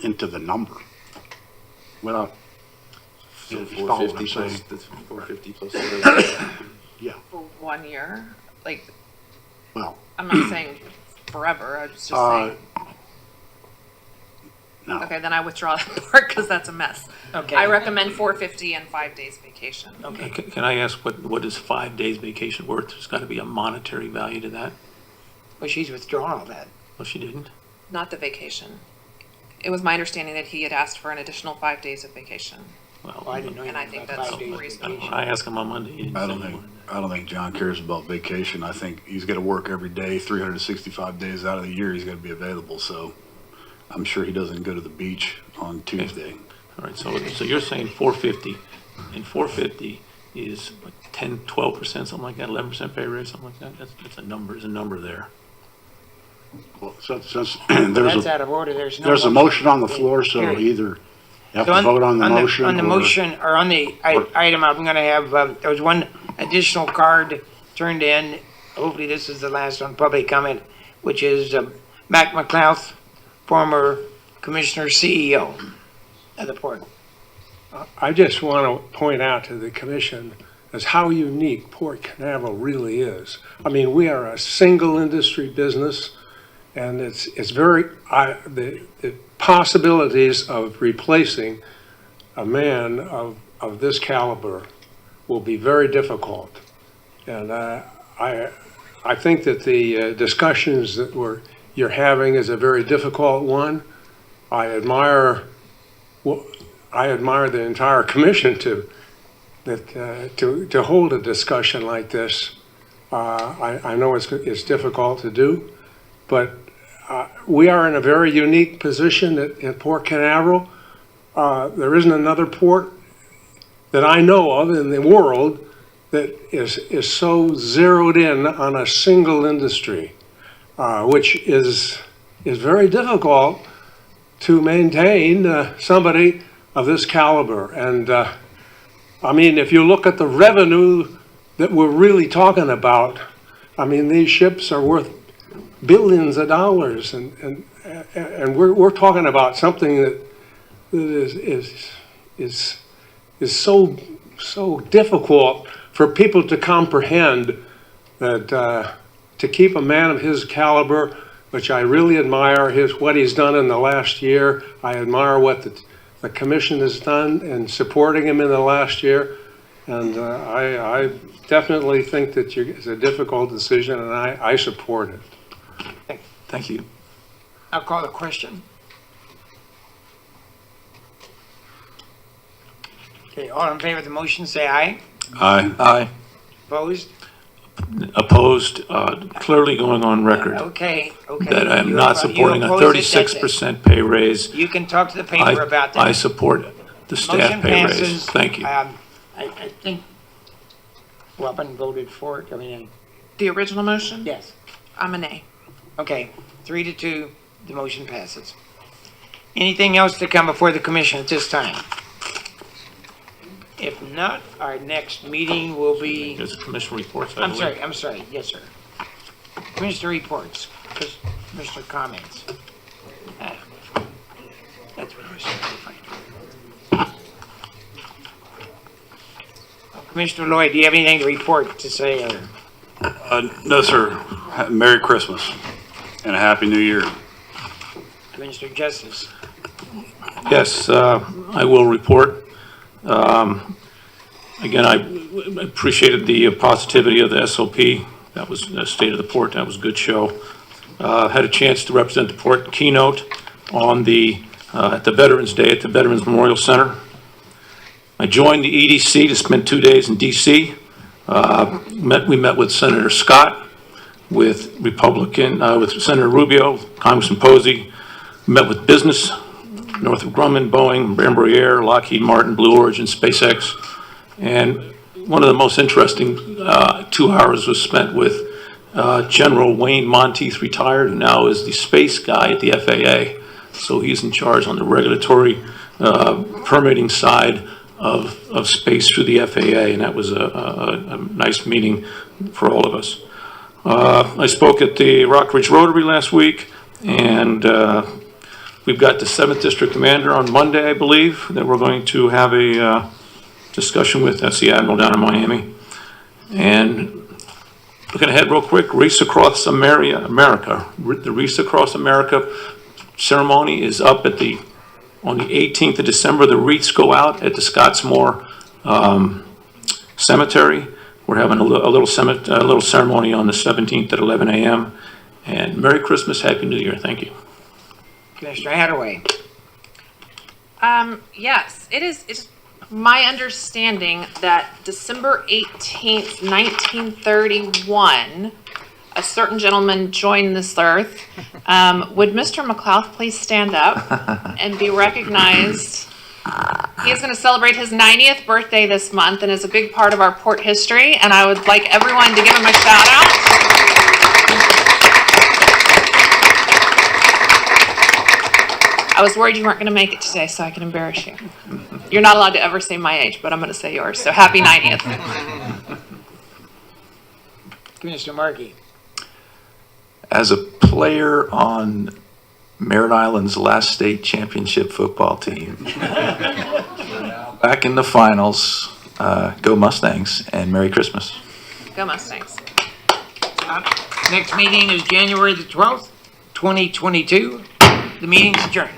into the number. Without, So if you follow what I'm 450 saying. plus, 450 plus. Yeah. For 1 year? Like, Well. I'm not saying forever, I was just saying. No. Okay, then I withdraw that part because that's a mess. Okay. I recommend 450 and 5 days vacation. Okay. Can I ask what is 5 days vacation worth? There's got to be a monetary value to that. Well, she's withdrawn all that. Well, she didn't. Not the vacation. It was my understanding that he had asked for an additional 5 days of vacation. Well, I didn't know And I anything think about that's 5 days reasonable. vacation. I asked him on Monday. He didn't I say don't he think, wanted I don't think John cares about vacation. I think he's got to work every day, 365 days out of the year. He's got to be available. So I'm sure he doesn't go to the beach on Tuesday. All right, so you're saying 450, and 450 is what, 10, 12%, something like that, 11% pay raise, something like that? That's a number there. Well, since That's out of order, there's no. there's a motion on the floor, so Period. either you have So to vote on the motion. On the or- motion, or on the item, I'm gonna have, there was one additional card turned in. Hopefully this is the last one, public comment, which is Mac McLeod, former commissioner CEO. of the port. I just want to point out to the commission is how unique Port Canaveral really is. I mean, we are a single industry business, and it's very, the possibilities of replacing a man of this caliber will be very difficult. And I think that the discussions that you're having is a very difficult one. I admire the entire commission to hold a discussion like this. I know it's difficult to do, but we are in a very unique position at Port Canaveral. There isn't another port that I know of in the world that is so zeroed in on a single industry, which is very difficult to maintain somebody of this caliber. And I mean, if you look at the revenue that we're really talking about, I mean, these ships are worth billions of dollars, and we're talking about something that is so difficult for people to comprehend, that to keep a man of his caliber, which I really admire what he's done in the last year. I admire what the commission has done in supporting him in the last year. And I definitely think that it's a difficult decision, and I support it. Thank you. I'll call the question. Okay, all in favor of the motion, say aye. Aye. Aye. Opposed? Opposed, clearly going on record Okay. that I am You not oppose- supporting you a oppose it, that's it. 36% pay raise. You can talk to the paper about that. I support the Motion staff pay raise. passes. Thank you. I think Robin voted for it. I mean, The original motion? yes. I'm a nay. Okay, 3-2, the motion passes. Anything else to come before the commission at this time? If not, our next meeting will be, There's commission reports, I I'm believe. sorry, yes, sir. Commissioner reports, Commissioner comments. That's what I was trying to find. Commissioner Lloyd, do you have anything to report to say? No, sir. Merry Christmas and a Happy New Year. Commissioner Justice? Yes, I will report. Again, I appreciated the positivity of the SOP. That was the State of the Port. That was a good show. Had a chance to represent the port keynote on at the Veterans Day at the Veterans Memorial Center. I joined the EDC to spend 2 days in DC. We met with Senator Scott, with Senator Rubio, Congressman Posey. Met with business, Northrop Grumman, Boeing, Embraer, Lockheed Martin, Blue Origin, SpaceX. And one of the most interesting 2 hours was spent with General Wayne Monteith, retired, who now is the space guy at the FAA. So he's in charge on the regulatory permitting side of space through the FAA, and that was a nice meeting for all of us. I spoke at the Rockridge Rotary last week, and we've got the 7th District Commander on Monday, I believe, that we're going to have a discussion with. That's the Admiral down in Miami. And looking ahead real quick, Wreaths Across America. The Wreaths Across America ceremony is up on the 18th of December. The wreaths go out at the Scottsmore Cemetery. We're having a little ceremony on the 17th at 11 a.m. And Merry Christmas, Happy New Year. Thank you. Commissioner Hadaway? Yes, it's my understanding that December 18th, 1931, a certain gentleman joined this earth. Would Mr. McLeod please stand up and be recognized? He is going to celebrate his 90th birthday this month and is a big part of our port history, and I would like everyone to give him a shout out. I was worried you weren't going to make it today, so I can embarrass you. You're not allowed to ever say my age, but I'm going to say yours. So happy 90th. Commissioner Markey? As a player on Merritt Island's last state championship football team. Back in the finals. Go Mustangs, and Merry Christmas. Go Mustangs. Next meeting is January the 12th, 2022. The meeting's adjourned.